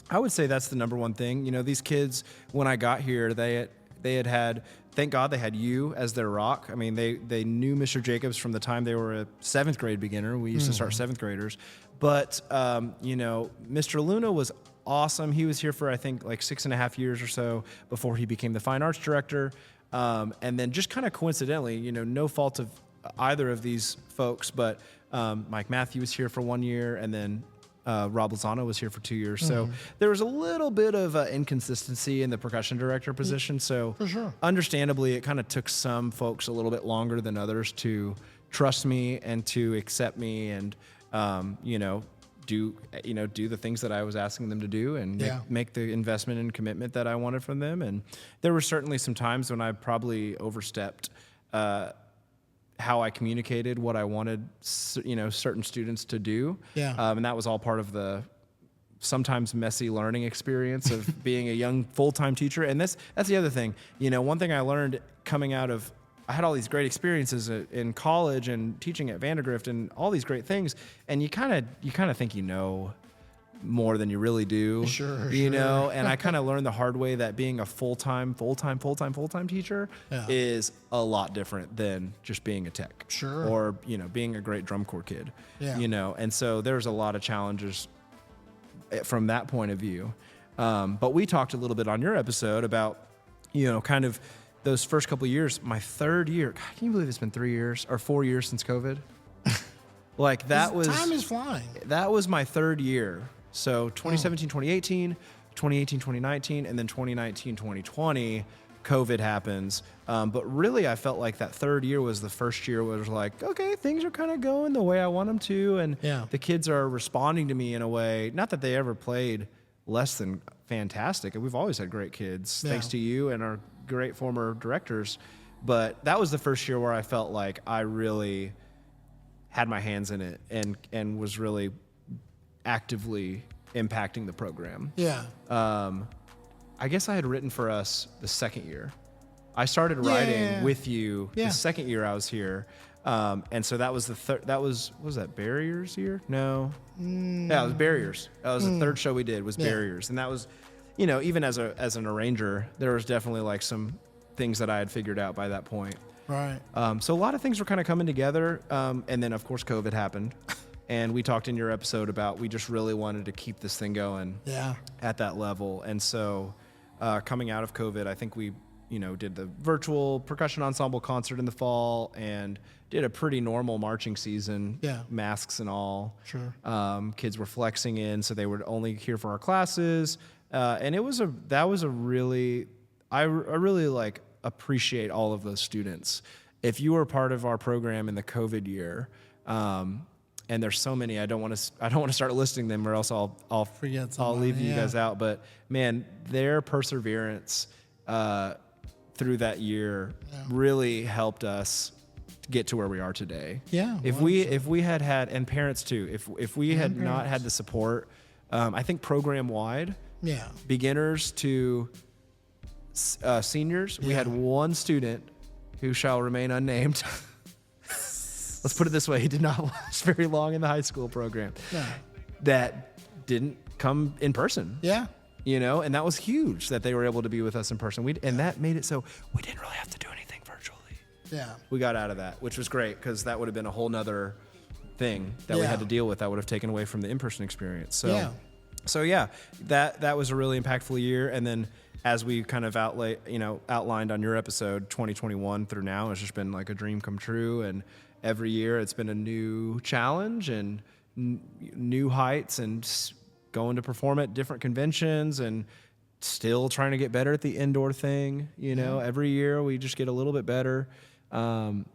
I would say that's the number one thing. You know, these kids, when I got here, they had thank God they had you as their rock. I mean, they knew Mr. Jacobs from the time they were a 7th grade beginner. We used to start 7th graders. But, you know, Mr. Luna was awesome. He was here for, I think, like 6.5 years or so before he became the fine arts director. And then just kind of coincidentally, you know, no fault of either of these folks, but Mike Matthew was here for 1 year, and then Rob Lozano was here for 2 years. So there was a little bit of inconsistency in the percussion director position. So For sure. understandably, it kind of took some folks a little bit longer than others to trust me and to accept me and, do the things that I was asking them to do and make the investment and commitment that I wanted from them. And there were certainly some times when I probably overstepped how I communicated what I wanted, certain students to do. Yeah. And that was all part of the sometimes messy learning experience of being a young full-time teacher. And that's the other thing. One thing I learned coming out of, I had all these great experiences in college and teaching at Vandergrift and all these great things. And you kind of think more than you really do. Sure. And I kind of learned the hard way that being a full-time teacher is a lot different than just being a tech. Sure. Or, being a great drum corps kid. Yeah. And so there's a lot of challenges from that point of view. But we talked a little bit on your episode about, kind of those first couple of years, my third year. God, can you believe it's been 3 years or 4 years since COVID? Time is flying. That was my third year. So 2017, 2018, 2018, 2019, and then 2019, 2020, COVID happens. But really, I felt like that third year was the first year where it was like, okay, things are kind of going the way I want them to. And the kids are responding to me in a way, not that they ever played less than fantastic. And we've always had great kids, thanks to you and our great former directors. But that was the first year where I felt like I really had my hands in it and was really actively impacting the program. Yeah. I guess I had written for us the second year. I started writing with you the second year I was here. And so that was the third, was that Barriers year? No. Yeah, it was Barriers. That was the third show we did was Barriers. And that was, even as an arranger, there was definitely like some things that I had figured out by that point. Right. So a lot of things were kind of coming together. And then of course COVID happened. And we talked in your episode about we just really wanted to keep this thing going at that level. And so coming out of COVID, I think we, did the virtual percussion ensemble concert in the fall and did a pretty normal marching season, masks and all. Sure. Kids were flexing in, so they were only here for our classes. And I really like appreciate all of those students. If you were part of our program in the COVID year, and there's so many, I don't want to start listing them, or else I'll leave you guys out. But man, their perseverance through that year really helped us get to where we are today. Yeah. If we had and parents too, if we had not had the support, I think program wide, beginners to seniors, we had one student who shall remain unnamed. Let's put it this way. He did not last very long in the high school program. No. That didn't come in person. Yeah. And that was huge that they were able to be with us in person. And that made it so we didn't really have to do anything virtually. Yeah. We got out of that, which was great because that would have been a whole nother thing that we had to deal with that would have taken away from the in-person experience. So, that was a really impactful year. And then as we kind of outlined on your episode, 2021 through now has just been like a dream come true. And every year it's been a new challenge and new heights and going to perform at different conventions and still trying to get better at the indoor thing. Every year we just get a little bit better. And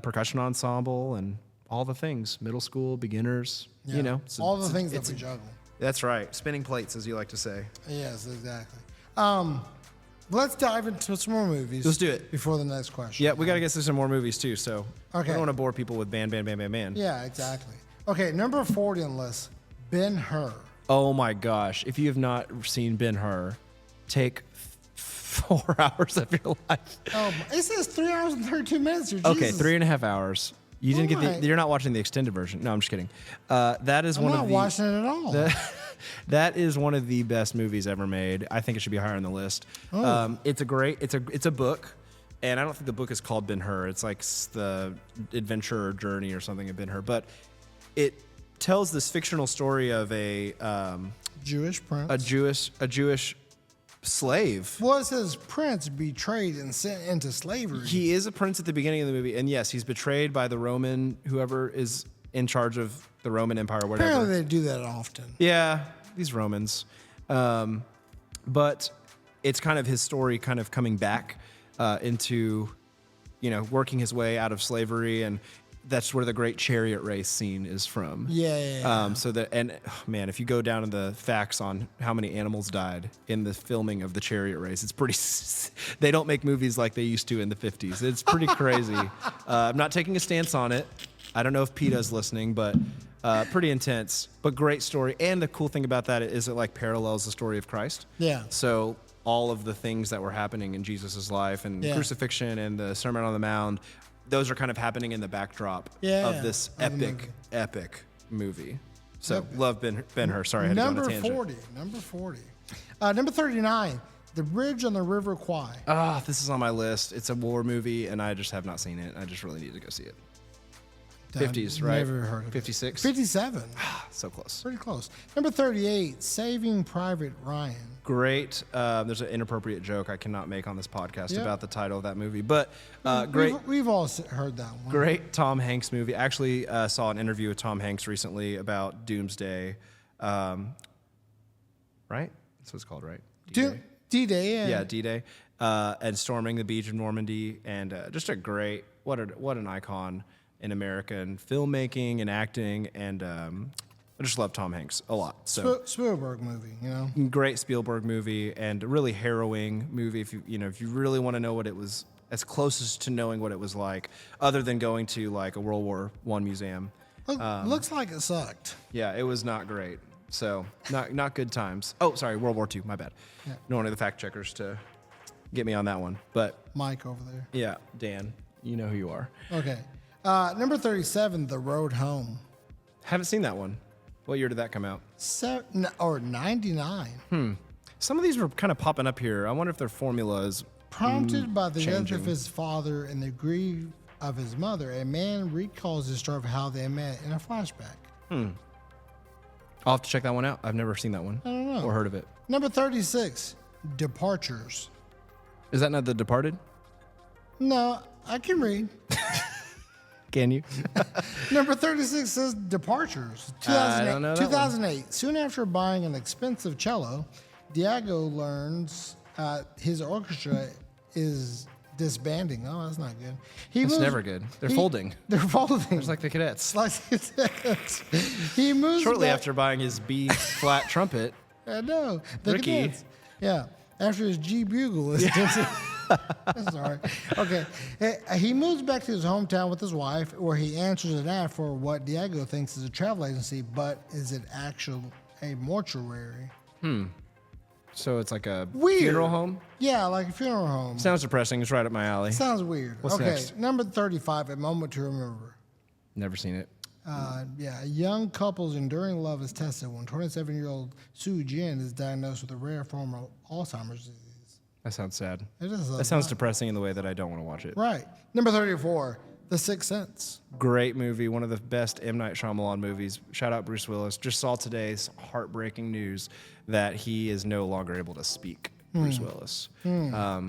percussion ensemble and all the things, middle school, beginners, So all the things that we juggle. That's right. Spinning plates, as you like to say. Yes, exactly. Let's dive into some more movies. Let's do it. Before the next question. Yeah, we got to get to some more movies too, so okay. I don't want to bore people with band. Yeah, exactly. Okay, number 40 on the list, Ben-Hur. Oh my gosh. If you have not seen Ben-Hur, take 4 hours of your life. Oh, it says 3 hours and 32 minutes. Okay, 3.5 hours. You didn't get you're not watching the extended version. No, I'm just kidding. That is I'm not watching it at all. That is one of the best movies ever made. I think it should be higher on the list. Oh. It's a book, and I don't think the book is called Ben-Hur. It's like the adventure or journey or something of Ben-Hur. But it tells this fictional story of a Jewish prince, a Jewish slave. Was his prince betrayed and sent into slavery? He is a prince at the beginning of the movie, and yes, he's betrayed by the Roman, whoever is in charge of the Roman Empire, whatever. Apparently they do that often. Yeah, these Romans. But it's kind of his story kind of coming back into, working his way out of slavery, and that's where the great chariot race scene is from. Yeah. Man, if you go down to the facts on how many animals died in the filming of the chariot race, it's pretty. They don't make movies like they used to in the 50s. It's pretty crazy. I'm not taking a stance on it. I don't know if PETA's listening, but pretty intense, but great story. And the cool thing about that is it like parallels the story of Christ. Yeah. So all of the things that were happening in Jesus' life and crucifixion and the Sermon on the Mount, those are kind of happening in the backdrop of this epic movie. So love Ben-Hur. Sorry, I had to go on a tangent. Number 40. Number 39, The Bridge on the River Kwai. This is on my list. It's a war movie, and I just have not seen it. I just really need to go see it. 50s, right? Never heard of it. 56? 57. So close. Pretty close. Number 38, Saving Private Ryan. Great. There's an inappropriate joke I cannot make on this podcast about the title of that movie, but great. We've all heard that one. Great Tom Hanks movie. I actually saw an interview with Tom Hanks recently about Doomsday. Right? That's what it's called, right? D-Day, yeah. Yeah, D-Day. And storming the beach of Normandy. And just a great, what an icon in American filmmaking and acting. And I just love Tom Hanks a lot. So Spielberg movie, great Spielberg movie and a really harrowing movie. If you really want to know what it was, as closest to knowing what it was like, other than going to like a World War I museum. Looks like it sucked. Yeah, it was not great. So not good times. Oh, sorry, World War II. My bad. Yeah. No one of the fact checkers to get me on that one. But Mike over there. Yeah, Dan, you know who you are. Okay, number 37, The Road Home. Haven't seen that one. What year did that come out? 99. Some of these were kind of popping up here. I wonder if their formula is prompted by the changing. death of his father and the grief of his mother. A man recalls the story of how they met in a flashback. I'll have to check that one out. I've never seen that one. I don't know. Or heard of it. Number 36, Departures. Is that not The Departed? No, I can read. Can you? Number 36 says Departures. 2008. Soon after buying an expensive cello, Diego learns his orchestra is disbanding. Oh, that's not good. It's never good. They're folding. They're folding. It's like the Cadets. He moves shortly back. after buying his B flat trumpet. I know. The Ricky. Cadets. Yeah. After his G bugle is Sorry. Okay. He moves back to his hometown with his wife, where he answers an ad for what Diego thinks is a travel agency, but is it actually a mortuary? So it's like a Weird. funeral home? Yeah, like a funeral home. Sounds depressing. It's right up my alley. Sounds weird. What's next? Number 35, A Moment to Remember. Never seen it. A young couple's enduring love is tested when 27-year-old Sue Jin is diagnosed with a rare form of Alzheimer's disease. That sounds sad. It is. That sounds depressing in the way that I don't want to watch it. Right. Number 34, The Sixth Sense. Great movie. One of the best M. Night Shyamalan movies. Shout out Bruce Willis. Just saw today's heartbreaking news that he is no longer able to speak. Bruce Willis.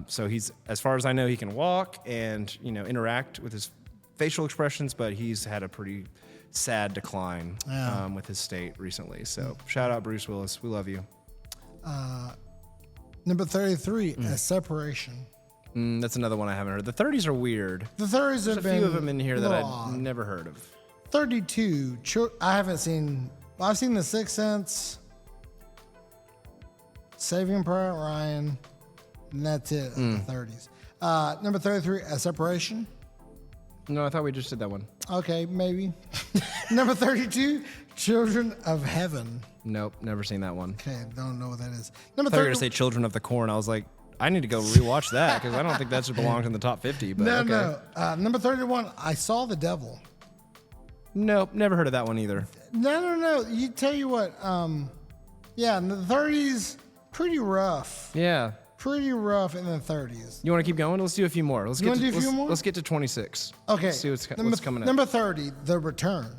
So he's, as far as I know, he can walk and interact with his facial expressions, but he's had a pretty sad decline with his state recently. So shout out Bruce Willis. We love you. Number 33, A Separation. That's another one I haven't heard. The 30s are weird. The 30s There's have a been few of them in here that I've odd. never heard of. 32, I haven't seen. I've seen The Sixth Sense, Saving Private Ryan, and that's it. The 30s. Number 33, A Separation. No, I thought we just did that one. Okay, maybe. Number 32, Children of Heaven. Nope, never seen that one. Okay, don't know what that is. Number I thought you were 30. going to say Children of the Corn. I was like, I need to go rewatch that because I don't think that should belong in the top 50. But No. Number 31, I Saw the Devil. Nope, never heard of that one either. No. You tell you what. In the 30s, pretty rough. Yeah. Pretty rough in the 30s. You want to keep going? Let's do a few more. Let's You wanna do a few more? Let's get to 26. Okay. Let's see what's coming up. Number 30, The Return.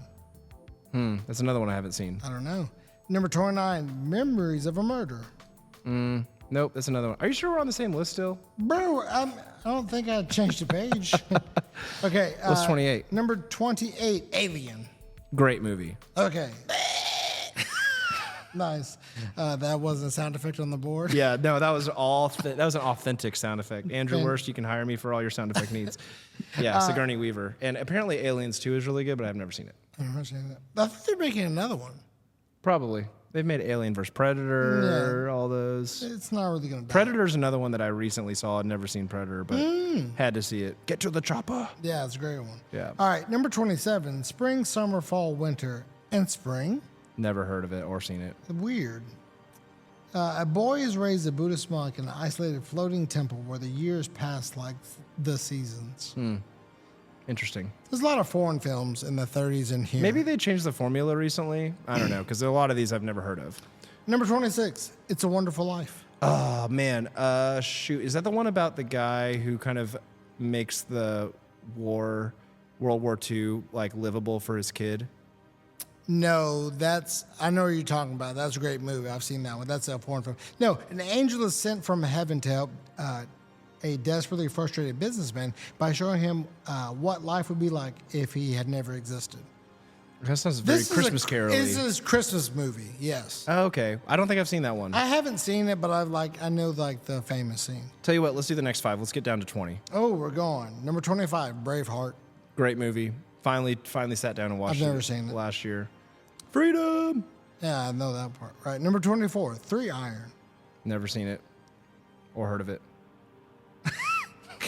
That's another one I haven't seen. I don't know. Number 29, Memories of a Murder. Nope, that's another one. Are you sure we're on the same list still? Bro, I don't think I changed the page. Okay. What's 28? Number 28, Alien. Great movie. Okay. Nice. That wasn't a sound effect on the board. Yeah, no, that was that was an authentic sound effect. Andrew Wurst, you can hire me for all your sound effect needs. Yeah, Sigourney Weaver. And apparently Aliens 2 is really good, but I've never seen it. I've never seen that. I think they're making another one. Probably. They've made Alien vs. Predator, all those. It's not really going to die. Predator's another one that I recently saw. I'd never seen Predator, but had to see it. Get to the chopper. Yeah, it's a great one. Yeah. All right, number 27, spring, summer, fall, winter, and spring. Never heard of it or seen it. Weird. A boy is raised a Buddhist monk in an isolated floating temple where the years pass like the seasons. Interesting. There's a lot of foreign films in the 30s in here. Maybe they changed the formula recently. I don't know, because a lot of these I've never heard of. Number 26, It's a Wonderful Life. Oh, man. Shoot. Is that the one about the guy who kind of makes the World War II, like, livable for his kid? No, I know what you're talking about. That's a great movie. I've seen that one. That's a foreign film. No, an angel is sent from heaven to help a desperately frustrated businessman by showing him what life would be like if he had never existed. That sounds very Christmas Carol-y. This is a Christmas movie, yes. Oh, okay. I don't think I've seen that one. I haven't seen it, but I know like the famous scene. Tell you what, let's do the next 5. Let's get down to 20. Oh, we're going. Number 25, Braveheart. Great movie. Finally sat down and watched it. I've never seen it. Last year. Freedom! Yeah, I know that part. Right. Number 24, 3 Iron. Never seen it or heard of it.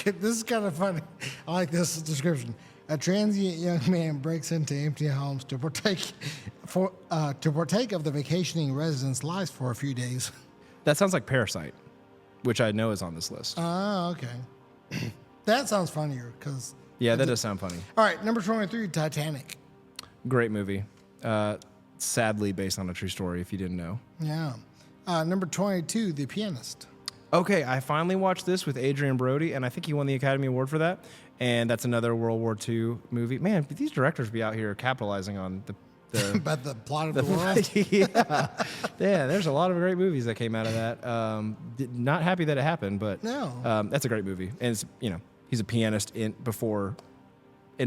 This is kind of funny. I like this description. A transient young man breaks into empty homes to partake of the vacationing residents' lives for a few days. That sounds like Parasite, which I know is on this list. Oh, okay. That sounds funnier because. Yeah, that does sound funny. All right, number 23, Titanic. Great movie. Sadly based on a true story, if you didn't know. Yeah. Number 22, The Pianist. Okay, I finally watched this with Adrian Brody, and I think he won the Academy Award for that. And that's another World War II movie. Man, these directors be out here capitalizing on the about the plot of the world. Yeah, there's a lot of great movies that came out of that. Not happy that it happened, but no. That's a great movie. And it's, he's a pianist in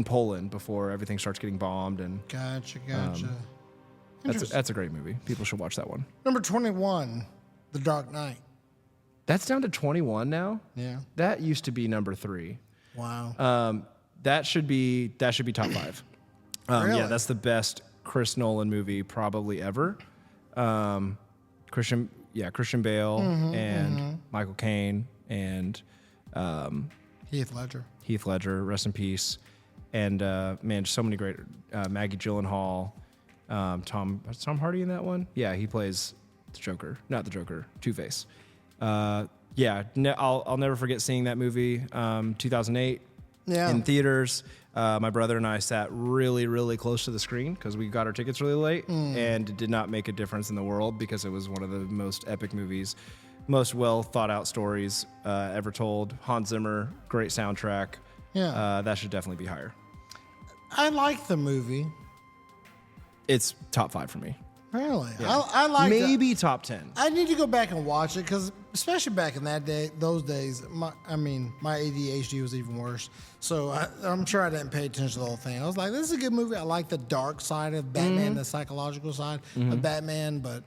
Poland before everything starts getting bombed. And Gotcha. That's a great movie. People should watch that one. Number 21, The Dark Knight. That's down to 21 now? Yeah. That used to be number 3. Wow. That should be top 5. Really? Yeah, that's the best Chris Nolan movie probably ever. Christian Bale and Michael Caine and Heath Ledger, rest in peace. And man, so many great Maggie Gyllenhaal, Tom Hardy in that one. Yeah, he plays the Joker, not the Joker, Two-Face. I'll never forget seeing that movie, 2008, in theaters. My brother and I sat really, really close to the screen because we got our tickets really late, and it did not make a difference in the world because it was one of the most epic movies, most well thought out stories ever told. Hans Zimmer, great soundtrack. Yeah. That should definitely be higher. I like the movie. It's top 5 for me. Really? Yeah. I like maybe top 10. I need to go back and watch it because, especially back in those days, my ADHD was even worse. So I'm sure I didn't pay attention to the whole thing. I was like, this is a good movie. I like the dark side of Batman, the psychological side of Batman, but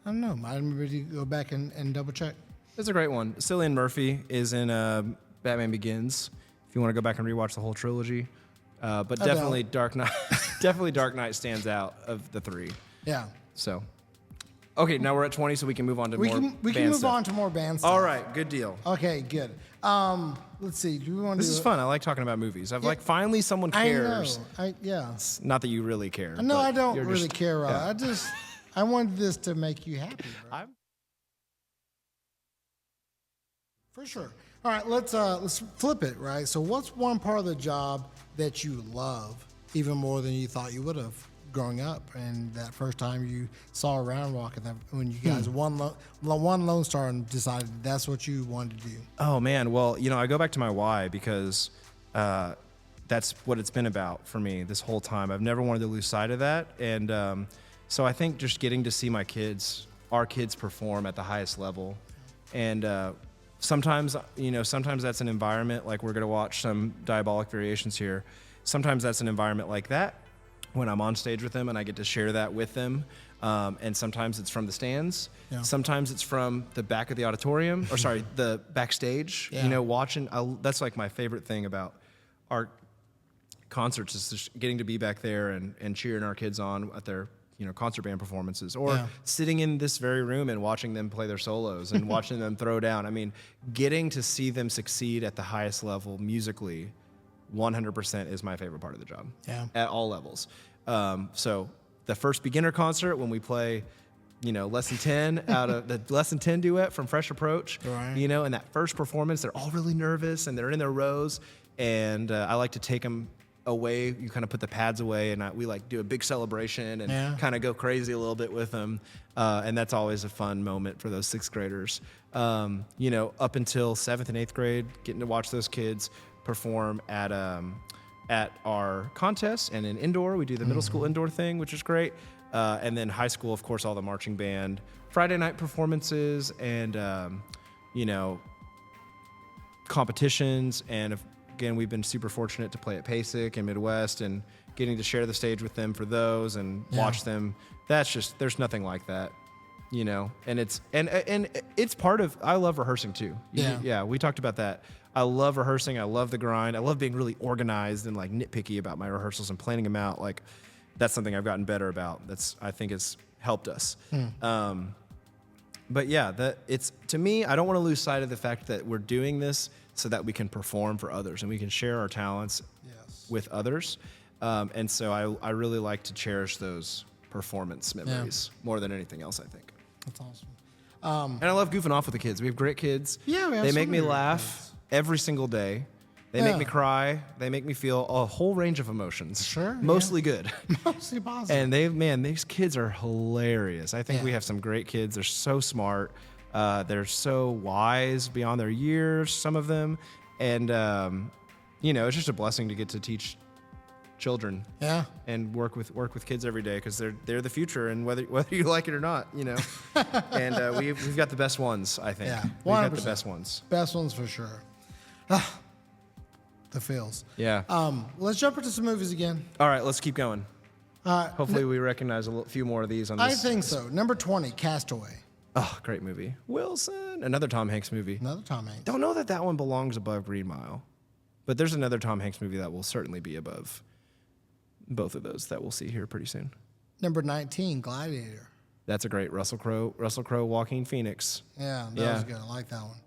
I don't know. I need to go back and double check. It's a great one. Cillian Murphy is in Batman Begins. If you want to go back and rewatch the whole trilogy, but definitely Dark Knight. Definitely Dark Knight stands out of the 3. Yeah. So, okay, now we're at 20, so we can move on to more band We can move stuff. on to more band stuff. All right, good deal. Okay, good. Let's see. Do we want to? This is fun. I like talking about movies. finally someone cares. I know. It's not that you really care. No, but I don't you're really just- care. yeah. I wanted this to make you happy. Right? For sure. All right, let's flip it. Right. So, what's one part of the job that you love even more than you thought you would have growing up, and that first time you saw a round walk, and when you guys won Lone Star and decided that's what you wanted to do? Oh man, well, I go back to my why because that's what it's been about for me this whole time. I've never wanted to lose sight of that, and so I think just getting to see our kids perform at the highest level, and sometimes that's an environment like we're going to watch some Diabolic Variations here. Sometimes that's an environment like that, when I'm on stage with them, and I get to share that with them. And sometimes it's from the stands. Yeah. Sometimes it's from the back of the auditorium, or sorry, the backstage. Yeah. You know, watching. That's like my favorite thing about our concerts is just getting to be back there and cheering our kids on at their concert band performances, or sitting in this very room and watching them play their solos and watching them throw down. I mean, getting to see them succeed at the highest level musically, 100% is my favorite part of the job. Yeah. At all levels. So the first beginner concert when we play, less than 10 out of the less than 10 duet from Fresh Approach, Right. and that first performance, they're all really nervous and they're in their rows, and I like to take them away. You kind of put the pads away, and we like do a big celebration and kind of go crazy a little bit with them, and that's always a fun moment for those sixth graders. Up until 7th and 8th grade, getting to watch those kids perform at our contests, and in indoor, we do the middle school indoor thing, which is great. And then high school, of course, all the marching band, Friday night performances, and competitions. And again, we've been super fortunate to play at PASIC and Midwest, and getting to share the stage with them for those and watch them. That's just, there's nothing like that. And it's part of, I love rehearsing too. Yeah, we talked about that. I love rehearsing. I love the grind. I love being really organized and like nitpicky about my rehearsals and planning them out. Like, that's something I've gotten better about. I think has helped us. But yeah, to me, I don't want to lose sight of the fact that we're doing this so that we can perform for others and we can share our talents with others. And so I really like to cherish those performance memories more than anything else, I think. That's awesome. And I love goofing off with the kids. We have great kids. Yeah, we have They so make me many great laugh every single day. They make me cry. They make me feel a whole range of emotions. Sure. Mostly good. Mostly positive. And these kids are hilarious. I think we have some great kids. They're so smart. They're so wise beyond their years, some of them. And, it's just a blessing to get to teach children. Yeah. And work with kids every day, because they're the future, and whether you like it or not, And we've got the best ones, I think. Yeah, 100%. We've got the best ones. Best ones for sure. The feels. Yeah. Let's jump into some movies again. All right, let's keep going. Hopefully we recognize a few more of these on this. I think so. Number 20, Castaway. Oh, great movie. Wilson, another Tom Hanks movie. Another Tom Hanks. Don't know that one belongs above Green Mile, but there's another Tom Hanks movie that will certainly be above both of those that we'll see here pretty soon. Number 19, Gladiator. That's a great Russell Crowe, Joaquin Phoenix. Yeah, that was good. I like that one.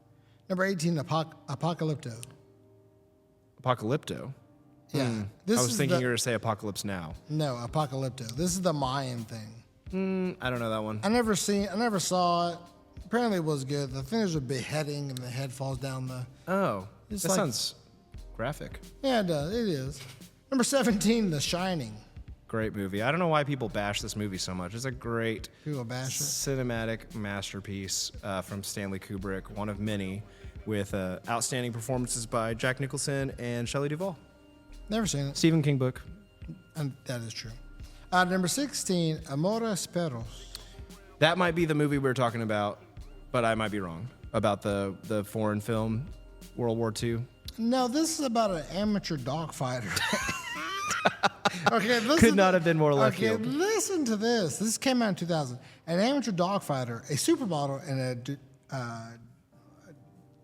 Number 18, Apocalypto. Apocalypto? Yeah. I was thinking you were going to say Apocalypse Now. No, Apocalypto. This is the Mayan thing. I don't know that one. I never saw it. Apparently it was good. I think there's a beheading and the head falls down the... Oh, It's that like- sounds graphic. Yeah, it does. It is. Number 17, The Shining. Great movie. I don't know why people bash this movie so much. It's a great People bash it. cinematic masterpiece from Stanley Kubrick, one of many, with outstanding performances by Jack Nicholson and Shelley Duvall. Never seen it. Stephen King book. And that is true. Number 16, Amores Perros. That might be the movie we're talking about, but I might be wrong about the foreign film, World War II. No, this is about an amateur dogfighter. Okay, Could not have been more left okay, field. listen to this. This came out in 2000. An amateur dogfighter, a supermodel, and a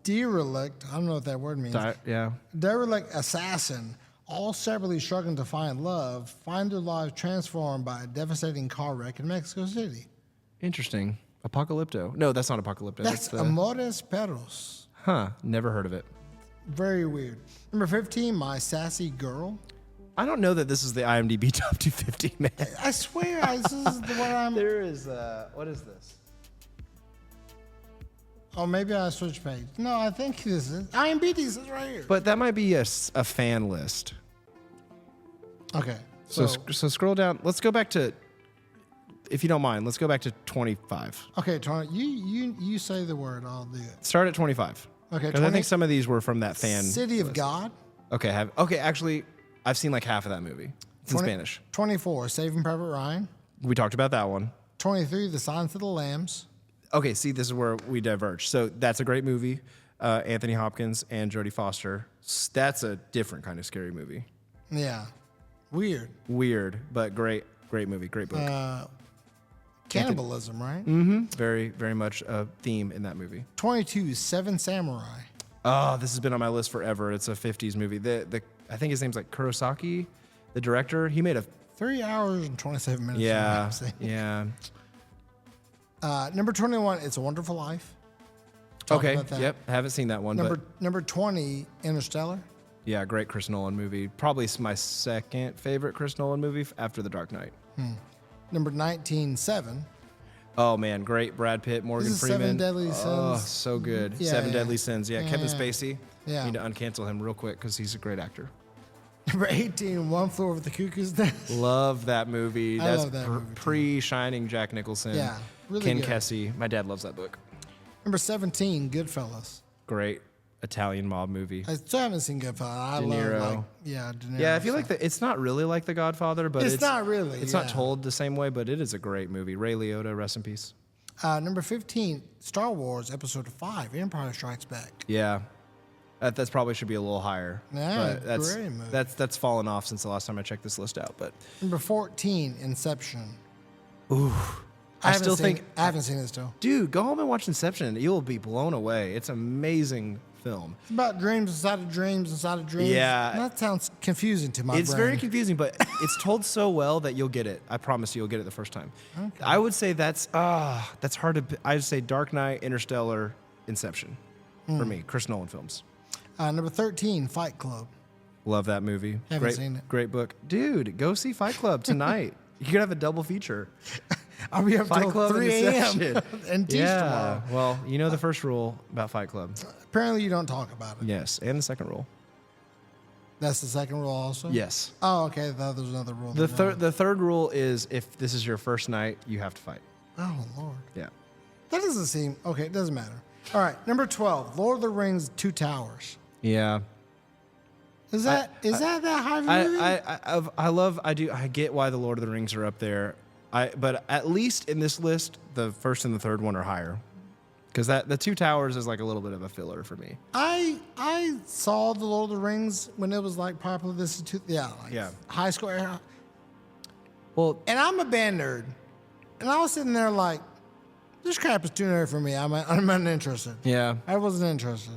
derelict, I don't know what that word means, Yeah. derelict assassin, all separately struggling to find love, find their lives transformed by a devastating car wreck in Mexico City. Interesting. Apocalypto. No, that's not Apocalypto. That's Amores Perros. Never heard of it. Very weird. Number 15, My Sassy Girl. I don't know that this is the IMDb Top 250, man. I swear, this is the one I'm... There is, what is this? Oh, maybe I switched page. No, I think this is... IMDb is right here. But that might be a fan list. Okay. So scroll down. Let's go back to, if you don't mind, let's go back to 25. Okay, Tony, you say the word. I'll do it. Start at 25. Okay, Because I think some of these were from that fan. City of list. God. Okay, actually, I've seen like half of that movie. It's in Spanish. 24, Saving Private Ryan. We talked about that one. 23, The Silence of the Lambs. Okay, see, this is where we diverge. So that's a great movie. Anthony Hopkins and Jodie Foster. That's a different kind of scary movie. Yeah. Weird, but great movie, great book. Cannibalism, right? Very, very much a theme in that movie. 22, Seven Samurai. Oh, this has been on my list forever. It's a 50s movie. I think his name's like Kurosaki, the director. He made a 3 hours and 27 minutes. Yeah. Number 21, It's a Wonderful Life. Okay. Yep. Haven't seen that one. Number 20, Interstellar. Yeah, great Chris Nolan movie. Probably my second favorite Chris Nolan movie after The Dark Knight. Number 19, Seven. Oh man, great Brad Pitt, Morgan Freeman. 7 Deadly Sins. Oh, so good. Yeah, Seven Deadly Sins. Yeah, Kevin Spacey. Yeah. Need to uncancel him real quick because he's a great actor. Number 18, One Flew Over the Cuckoo's Nest. Love that movie. I love that movie, too. Pre-Shining Jack Nicholson. Yeah, really Ken good. Kesey. My dad loves that book. Number 17, Goodfellas. Great Italian mob movie. I still haven't seen Goodfellas. De Niro. De Niro. Yeah, I feel like it's not really like The Godfather, but It's not really, It's not told the same way, but it is a great movie. Ray Liotta, rest in peace. Number 15, Star Wars Episode 5, Empire Strikes Back. Yeah, that's probably should be a little higher. Yeah, but great movie. that's fallen off since the last time I checked this list out. But Number 14, Inception. ooh, I still think I haven't seen it still. dude, go home and watch Inception. You'll be blown away. It's an amazing film. It's about dreams inside of dreams inside of dreams. Yeah. That sounds confusing to my brain. It's very confusing, but it's told so well that you'll get it. I promise you'll get it the first time. Okay. I would say that's hard to. I'd say Dark Knight, Interstellar, Inception, for me. Chris Nolan films. Number 13, Fight Club. Love that movie. Haven't seen it. Great book, dude. Go see Fight Club tonight. You could have a double feature. I'll be up Fight till Club 3 and a.m. Inception. and teach tomorrow. Well, you know the first rule about Fight Club. Apparently, you don't talk about it. Yes, and the second rule. That's the second rule also? Yes. Oh, okay. There's another rule. The third rule is if this is your first night, you have to fight. Oh, Lord. Yeah. That doesn't seem... Okay, it doesn't matter. All right, number 12, Lord of the Rings, Two Towers. Yeah. Is that high of a movie? I get why the Lord of the Rings are up there. But at least in this list, the first and the third one are higher. Because the Two Towers is like a little bit of a filler for me. I saw the Lord of the Rings when it was like popular. This is high school era. Well, And I'm a band nerd, and I was sitting there like, this crap is too nerd for me. I'm uninterested. yeah. I wasn't interested.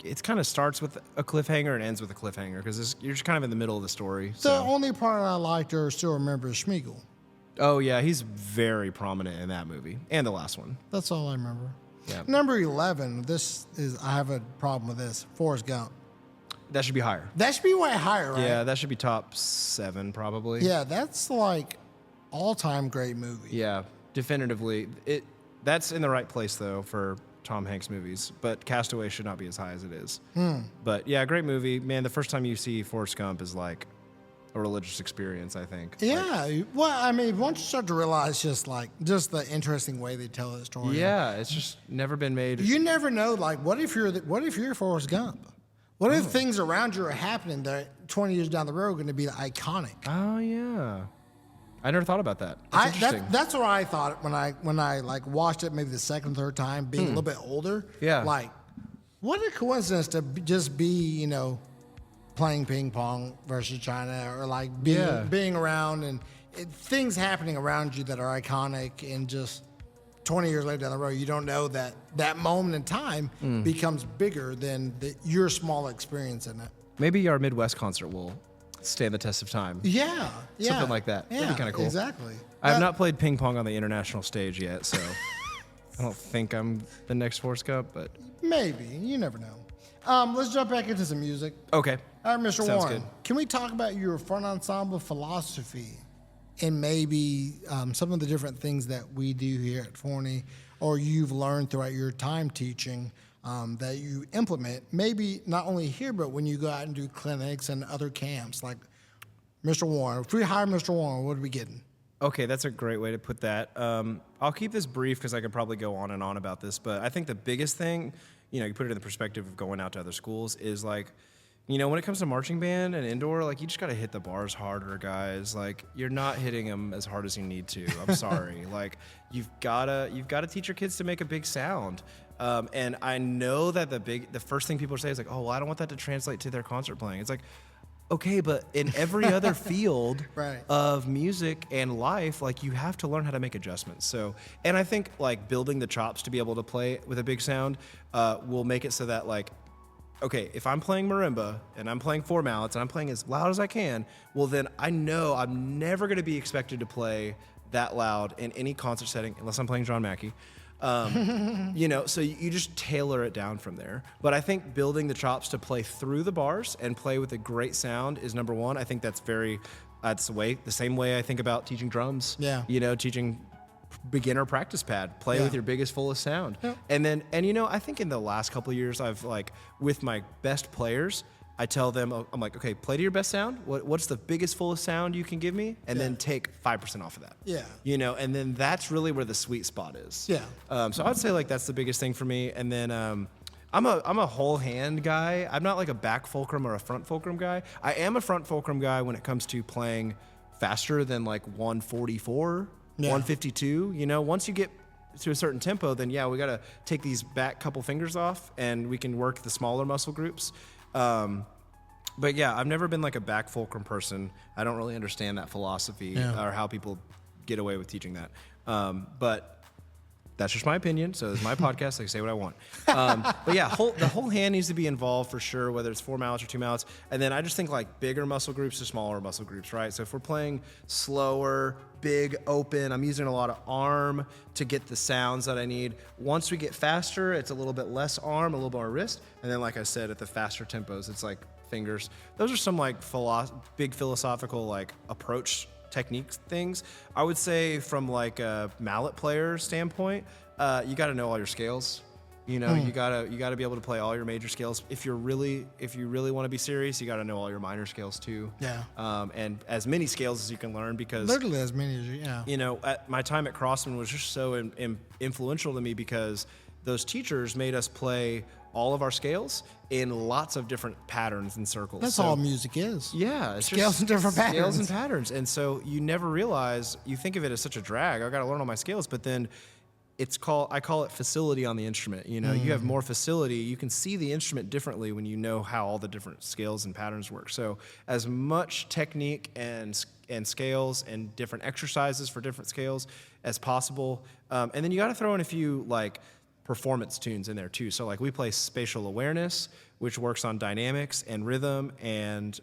It kind of starts with a cliffhanger and ends with a cliffhanger because you're just kind of in the middle of the story. The So. only part I liked or still remember is Schmeagol. Oh yeah, he's very prominent in that movie and the last one. That's all I remember. Yeah. Number 11. I have a problem with this. Forrest Gump. That should be higher. That should be way higher, right? Yeah, that should be top 7 probably. Yeah, that's like all-time great movie. Yeah, definitively. That's in the right place though for Tom Hanks movies, but Castaway should not be as high as it is. But yeah, great movie. Man, the first time you see Forrest Gump is like a religious experience, I think. Yeah, well, I mean, once you start to realize just the interesting way they tell that story. Yeah, it's just never been made. You never know, like, what if you're Forrest Gump? What if things around you are happening that 20 years down the road are going to be iconic? Oh yeah, I never thought about that. That's interesting. That's what I thought when I like watched it maybe the second, third time, being a little bit older. Yeah. Like, what a coincidence to just be, playing ping pong versus China, or like being around and things happening around you that are iconic, and just 20 years later down the road, you don't know that moment in time becomes bigger than your small experience in it. Maybe our Midwest concert will stand the test of time. Yeah. Something like that. Yeah, That'd be kind of cool. Exactly. I have not played ping pong on the international stage yet, so I don't think I'm the next Forrest Gump, but Maybe. You never know. Let's jump back into some music. okay. All right, Mr. Sounds Warren, good. can we talk about your front ensemble philosophy and maybe some of the different things that we do here at Forney, or you've learned throughout your time teaching that you implement, maybe not only here, but when you go out and do clinics and other camps? Like, Mr. Warren, if we hire Mr. Warren, what are we getting? Okay, that's a great way to put that. I'll keep this brief because I could probably go on and on about this, but I think the biggest thing, you put it in the perspective of going out to other schools, is like, when it comes to marching band and indoor, like, you just got to hit the bars harder, guys. Like, you're not hitting them as hard as you need to. I'm sorry. Like, you've got to teach your kids to make a big sound. And I know that the first thing people say is like, oh, well, I don't want that to translate to their concert playing. It's like, Okay, but in every other field Right. of music and life, like you have to learn how to make adjustments. So, and I think like building the chops to be able to play with a big sound will make it so that like, okay, if I'm playing marimba and I'm playing 4 mallets and I'm playing as loud as I can, well then I know I'm never going to be expected to play that loud in any concert setting unless I'm playing John Mackey. You know, so you just tailor it down from there. But I think building the chops to play through the bars and play with a great sound is number one. I think that's the same way I think about teaching drums. Yeah. You know, teaching beginner practice pad, play with your biggest, fullest sound. Yeah. And you know, I think in the last couple of years, I've like, with my best players, I tell them, I'm like, okay, play to your best sound. What's the biggest, fullest sound you can give me? And then take 5% off of that. Yeah. You know, and then that's really where the sweet spot is. Yeah. So I'd say like that's the biggest thing for me. And then I'm a whole hand guy. I'm not like a back fulcrum or a front fulcrum guy. I am a front fulcrum guy when it comes to playing faster than like 144, 152. You know, once you get to a certain tempo, then yeah, we got to take these back couple fingers off and we can work the smaller muscle groups. But yeah, I've never been like a back fulcrum person. I don't really understand that philosophy or how people get away with teaching that. But that's just my opinion. So it's my podcast. I can say what I want. But yeah, the whole hand needs to be involved for sure, whether it's 4 mallets or 2 mallets. And then I just think like bigger muscle groups to smaller muscle groups, right? So if we're playing slower, big, open, I'm using a lot of arm to get the sounds that I need. Once we get faster, it's a little bit less arm, a little more wrist. And then like I said, at the faster tempos, it's like fingers. Those are some like big philosophical like approach technique things. I would say from like a mallet player standpoint, you got to know all your scales. You know, you gotta be able to play all your major scales. If you really want to be serious, you got to know all your minor scales too. Yeah. And as many scales as you can learn, because Literally as many as you. Yeah. you know, my time at Crossmen was just so influential to me because those teachers made us play all of our scales in lots of different patterns and circles. That's So- all music is. yeah, it's Scales just and different Scales patterns. and patterns, and so you never realize. You think of it as such a drag. I got to learn all my scales, but then I call it facility on the instrument. You know, you have more facility. You can see the instrument differently when you know how all the different scales and patterns work. So as much technique and scales and different exercises for different scales as possible, and then you got to throw in a few like performance tunes in there too. So like we play spatial awareness, which works on dynamics and rhythm and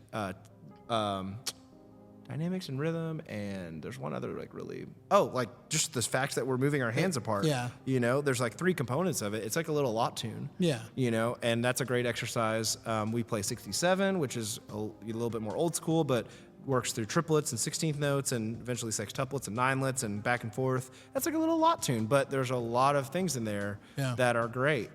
there's one other like really like just the fact that we're moving our hands apart. Yeah. You know, there's like 3 components of it. It's like a little lot tune. Yeah. You know, and that's a great exercise. We play 67, which is a little bit more old school, but works through triplets and 16th notes and eventually sextuplets and ninelets and back and forth. That's like a little lot tune, but there's a lot of things in there that are great.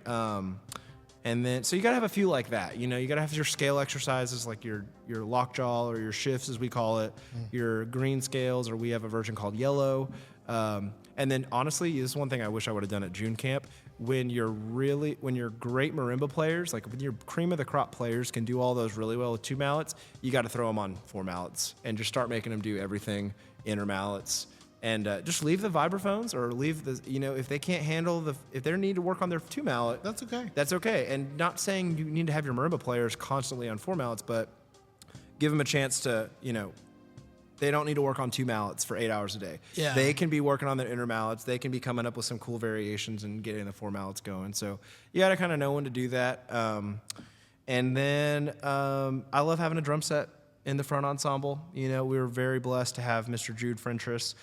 And then, so you gotta have a few like that. You know, you gotta have your scale exercises like your lockjaw or your shifts as we call it, your green scales, or we have a version called yellow. And then honestly, this is one thing I wish I would have done at June camp. When you're great marimba players, like when your cream of the crop players can do all those really well with 2 mallets, you got to throw them on 4 mallets and just start making them do everything inner mallets. And just leave the vibraphones or leave the, you know, if they can't handle if they need to work on their 2 mallet, That's okay. That's okay. And not saying you need to have your marimba players constantly on 4 mallets, but give them a chance to, you know, they don't need to work on 2 mallets for 8 hours a day. Yeah. They can be working on their inner mallets. They can be coming up with some cool variations and getting the 4 mallets going. So you got to kind of know when to do that. And then I love having a drum set in the front ensemble. You know, we were very blessed to have Mr. Jude Frentress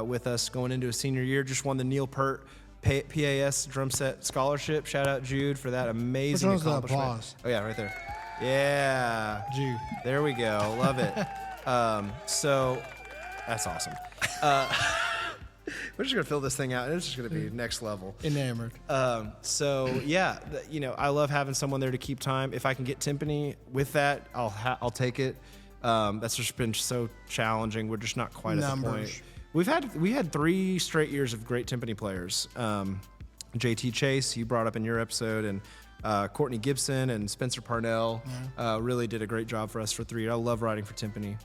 with us going into a senior year. Just won the Neil Peart PAS drum set scholarship. Shout out Jude for that amazing Which one's the accomplishment. applause? Oh yeah, right there. Yeah. Jude. There we go. Love it. So that's awesome. We're just gonna fill this thing out, and it's just gonna be next level. Enamored. So yeah, you know, I love having someone there to keep time. If I can get timpani with that, I'll take it. That's just been so challenging. We're just not quite at the point. We had 3 straight years of great timpani players. JT Chase, you brought up in your episode, and Courtney Gibson and Spencer Parnell really did a great job for us for 3 years. I love writing for timpani.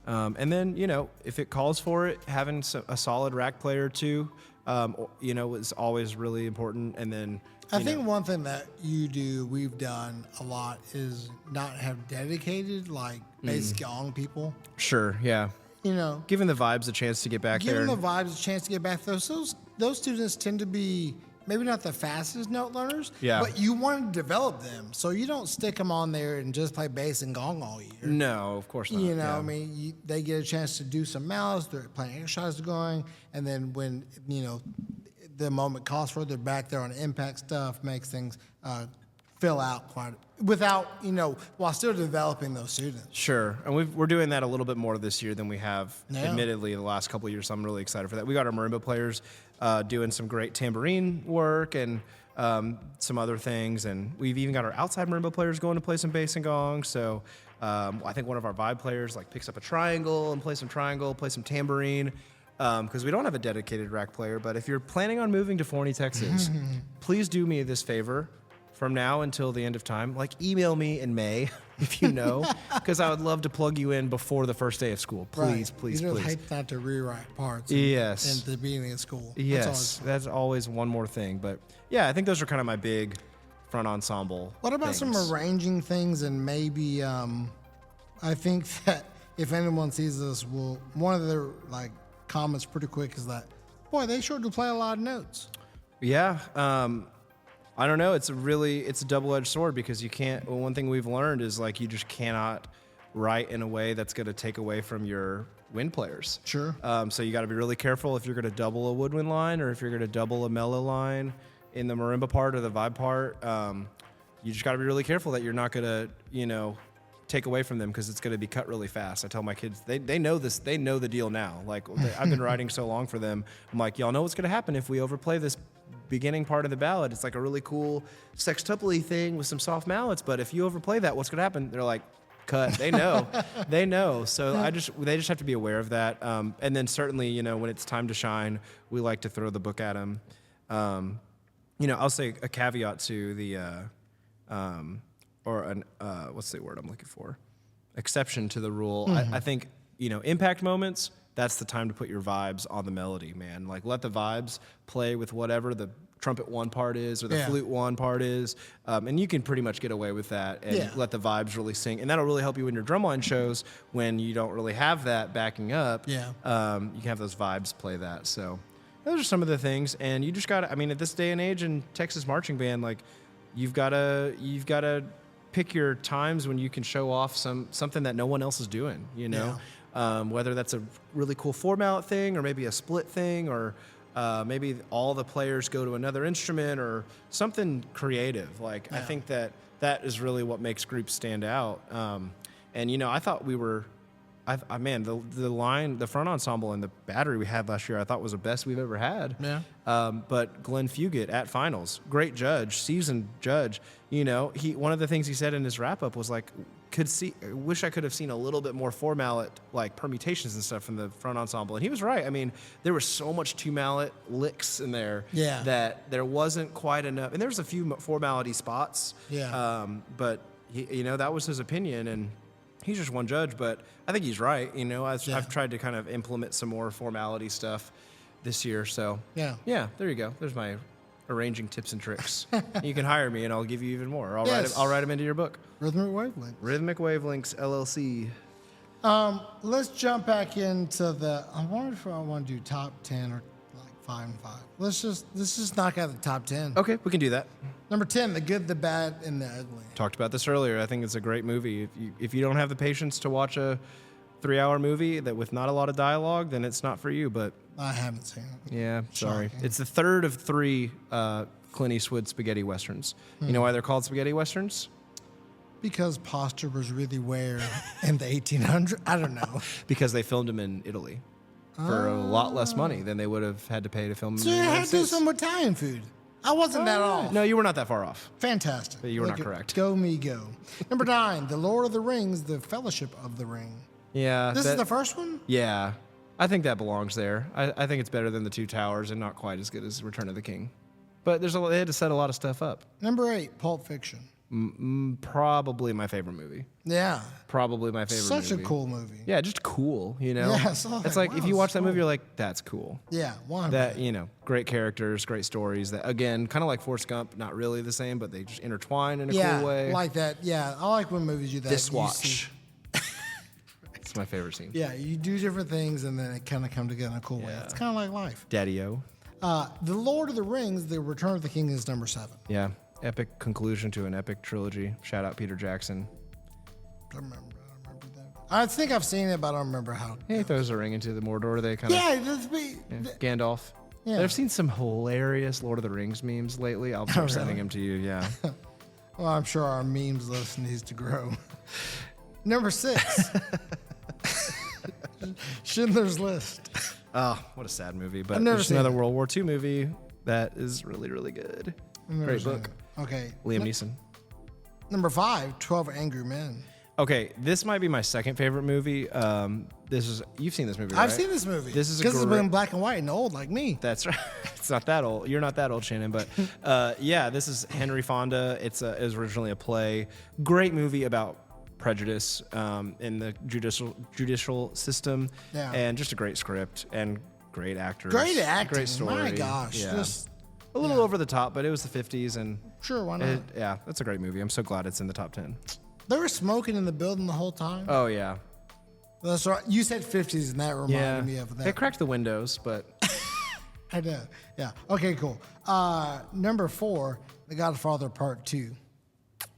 And then, you know, if it calls for it, having a solid rack player or 2 is always really important. And then I think one thing that we've done a lot is not have dedicated, like, basic gong people. Sure, yeah. Giving the vibes a chance to get back there. Giving the vibes a chance to get back there. Those students tend to be maybe not the fastest note learners, but you want to develop them. So you don't stick them on there and just play bass and gong all year. No, of course not. I mean, they get a chance to do some mallets, they're playing exercises going, and then when, the moment calls for it, they're back there on impact stuff, makes things fill out quite without, while still developing those students. Sure. And we're doing that a little bit more this year than we have, admittedly, the last couple of years. So I'm really excited for that. We got our marimba players doing some great tambourine work and some other things. And we've even got our outside marimba players going to play some bass and gong. So I think one of our vibe players picks up a triangle and plays some triangle, play some tambourine. Because we don't have a dedicated rack player. But if you're planning on moving to Forney, Texas, please do me this favor. From now until the end of time, email me in May if you know, because I would love to plug you in before the first day of school. Please, please, please. Please. Hate not to rewrite parts. Yes. At the beginning of school. Yes, that's always one more thing. But yeah, I think those are kind of my big front ensemble. What about some arranging things and maybe? I think that if anyone sees this, one of their comments pretty quick is that, boy, they sure do play a lot of notes. Yeah. I don't know. It's a double-edged sword because you can't. Well, one thing we've learned is you just cannot write in a way that's going to take away from your wind players. Sure. So you got to be really careful if you're going to double a woodwind line or if you're going to double a mellow line in the marimba part or the vibe part. You just got to be really careful that you're not going to, take away from them because it's going to be cut really fast. I tell my kids, they know this. They know the deal now. I've been writing so long for them. I'm like, y'all know what's going to happen if we overplay this beginning part of the ballad. It's a really cool sextuple-y thing with some soft mallets, but if you overplay that, what's going to happen? They're like, cut. They know. They know. So they just have to be aware of that. And then certainly, when it's time to shine, we like to throw the book at them. I'll say a caveat to the what's the word I'm looking for? Exception to the rule. I think, impact moments, that's the time to put your vibes on the melody, man. Let the vibes play with whatever the trumpet one part is or the flute one part is. And you can pretty much get away with that and let the vibes really sing. And that'll really help you in your drumline shows when you don't really have that backing up. You can have those vibes play that. So those are some of the things. And you just got to, at this day and age in Texas marching band, you've got to pick your times when you can show off something that no one else is doing, whether that's a really cool 4-mallet thing or maybe a split thing or maybe all the players go to another instrument or something creative. I think that is really what makes groups stand out. And, I thought we were, the front ensemble and the battery we had last year, I thought was the best we've ever had. But Glenn Fugit at finals, great judge, seasoned judge. One of the things he said in his wrap up was wish I could have seen a little bit more 4-mallet permutations and stuff from the front ensemble. And he was right. There was so much 2-mallet licks in there that there wasn't quite enough. And there was a few 4-mallet-y spots. But he, that was his opinion, and he's just one judge. But I think he's right. I've tried to kind of implement some more formality stuff this year. So there you go. There's my arranging tips and tricks. You can hire me and I'll give you even more. I'll write them into your book. Rhythmic Wavelengths. Rhythmic Wavelengths LLC. Let's jump back into I wonder if I want to do top 10 or 5 and 5. Let's just knock out the top 10. Okay, we can do that. Number 10, The Good, the Bad, and the Ugly. Talked about this earlier. I think it's a great movie. If you don't have the patience to watch a 3-hour movie that with not a lot of dialogue, then it's not for you. But I haven't seen it. Yeah, sorry. Shocking. It's the third of 3 Clint Eastwood spaghetti westerns. You know why they're called spaghetti westerns? Because posture was really rare in the 1800s. I don't know. Because they filmed them in Italy for a lot less money than they would have had to pay to film them in the United States. So you had to do some Italian food. I wasn't that off. No, you were not that far off. Fantastic. But you were not correct. Go me go. Number 9, The Lord of the Rings, The Fellowship of the Ring. Yeah. This is the first one? Yeah. I think that belongs there. I think it's better than The Two Towers and not quite as good as Return of the King. But they had to set a lot of stuff up. Number 8, Pulp Fiction. probably my favorite movie. Yeah. Probably my favorite movie. Such a cool movie. Yeah, just cool, you know? Yeah, so it's like, wow, if you watch that cool. movie, you're like, that's cool. Yeah, one. That, you know, great characters, great stories that, again, kind of like Forrest Gump, not really the same, but they just intertwine in a cool way. Like that. Yeah, I like when movies do that. This You watch. see- It's my favorite scene. Yeah, you do different things and then it kind of come together in a cool way. Yeah. It's kind of like life. Daddy-O. The Lord of the Rings, The Return of the King is number 7. Yeah. Epic conclusion to an epic trilogy. Shout out Peter Jackson. I don't remember that. I think I've seen it, but I don't remember how. He throws a ring into the Mordor. They kind of. Yeah, that's me. Gandalf. Yeah. I've seen some hilarious Lord of the Rings memes lately. I'll start sending them to you. Yeah. Well, I'm sure our memes list needs to grow. Number 6. Schindler's List. Oh, what a sad movie. But I've never there's seen another it. World War II movie that is really, really good. Great book. Okay. Liam Neeson. Number 5, 12 Angry Men. Okay, this might be my second favorite movie. You've seen this movie, right? I've seen this movie. This is a because it's great- been black and white and old like me. That's right. It's not that old. You're not that old, Shannon. But yeah, this is Henry Fonda. It was originally a play. Great movie about prejudice in the judicial system. Yeah. And just a great script and great actors. Great acting. Great story. My gosh. Yeah. Just a little over the top, but it was the 50s. And sure, why not? yeah, that's a great movie. I'm so glad it's in the top 10. They were smoking in the building the whole time. Oh, yeah. That's right. You said 50s, and that reminded Yeah. me of that. They cracked the windows, but I know. Yeah. Okay, cool. Number 4, The Godfather Part 2.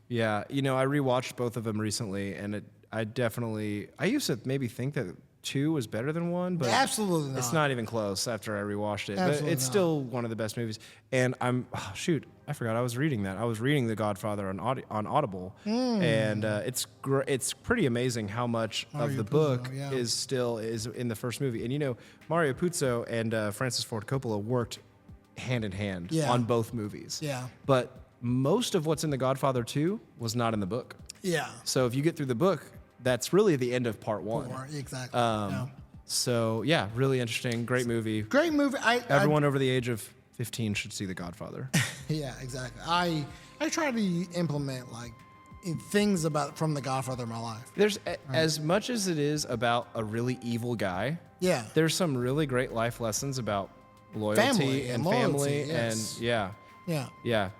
yeah, you know, I rewatched both of them recently, and I used to maybe think that 2 was better than 1, but Absolutely not. it's not even close after I rewatched it. Absolutely but it's not. still one of the best movies. And I forgot I was reading that. I was reading The Godfather on Audible, and it's pretty amazing how much of Mario the Puzo, book yeah. is in the first movie. And you know, Mario Puzo and Francis Ford Coppola worked hand in hand Yeah. on both movies. Yeah. But most of what's in The Godfather 2 was not in the book. Yeah. So if you get through the book, that's really the end of part 1. Exactly. So yeah, really interesting, great movie. Great movie. Everyone over the age of 15 should see The Godfather. Yeah, exactly. I try to implement things from The Godfather in my life. There's as much as it is about a really evil guy. Yeah. There's some really great life lessons about loyalty Family and and loyalty, family yes. and yeah. Yeah.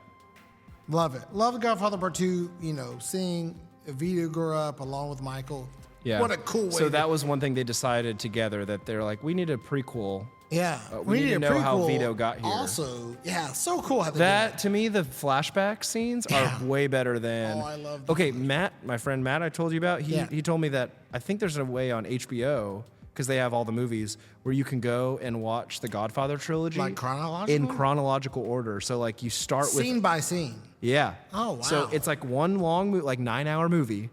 Love it. Love The Godfather Part 2. You know, seeing Vito grow up along with Michael. Yeah. What a cool way. So that was one thing they decided together, that they're like, we need a prequel. Yeah. We need to a know how prequel. Vito got here. Also, yeah, so cool how they did That, to me, the flashback scenes Yeah. are way better than. Oh, I love the Okay, Matt, my friend Matt, I told you about. Yeah. He told me that I think there's a way on HBO, because they have all the movies, where you can go and watch the Godfather trilogy Like chronological? in chronological order. So like you start with Scene by scene. yeah. Oh, wow. So it's like one long, 9-hour movie.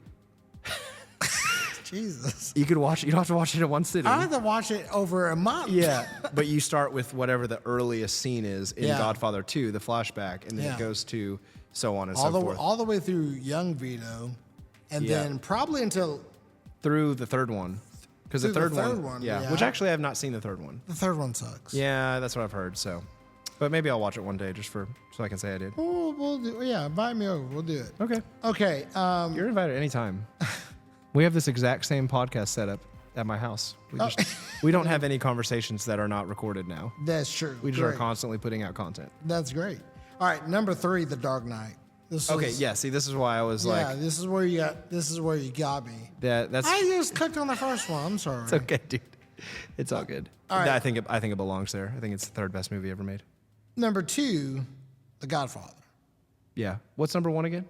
Jesus. You could watch. You don't have to watch it in one sitting. I had to watch it over a month. Yeah, but you start with whatever the earliest scene is in Yeah. Godfather 2, the flashback, and then Yeah. it goes to so on and all so forth. the way through young Vito, and Yeah. then probably until Through the third one. Because the Through third, the third one, one, yeah, yeah. which actually I have not seen the third one. the third one sucks. Yeah, that's what I've heard. So, but maybe I'll watch it one day so I can say I did. We'll do. Yeah, invite me over. We'll do it. Okay, Okay. you're invited anytime. We have this exact same podcast set up at my house. We don't have any conversations that are not recorded now. That's true. We just are Great. constantly putting out content. That's great. All right, number 3, The Dark Knight. This Okay, is, yeah. See, this is why I was Yeah, like, this is where you got me. that's I just clicked on the first one. I'm sorry. it's okay, dude. It's all good. All right. I think it belongs there. I think it's the third best movie ever made. Number 2, The Godfather. Yeah. What's number 1 again?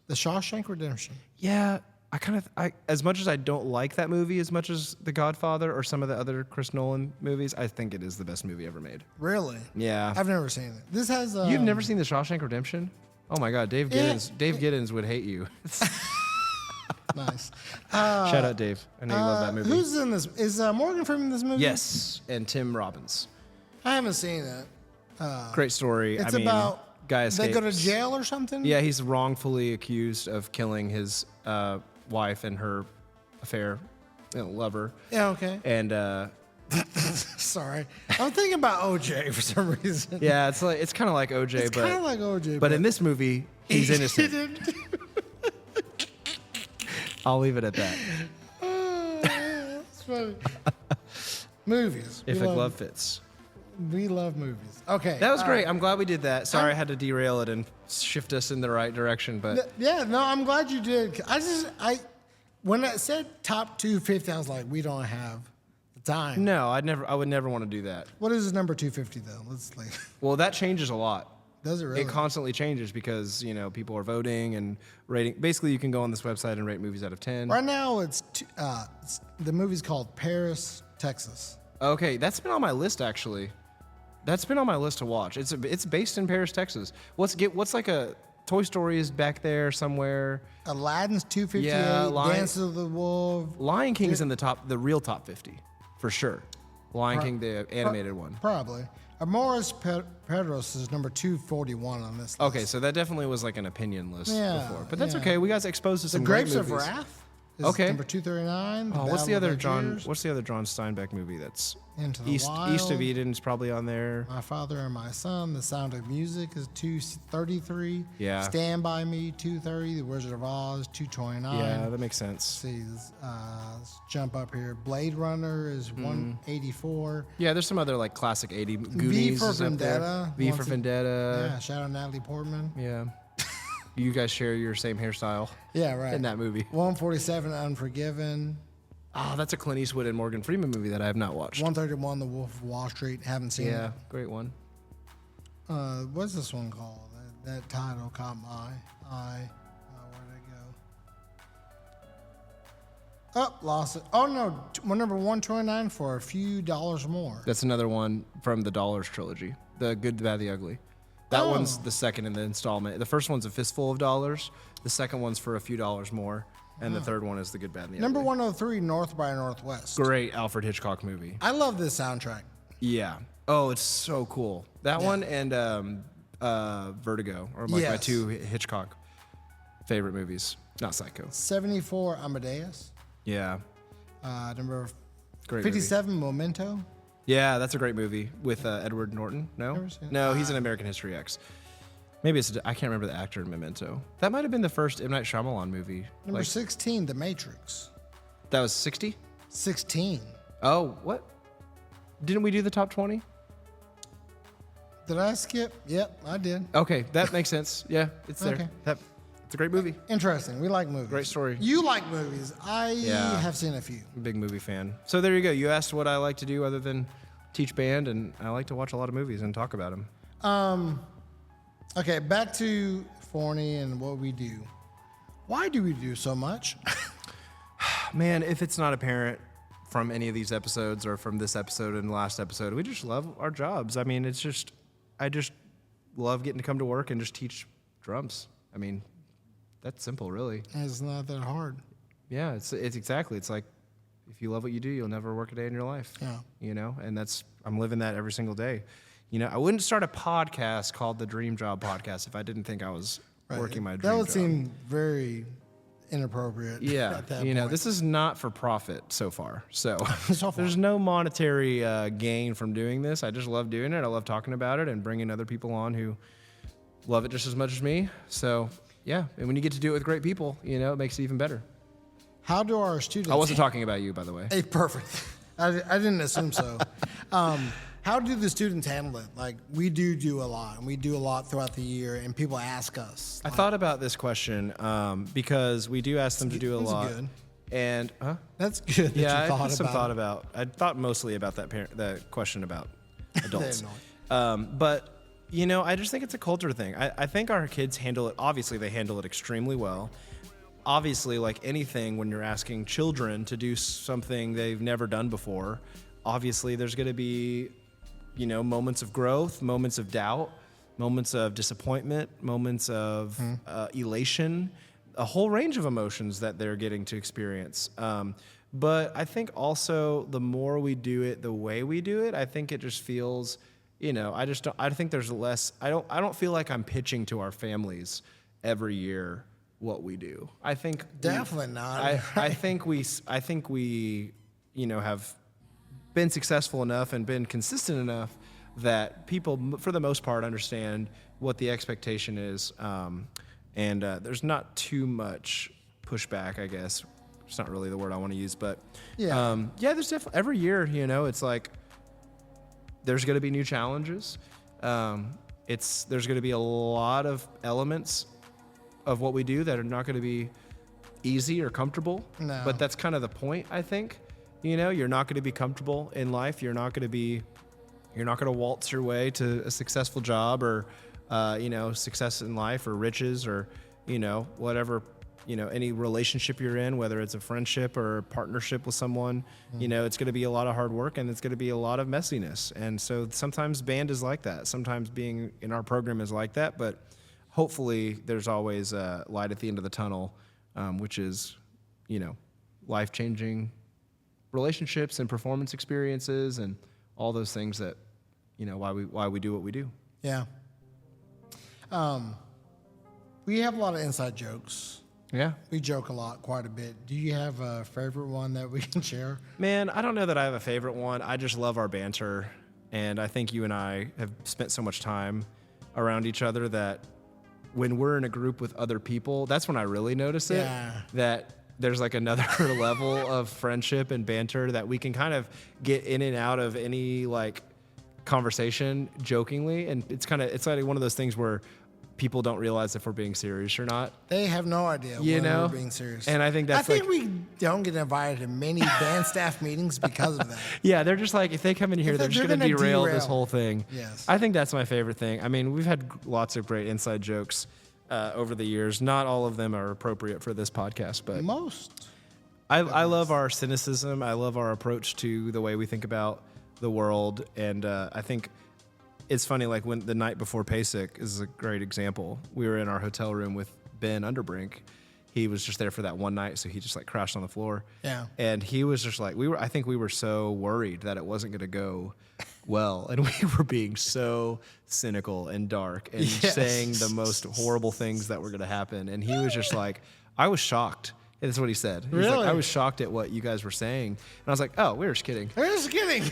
The Shawshank Redemption. Yeah, I as much as I don't like that movie as much as The Godfather or some of the other Chris Nolan movies, I think it is the best movie ever made. Really? Yeah. I've never seen it. This has. You've never seen The Shawshank Redemption? Oh my God, Dave Giddens would hate you. Nice. Shout out Dave. I know you love that movie. Who's in this? Is Morgan Freeman in this movie? Yes, and Tim Robbins. I haven't seen it. Great story. It's I mean, about guy they go to escapes. jail or something. Yeah, he's wrongfully accused of killing his wife and her affair, lover. Yeah. Okay. And Sorry, I'm thinking about OJ for some reason. Yeah, it's kind of like OJ, It's kind of like OJ, but in this movie, he's innocent. I'll leave it at that. It's funny. Movies. If a glove fits. We love movies. Okay. That was great. I'm glad we did that. Sorry I had to derail it and shift us in the right direction, but Yeah, no, I'm glad you did. When it said top 250, I was like, we don't have the time. no, I would never want to do that. What is number 250 though? Let's like. Well, that changes a lot. Does it really? It constantly changes because, people are voting and rating. Basically, you can go on this website and rate movies out of 10. Right now, the movie's called Paris, Texas. Okay, that's been on my list actually. That's been on my list to watch. It's based in Paris, Texas. What's like a Toy Story is back there somewhere. Aladdin's 258. Yeah, Dance of the Wolf. Lion King's in the real top 50 for sure. Lion King, the animated one. Probably. Amores Perros is number 241 on this list. Okay, so that definitely was like an opinion list before, but that's yeah. okay. We got exposed to The some great Grapes of movies. Wrath is Okay. number 239. Oh, what's the other John John Steinbeck movie that's Into the East Wild. of Eden's probably on there. My Father and My Son. The Sound of Music is 233. Yeah. Stand By Me 230. The Wizard of Oz 229. Yeah, that makes sense. See, let's jump up here. Blade Runner is 184. Yeah, there's some other like classic 80 V Goonies for is up there. Vendetta. V for Vendetta. Yeah, shout out Natalie Portman. Yeah. You guys share your same hairstyle Yeah, right. in that movie. 147 Unforgiven. Oh, that's a Clint Eastwood and Morgan Freeman movie that I have not watched. 131 The Wolf of Wall Street. Haven't seen Yeah, great one. it. What's this one called? That title caught my eye. Where'd it go? Oh, lost it. Oh, no. Number 129 for a few dollars more. That's another one from the Dollars trilogy, The Good, the Bad, the Ugly. That one's the second in the installment. The first one's a fistful of dollars. The second one's for a few dollars more. And the third one is The Good, Bad, and the Number Ugly. 103, North by Northwest. Great Alfred Hitchcock movie. I love this soundtrack. Yeah. Oh, it's so cool. That one and Vertigo are like my Yes. two Hitchcock favorite movies. Not Psycho. 74, Amadeus. Yeah. Number Great 57, Memento. movie. Yeah, that's a great movie with Edward Norton. No? Never seen it. No, he's in American History X. Maybe I can't remember the actor in Memento. That might have been the first M. Night Shyamalan movie. Number 16, The Matrix. That was 60? 16. Oh, what? Didn't we do the top 20? Did I skip? Yep, I did. Okay, that makes sense. Yeah, it's there. Okay. It's a great movie. Interesting. We like movies. Great story. You like movies. I Yeah. have seen a few. I'm a big movie fan. So there you go. You asked what I like to do other than teach band, and I like to watch a lot of movies and talk about them. Okay, back to Forney and what we do. Why do we do so much? Man, if it's not apparent from any of these episodes or from this episode and the last episode, we just love our jobs. I mean, I just love getting to come to work and just teach drums. I mean, that's simple, really. It's not that hard. Yeah, it's exactly. It's like if you love what you do, you'll never work a day in your life. Yeah. And I'm living that every single day. I wouldn't start a podcast called the Dream Job Podcast if I didn't think I was working my dream job. That would seem very inappropriate. Yeah, at that point. this is not for profit so far. So So far. there's no monetary gain from doing this. I just love doing it. I love talking about it and bringing other people on who love it just as much as me. So yeah, and when you get to do it with great people, it makes it even better. How do our students? I wasn't talking about you, by the way. Hey, perfect. I didn't assume so. How do the students handle it? Like, we do a lot, and we do a lot throughout the year, and people ask us. I thought about this question because we do ask them to do a That's lot. good. And That's good. yeah, that you I thought put some about thought it. about. I thought mostly about that question about adults. annoying. But I just think it's a culture thing. I think our kids handle it. Obviously, they handle it extremely well. Obviously, like anything, when you're asking children to do something they've never done before, obviously there's going to be, moments of growth, moments of doubt, moments of disappointment, moments of elation, a whole range of emotions that they're getting to experience. But I think also the more we do it, the way we do it, I think it just feels, I think there's less. I don't feel like I'm pitching to our families every year what we do. I think Definitely not. I think we have been successful enough and been consistent enough that people, for the most part, understand what the expectation is. And there's not too much pushback, I guess. It's not really the word I want to use, but there's definitely every year, it's like there's going to be new challenges. There's going to be a lot of elements of what we do that are not going to be easy or comfortable. No. But that's kind of the point, I think. You're not going to be comfortable in life. You're not going to waltz your way to a successful job or, success in life or riches or, whatever, any relationship you're in, whether it's a friendship or a partnership with someone, it's going to be a lot of hard work and it's going to be a lot of messiness. And so sometimes band is like that. Sometimes being in our program is like that, but hopefully there's always a light at the end of the tunnel, which is, life-changing relationships and performance experiences and all those things that, why we do what we do. Yeah. We have a lot of inside jokes. Yeah. We joke a lot, quite a bit. Do you have a favorite one that we can share? Man, I don't know that I have a favorite one. I just love our banter. And I think you and I have spent so much time around each other that when we're in a group with other people, that's when I really notice it. Yeah. That there's like another level of friendship and banter that we can kind of get in and out of any like conversation jokingly. And it's like one of those things where people don't realize if we're being serious or not. They have no idea when we're being serious. And I think I think we don't get invited to many band staff meetings because of that. Yeah, they're just like, if they come in here, they're just going to derail this whole thing. Yes. I think that's my favorite thing. I mean, we've had lots of great inside jokes over the years. Not all of them are appropriate for this podcast, but most. I love our cynicism. I love our approach to the way we think about the world. And I think it's funny, like when the night before PASIC is a great example. We were in our hotel room with Ben Underbrink. He was just there for that one night, so he just like crashed on the floor. Yeah. And he was just like, I think we were so worried that it wasn't going to go well. And we were being so cynical and dark and saying the most horrible things that were going to happen. And he was just like, I was shocked. That's what he said. He was Really? like, I was shocked at what you guys were saying. And I was like, oh, we were just kidding. We're just kidding.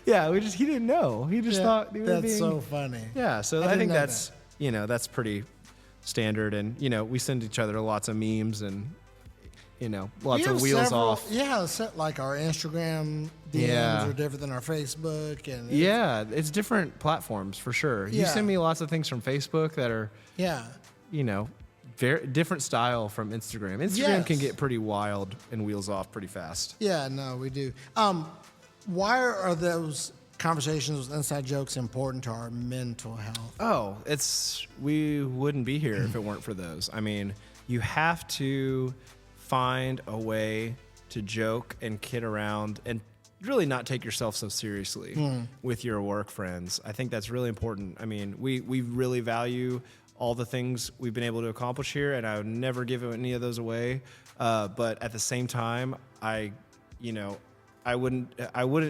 Yeah, he didn't know. He just thought we were that's being... so funny. Yeah, so I think that's, that's pretty standard. And, we send each other lots of memes and, lots of wheels off. Yeah, like our Instagram DMs are different than our Facebook. And it's different platforms for sure. You send me lots of things from Facebook that are, very different style from Instagram. Instagram can get pretty wild and wheels off pretty fast. Yeah, no, we do. Why are those conversations with inside jokes important to our mental health? Oh, we wouldn't be here if it weren't for those. I mean, you have to find a way to joke and kid around and really not take yourself so seriously with your work friends. I think that's really important. I mean, we really value all the things we've been able to accomplish here, and I would never give any of those away. But at the same time, I wouldn't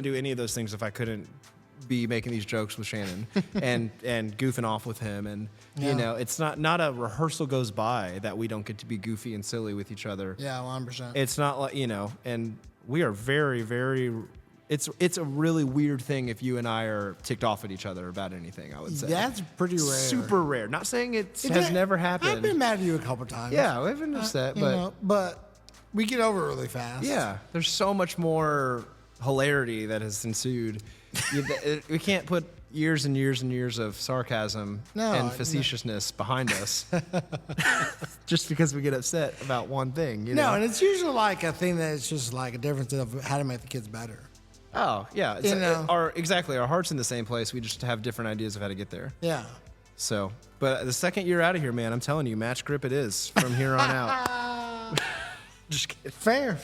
do any of those things if I couldn't be making these jokes with Shannon and goofing off with him. And, it's not a rehearsal goes by that we don't get to be goofy and silly with each other. Yeah, 100%. It's not like, and we are very, very, it's a really weird thing if you and I are ticked off at each other about anything, I would say. That's pretty rare. Super rare. Not saying it has never happened. I've been mad at you a couple times. Yeah, we've been upset, but we get over it really fast. Yeah, there's so much more hilarity that has ensued. We can't put years and years and years of sarcasm and facetiousness behind us just because we get upset about one thing. No, and it's usually like a thing that it's just like a difference of how to make the kids better. Oh, yeah. Our heart's in the same place. We just have different ideas of how to get there. Yeah. So, but the second you're out of here, man, I'm telling you, match grip it is from here on out. Just kidding. Fair.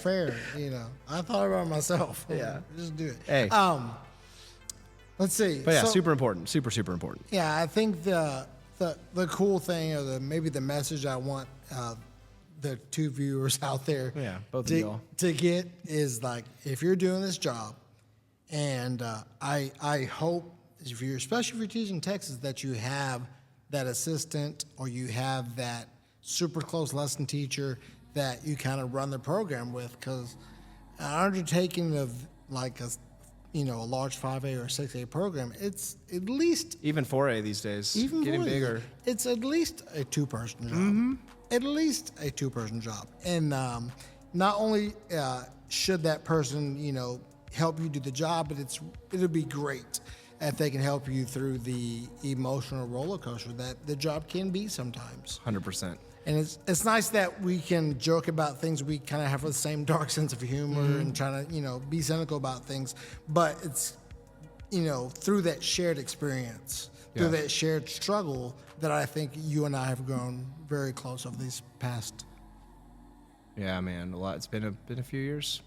I thought about it myself. Yeah. Just do it. Hey. Let's see. But yeah, super important. Super, super important. Yeah, I think the cool thing or maybe the message I want the two viewers out there both of y'all to get is like, if you're doing this job, and I hope, especially if you're teaching Texas, that you have that assistant or you have that super close lesson teacher that you kind of run the program with, because an undertaking of like a large 5A or 6A program, it's at least Even 4A these days, even getting more than- bigger. It's at least a 2-person job. At least a 2-person job. And not only should that person, help you do the job, but it'll be great if they can help you through the emotional roller coaster that the job can be sometimes. 100%. And it's nice that we can joke about things. We kind of have the same dark sense of humor and trying to, be cynical about things. But it's, through that shared experience, through that shared struggle, that I think you and I have grown very close over these past. Yeah, man, a lot. It's been a few years.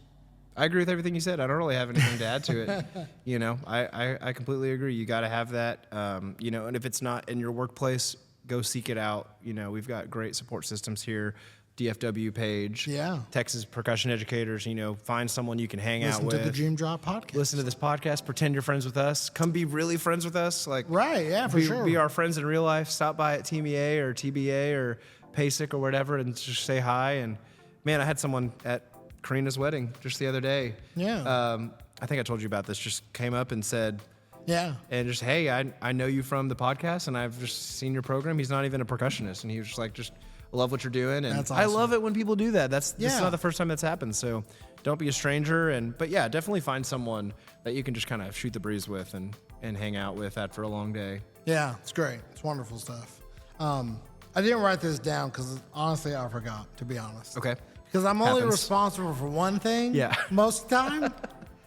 I agree with everything you said. I don't really have anything to add to it. I completely agree. You got to have that, and if it's not in your workplace, go seek it out. We've got great support systems here. DFW page. Yeah. Texas Percussion Educators. Find someone you can hang out Listen with. to the Dream Drop podcast. Listen to this podcast. Pretend you're friends with us. Come be really friends with us. Right, yeah, for sure. Be our friends in real life. Stop by at TMEA or TBA or PASIC or whatever and just say hi. And, man, I had someone at Karina's wedding just the other day. Yeah. I think I told you about this. Just came up and said, Yeah. and just, hey, I know you from the podcast, and I've just seen your program. He's not even a percussionist, and he was just like, I love what you're doing, and That's I awesome. love it when people do that. This is Yeah. not the first time that's happened, so don't be a stranger. But yeah, definitely find someone that you can just kind of shoot the breeze with and hang out with after a long day. Yeah, it's great. It's wonderful stuff. I didn't write this down because honestly, I forgot, to be honest. Okay. Because I'm only Happens. responsible for one thing Yeah. most of the time.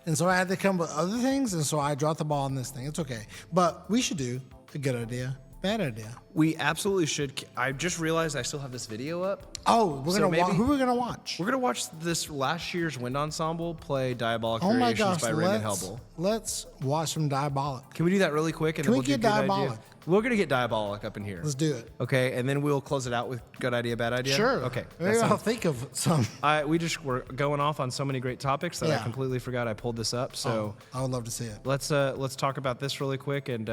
And so I had to come with other things. And so I dropped the ball on this thing. It's okay. But we should do a good idea, bad idea. We absolutely should. I just realized I still have this video up. Oh, we're So gonna maybe- who are we gonna watch? We're going to watch this last year's wind ensemble play Diabolic Oh my Variations gosh, by Raymond Helbel. let's watch some Diabolic. Can we do that really quick? And Can then we we'll do get good idea? Diabolic? We're going to get Diabolic up in here. Let's do it. Okay, and then we'll close it out with good idea, bad idea? Sure. Okay. Maybe I'll think of some. We just were going off on so many great topics that I Yeah. completely forgot I pulled this up. So I would love to see it. let's talk about this really quick and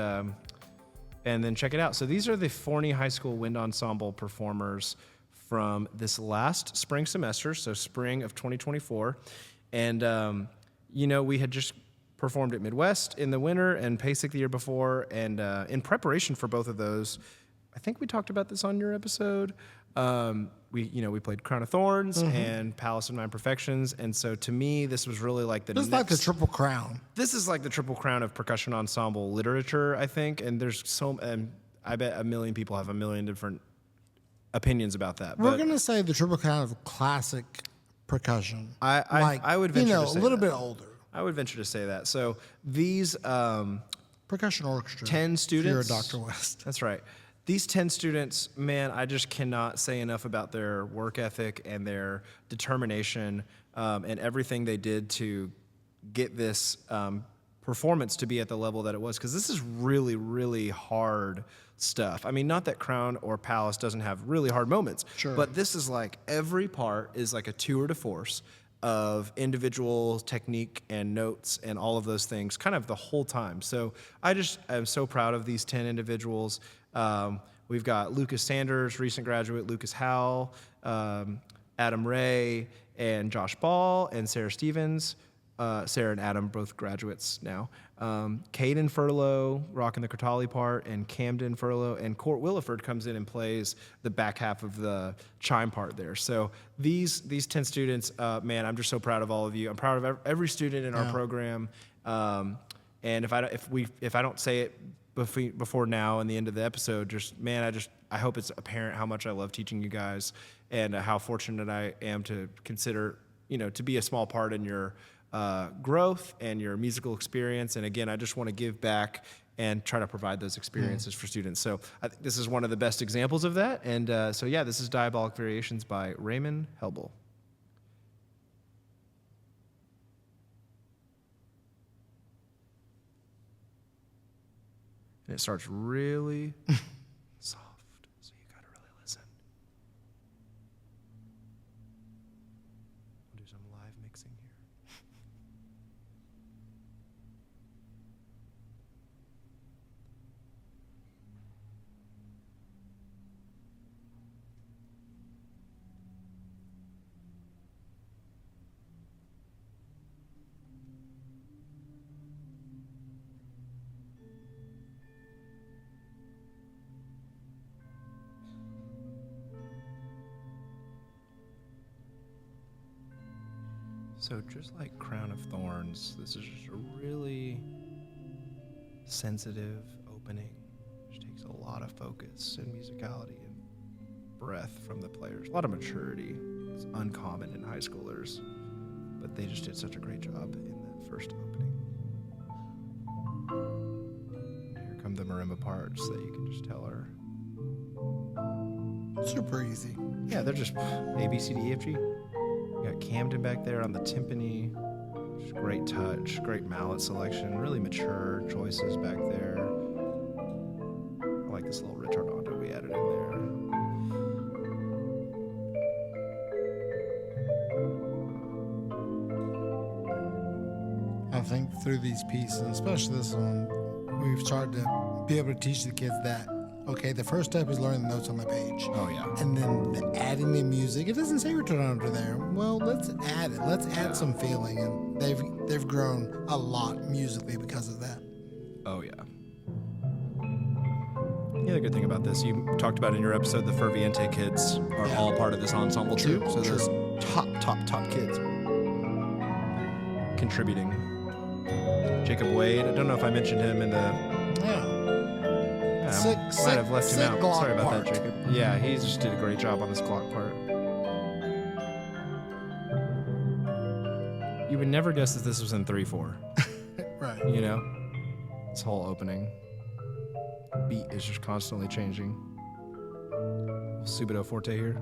then check it out. So these are the Forney High School Wind Ensemble performers from this last spring semester, so spring of 2024. And, we had just performed at Midwest in the winter and PASIC the year before. And in preparation for both of those, I think we talked about this on your episode. We played Crown of Thorns and Palace of Nine Perfections. And so to me, this was really like the This is like the Triple Crown. This is like the Triple Crown of percussion ensemble literature, I think. And there's I bet a million people have a million different opinions about that. We're But gonna say the Triple Crown of classic percussion. I would venture to say a little that. bit older. I would venture to say that. So these Percussion orchestra. 10 students. Here at Dr. West. That's right. These 10 students, man, I just cannot say enough about their work ethic and their determination and everything they did to get this performance to be at the level that it was. Because this is really, really hard stuff. I mean, not that Crown or Palace doesn't have really hard moments. Sure. But this is like every part is like a tour de force of individual technique and notes and all of those things kind of the whole time. So I just am so proud of these 10 individuals. We've got Lucas Sanders, recent graduate, Lucas Howell, Adam Ray, and Josh Ball, and Sarah Stevens. Sarah and Adam, both graduates now. Caden Furlow, rocking the Cortali part, and Camden Furlow, and Court Williford comes in and plays the back half of the chime part there. So these 10 students, man, I'm just so proud of all of you. I'm proud of every student in our program. And if I don't say it before now and the end of the episode, just man, I hope it's apparent how much I love teaching you guys and how fortunate I am to consider, to be a small part in your growth and your musical experience. And again, I just want to give back and try to provide those experiences for students. So I think this is one of the best examples of that. And this is Diabolic Variations by Raymond Helbel. And it starts really soft, so you gotta really listen. We'll do some live mixing here. So just like Crown of Thorns, this is just a really sensitive opening, which takes a lot of focus and musicality and breath from the players. A lot of maturity. It's uncommon in high schoolers, but they just did such a great job in that first opening. Here come the marimba parts that you can just tell are Super easy. yeah, they're just A, B, C, D, E, F, G. You got Camden back there on the timpani. Just great touch, great mallet selection, really mature choices back there. I like this little ritornado we added in there. I think through these pieces, especially this one, we've started to be able to teach the kids that, okay, the first step is learning the notes on the page. Oh, yeah. And then adding the music. It doesn't say return under there. Well, let's add it. Let's add some feeling. And they've grown a lot musically because of that. Oh, yeah. The other good thing about this, you talked about in your episode, the Ferviente kids are all part of this ensemble too. So those top kids contributing. Jacob Wade, I don't know if I mentioned him in the... Yeah. I might have left him out. Sorry about part. that, Jacob. Yeah, he just did a great job on this clock part. You would never guess that this was in 3/4. Right. You know? This whole opening. Beat is just constantly changing. Subito forte here.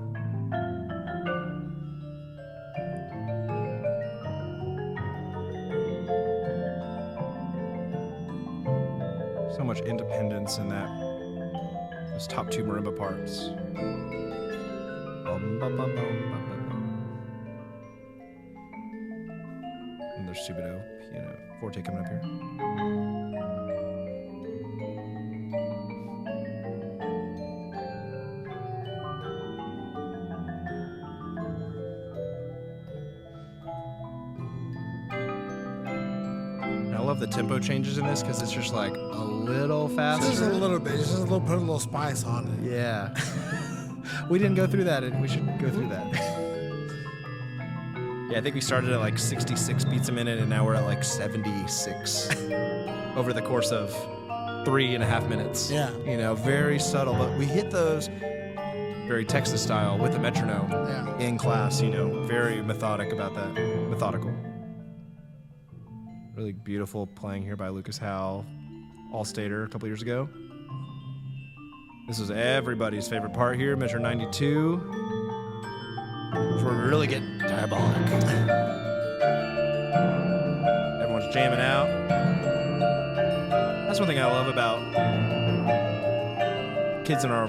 So much independence in those top two marimba parts. Bum, bum, bum, bum, bum, bum, bum. And there's subito piano forte coming up here. I love the tempo changes in this because it's just like a little faster. Just a little bit. Just put a little spice on it. Yeah. We didn't go through that, and we should go through that. Yeah, I think we started at like 66 beats a minute, and now we're at like 76 over the course of 3.5 minutes. Yeah. You know, very subtle, but we hit those very Texas style with the metronome in class, you know, very methodical. Really beautiful playing here by Lucas Howell, All-Stater a couple years ago. This was everybody's favorite part here, measure 92. That's where we really get diabolic. Everyone's jamming out. That's one thing I love about kids in our,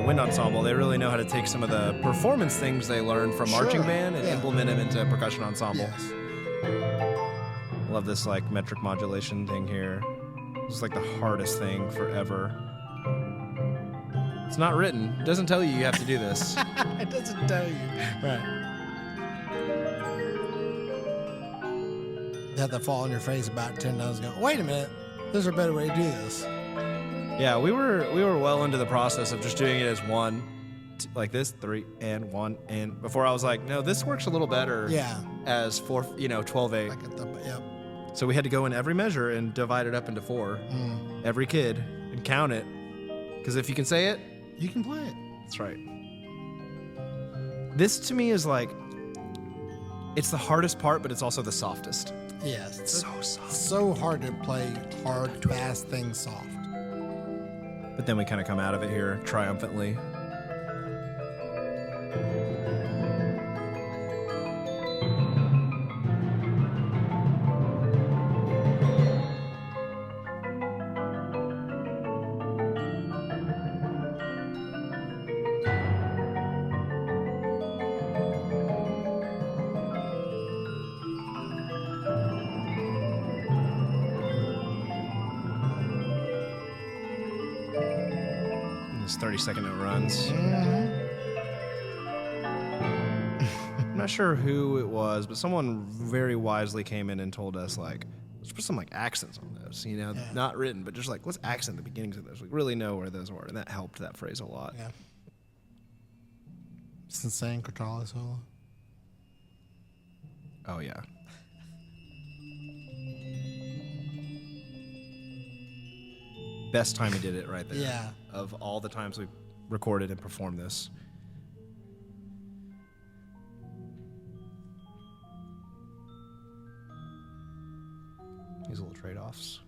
wind ensemble. They really know how to take some of the performance things they learned from marching band and implement them into percussion ensemble. Yes. Love this like metric modulation thing here. This is like the hardest thing forever. It's not written. It doesn't tell you you have to do this. It doesn't tell you. Right. You have to fall on your face about 10 times and go, wait a minute, there's a better way to do this. Yeah, we were well into the process of just doing it as one, like this, 3 and 1 and before I was like, no, this works a little better. Yeah. As 12/8. Like at the, yep. So we had to go in every measure and divide it up into 4. Every kid and count it, because if you can say it, You can play it. that's right. This to me is like, it's the hardest part, but it's also the softest. Yes. It's so soft. So hard to play hard, fast things soft. But then we kind of come out of it here triumphantly. This 30-second note runs. I'm not sure who it was, but someone very wisely came in and told us, like, let's put some like accents on those, not written, but just like, let's accent the beginnings of those. We really know where those were, and that helped that phrase a lot. Yeah. It's insane, Cortala solo. Oh, yeah. Best time he did it right there. Yeah. Of all the times we recorded and performed this. These little trade-offs.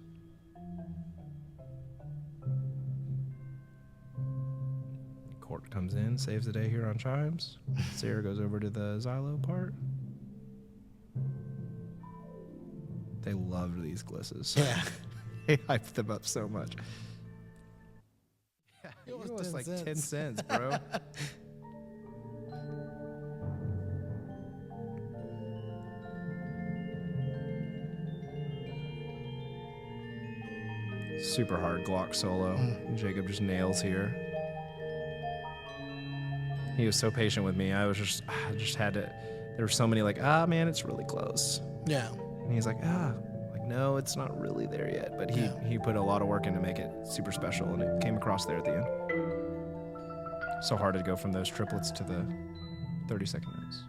Court comes in, saves the day here on chimes. Sarah goes over to the xylo part. They loved these glisses. Yeah. They hyped them up so much. Yeah, It was it was 10 like cents. 10 cents, bro. Super hard Glock solo. Jacob just nails here. He was so patient with me. I just had to. There were so many like, man, it's really close. Yeah. And he's like, like, no, it's not really there yet. But he put a lot of work in to make it super special, and it came across there at the end. So hard to go from those triplets to the 30-second notes.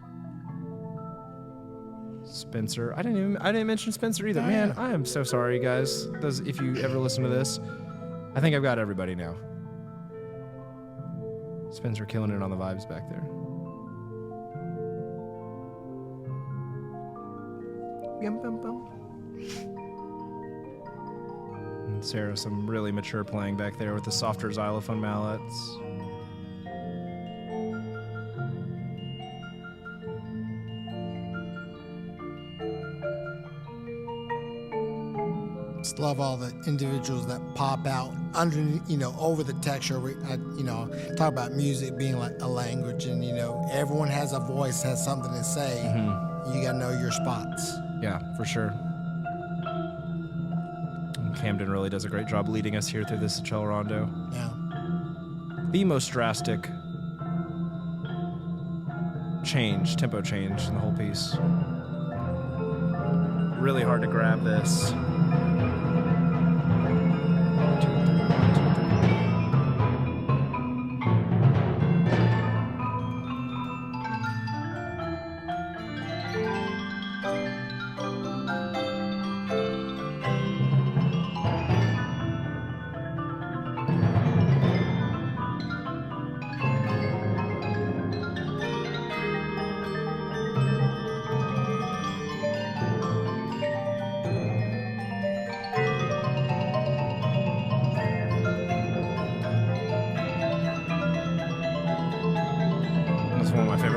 Spencer, I didn't mention Spencer either. Man, I am so sorry, guys. If you ever listen to this, I think I've got everybody now. Spencer killing it on the vibes back there. And Sarah, some really mature playing back there with the softer xylophone mallets. Just love all the individuals that pop out underneath, over the texture. Talk about music being like a language, and everyone has a voice, has something to say. You gotta know your spots. Yeah, for sure. And Camden really does a great job leading us here through this cello rondo. Yeah. The most drastic tempo change in the whole piece. Really hard to grab this.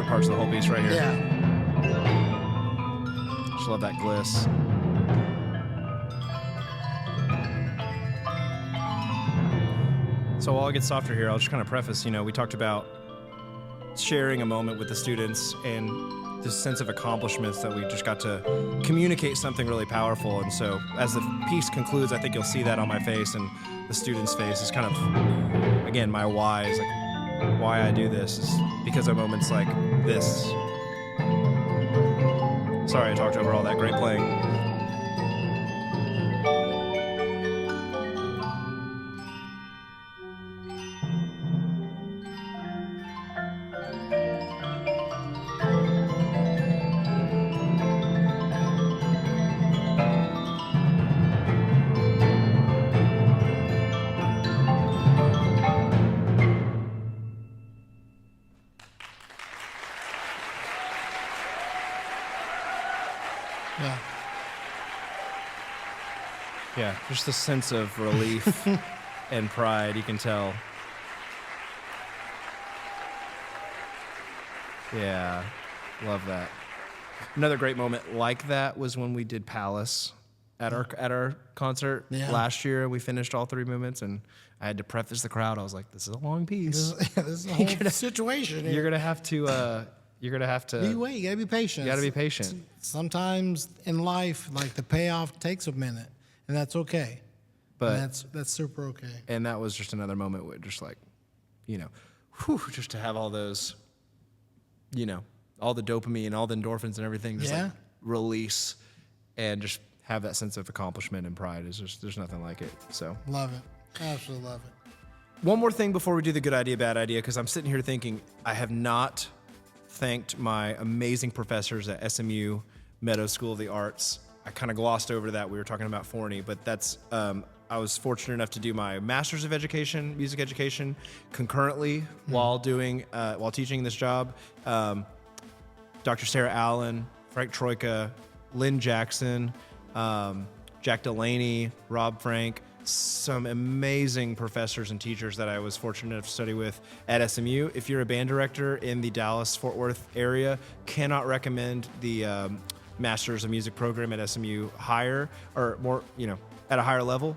Parts of the whole piece right here. Yeah. Just love that gliss. So while it gets softer here, I'll just kind of preface, we talked about sharing a moment with the students and this sense of accomplishments that we just got to communicate something really powerful. And so as the piece concludes, I think you'll see that on my face, and the student's face is kind of, again, my why is like, why I do this is because of moments like this. Sorry I talked over all that great playing. Yeah, just a sense of relief and pride, you can tell. Yeah, love that. Another great moment like that was when we did Palace at our concert last year. We finished all three movements, and I had to preface the crowd. I was like, "This is a long piece. This is a whole situation. You're gonna have to. You're gonna have to. You gotta be patient. You gotta be patient. Sometimes in life, like the payoff takes a minute, and that's okay. But and that's super okay. And that was just another moment where just like, just to have all those, all the dopamine, all the endorphins and everything, just like release and just have that sense of accomplishment and pride is just, there's nothing like it. So love it. Absolutely love it. One more thing before we do the good idea, bad idea, because I'm sitting here thinking I have not thanked my amazing professors at SMU Meadow School of the Arts. I kind of glossed over that. We were talking about Forney, but that's I was fortunate enough to do my Master's of Education, Music Education, concurrently while teaching this job. Dr. Sarah Allen, Frank Troika, Lynn Jackson, Jack Delaney, Rob Frank, some amazing professors and teachers that I was fortunate enough to study with at SMU. If you're a band director in the Dallas-Fort Worth area, cannot recommend the Masters of Music program at SMU higher or more, at a higher level.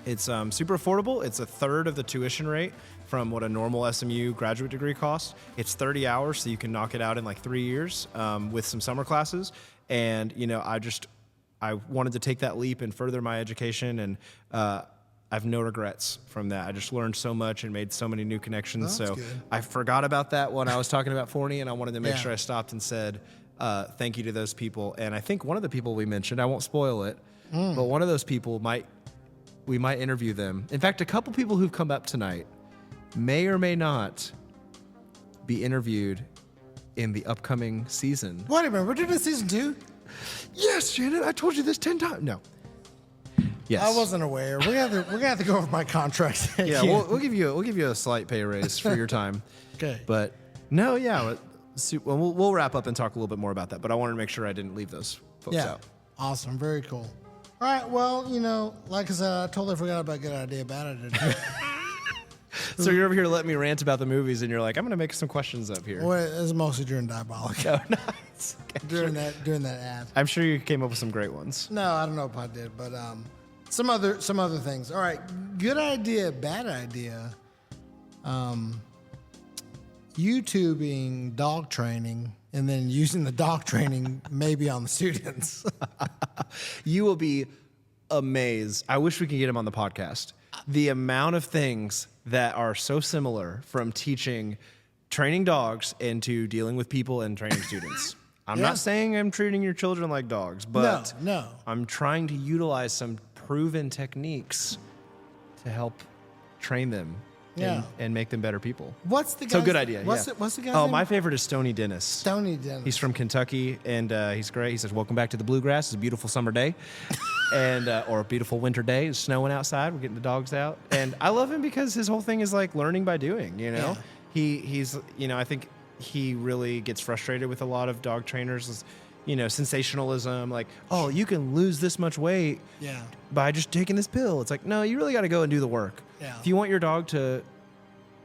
It's super affordable. It's a third of the tuition rate from what a normal SMU graduate degree costs. It's 30 hours, so you can knock it out in like 3 years with some summer classes. And, I wanted to take that leap and further my education, and I have no regrets from that. I just learned so much and made so many new connections. That's so good. I forgot about that when I was talking about Forney, and I wanted to make sure I stopped and said thank you to those people. And I think one of the people we mentioned, I won't spoil it, but one of those people we might interview them. In fact, a couple people who've come up tonight may or may not be interviewed in the upcoming season. Wait a minute, we're doing a season 2? Yes, Shannon, I told you this 10 times. No. Yes. I wasn't aware. We're gonna have to go over my contract. Yeah, we'll give you a slight pay raise for your time. Okay. But no, yeah, we'll wrap up and talk a little bit more about that. But I wanted to make sure I didn't leave those folks out. Awesome. Very cool. All right. Well, like I said, I totally forgot about Good Idea, Bad Idea. So you're over here letting me rant about the movies, and you're like, I'm going to make some questions up here. Well, it was mostly during Diabolic. Oh, nice. during that ad. I'm sure you came up with some great ones. No, I don't know if I did, but some other things. All right. Good idea, bad idea. YouTubing dog training and then using the dog training maybe on the students. You will be amazed. I wish we could get him on the podcast. The amount of things that are so similar from training dogs into dealing with people and training students. I'm not saying I'm treating your children like dogs, but no. I'm trying to utilize some proven techniques to help train them and make them better people. What's the guy's So good idea. What's the guy's name? Oh, my favorite is Stoney Dennis. Stoney Dennis. He's from Kentucky, and he's great. He says, "Welcome back to the bluegrass. It's a beautiful summer day." And or a beautiful winter day. It's snowing outside. We're getting the dogs out, and I love him because his whole thing is like learning by doing. He's I think he really gets frustrated with a lot of dog trainers. Sensationalism, like, oh, you can lose this much weight by just taking this pill. It's like, no, you really got to go and do the work. Yeah. If you want your dog to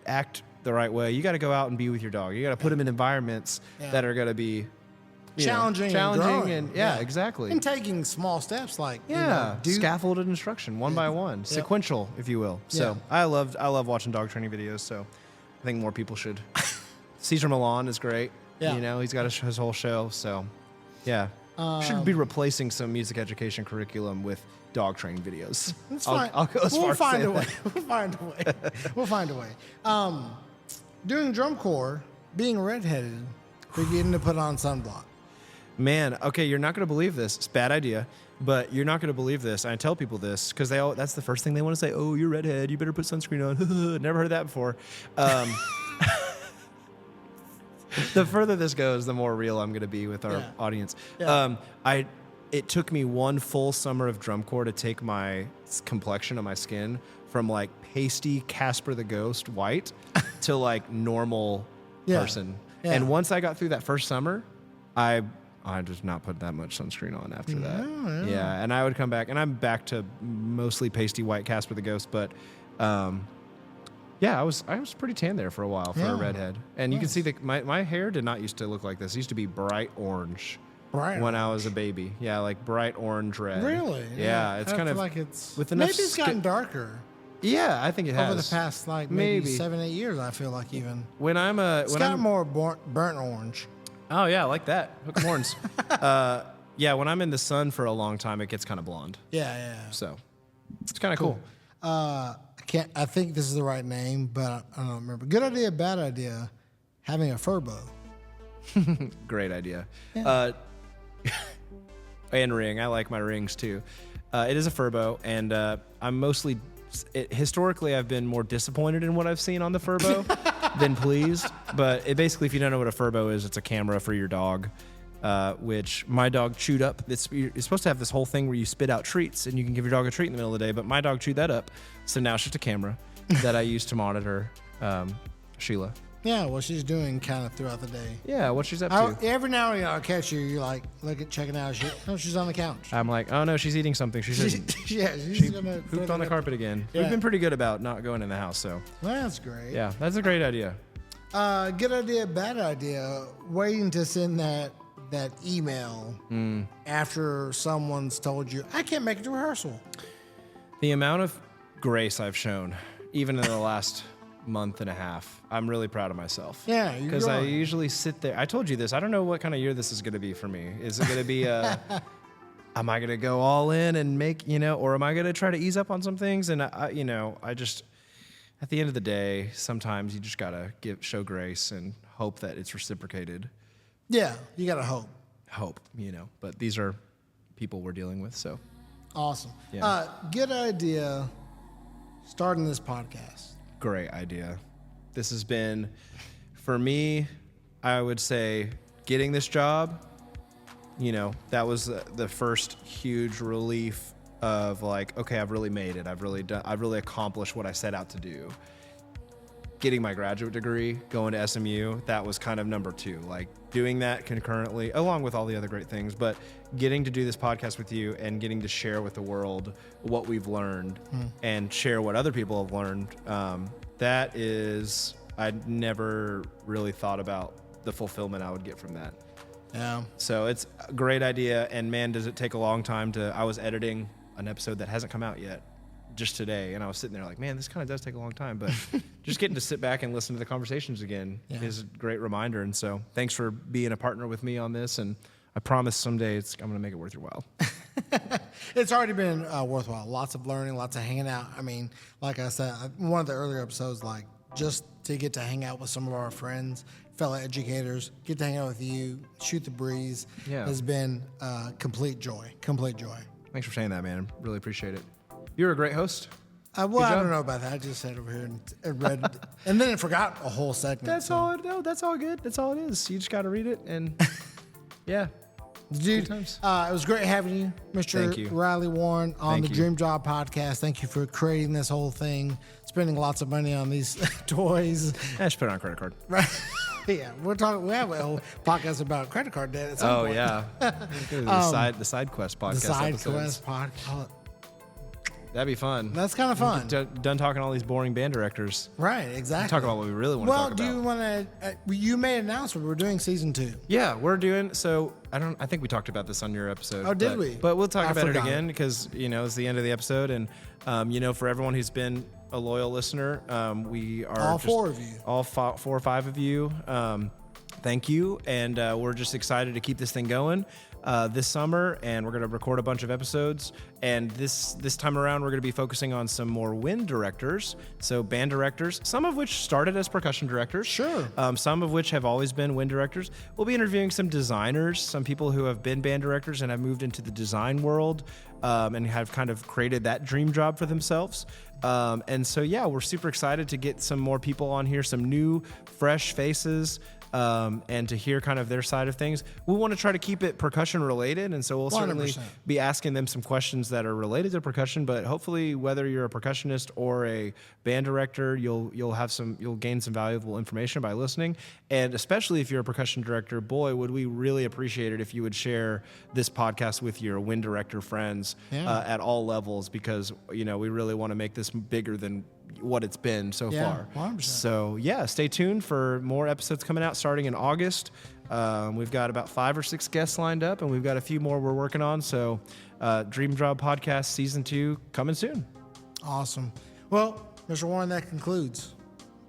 act the right way, you got to go out and be with your dog. You got to put him in environments that are going to be challenging and exactly. And taking small steps like scaffolded instruction one by one, sequential, if you will. So I love watching dog training videos. So I think more people should. Cesar Millan is great. Yeah. He's got his whole show. So yeah, should be replacing some music education curriculum with dog training videos. That's fine. I'll go as far as find a way. that. We'll find a way. Doing drum corps, being redheaded, forgetting to put on sunblock. Man, okay, you're not going to believe this. It's a bad idea, but you're not going to believe this. I tell people this because that's the first thing they want to say. Oh, you're redhead. You better put sunscreen on. Never heard that before. The further this goes, the more real I'm going to be with our audience. Yeah. It took me one full summer of drum corps to take my complexion of my skin from like pasty Casper the Ghost white to like normal person. Yeah. And once I got through that first summer, I did not put that much sunscreen on after that. Yeah, and I would come back, and I'm back to mostly pasty white Casper the Ghost, but I was pretty tan there for a while for a redhead. And you can see that my hair did not used to look like this. It used to be bright orange when I was a baby. Yeah, like bright orange red. Really? Yeah, it's kind of like it's with enough. Maybe it's gotten darker. Yeah, I think it has over the past like maybe 7-8 years. I feel like even when I'm it's got more burnt orange. Oh yeah, I like that. Hook 'em horns. When I'm in the sun for a long time, it gets kind of blonde. Yeah. So it's kind of cool. I think this is the right name, but I don't remember. Good idea, bad idea. Having a furbo. Great idea. Yeah. And ring. I like my rings too. It is a furbo, and I'm mostly. Historically, I've been more disappointed in what I've seen on the furbo than pleased. But basically, if you don't know what a furbo is, it's a camera for your dog. which my dog chewed up. It's supposed to have this whole thing where you spit out treats and you can give your dog a treat in the middle of the day, but my dog chewed that up. So now it's just a camera that I use to monitor Sheila. Yeah, what she's doing kind of throughout the day. Yeah, what she's up to. Every now and then I'll catch you. You're like, checking out. She's on the couch. I'm like, oh no, she's eating something. She shouldn't. She's gonna pooped on the carpet again. Yeah. We've been pretty good about not going in the house, so. That's great. Yeah, that's a great idea. Good idea, bad idea. Waiting to send that email after someone's told you, I can't make it to rehearsal. The amount of grace I've shown, even in the last month and a half, I'm really proud of myself. Yeah, because I usually sit there. I told you this. I don't know what kind of year this is going to be for me. Is it going to be am I going to go all in and make, or am I going to try to ease up on some things? And I just, at the end of the day, sometimes you just got to show grace and hope that it's reciprocated. Yeah, you got to hope. But these are people we're dealing with, so. Awesome. Yeah. Good idea starting this podcast. Great idea. This has been, for me, I would say getting this job, that was the first huge relief of like, okay, I've really made it. I've really accomplished what I set out to do. Getting my graduate degree, going to SMU, that was kind of number 2. Like doing that concurrently, along with all the other great things, but getting to do this podcast with you and getting to share with the world what we've learned and share what other people have learned, that is, I'd never really thought about the fulfillment I would get from that. Yeah. So it's a great idea, and man, does it take a long time I was editing an episode that hasn't come out yet just today, and I was sitting there like, man, this kind of does take a long time, but just getting to sit back and listen to the conversations again is a great reminder. And so thanks for being a partner with me on this, and I promise someday I'm going to make it worth your while. It's already been worthwhile. Lots of learning, lots of hanging out. I mean, like I said, one of the earlier episodes, like just to get to hang out with some of our friends, fellow educators, get to hang out with you, shoot the breeze, has been complete joy. Thanks for saying that, man. Really appreciate it. You're a great host. Well, I don't know about that. I just sat over here and read, and then I forgot a whole segment. That's all good. That's all it is. You just got to read it, and yeah. Dude, it was great having you, Mr. Riley Warren, on the Dream Job podcast. Thank you for creating this whole thing, spending lots of money on these toys. I should put it on a credit card. Right. Yeah, we have a whole podcast about credit card debt at some point. Yeah. The Side Quest podcast. The Side Quest podcast. That'd be fun. That's kind of fun. Done talking to all these boring band directors. Right, exactly. Talk about what we really want to talk about. Well, do you want to? You made an announcement. We're doing season 2. Yeah, we're doing. So I think we talked about this on your episode. Oh, did we? But we'll talk about it again because it's the end of the episode, and for everyone who's been a loyal listener, we are all 4 of you. All 4 or 5 of you. Thank you, and we're just excited to keep this thing going this summer, and we're going to record a bunch of episodes. And this time around, we're going to be focusing on some more wind directors, so band directors, some of which started as percussion directors. Sure. Some of which have always been wind directors. We'll be interviewing some designers, some people who have been band directors and have moved into the design world and have kind of created that dream job for themselves. And so, yeah, we're super excited to get some more people on here, some new, fresh faces. And to hear kind of their side of things. We want to try to keep it percussion related, and so we'll 100%. certainly be asking them some questions that are related to percussion, but hopefully whether you're a percussionist or a band director, you'll gain some valuable information by listening. And especially if you're a percussion director, boy, would we really appreciate it if you would share this podcast with your wind director friends at all levels, because we really want to make this bigger than what it's been so far. 100%. So stay tuned for more episodes coming out starting in August. We've got about 5 or 6 guests lined up, and we've got a few more we're working on. So Dream Job Podcast Season 2 coming soon. Awesome. Well, Mr. Warren, that concludes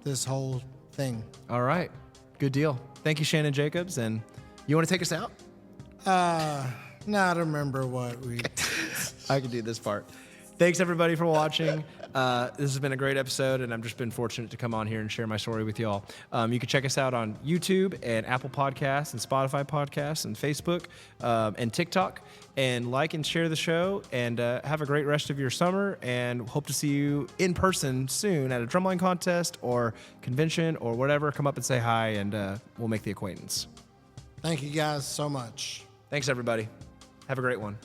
this whole thing. All right. Good deal. Thank you, Shannon Jacobs. And you want to take us out? No, I don't remember what we... I can do this part. Thanks, everybody, for watching. This has been a great episode, and I've just been fortunate to come on here and share my story with y'all. You can check us out on YouTube and Apple Podcasts and Spotify Podcasts and Facebook and TikTok, and like and share the show, and have a great rest of your summer, and hope to see you in person soon at a drumline contest or convention or whatever. Come up and say hi, and we'll make the acquaintance. Thank you guys so much. Thanks, everybody. Have a great one.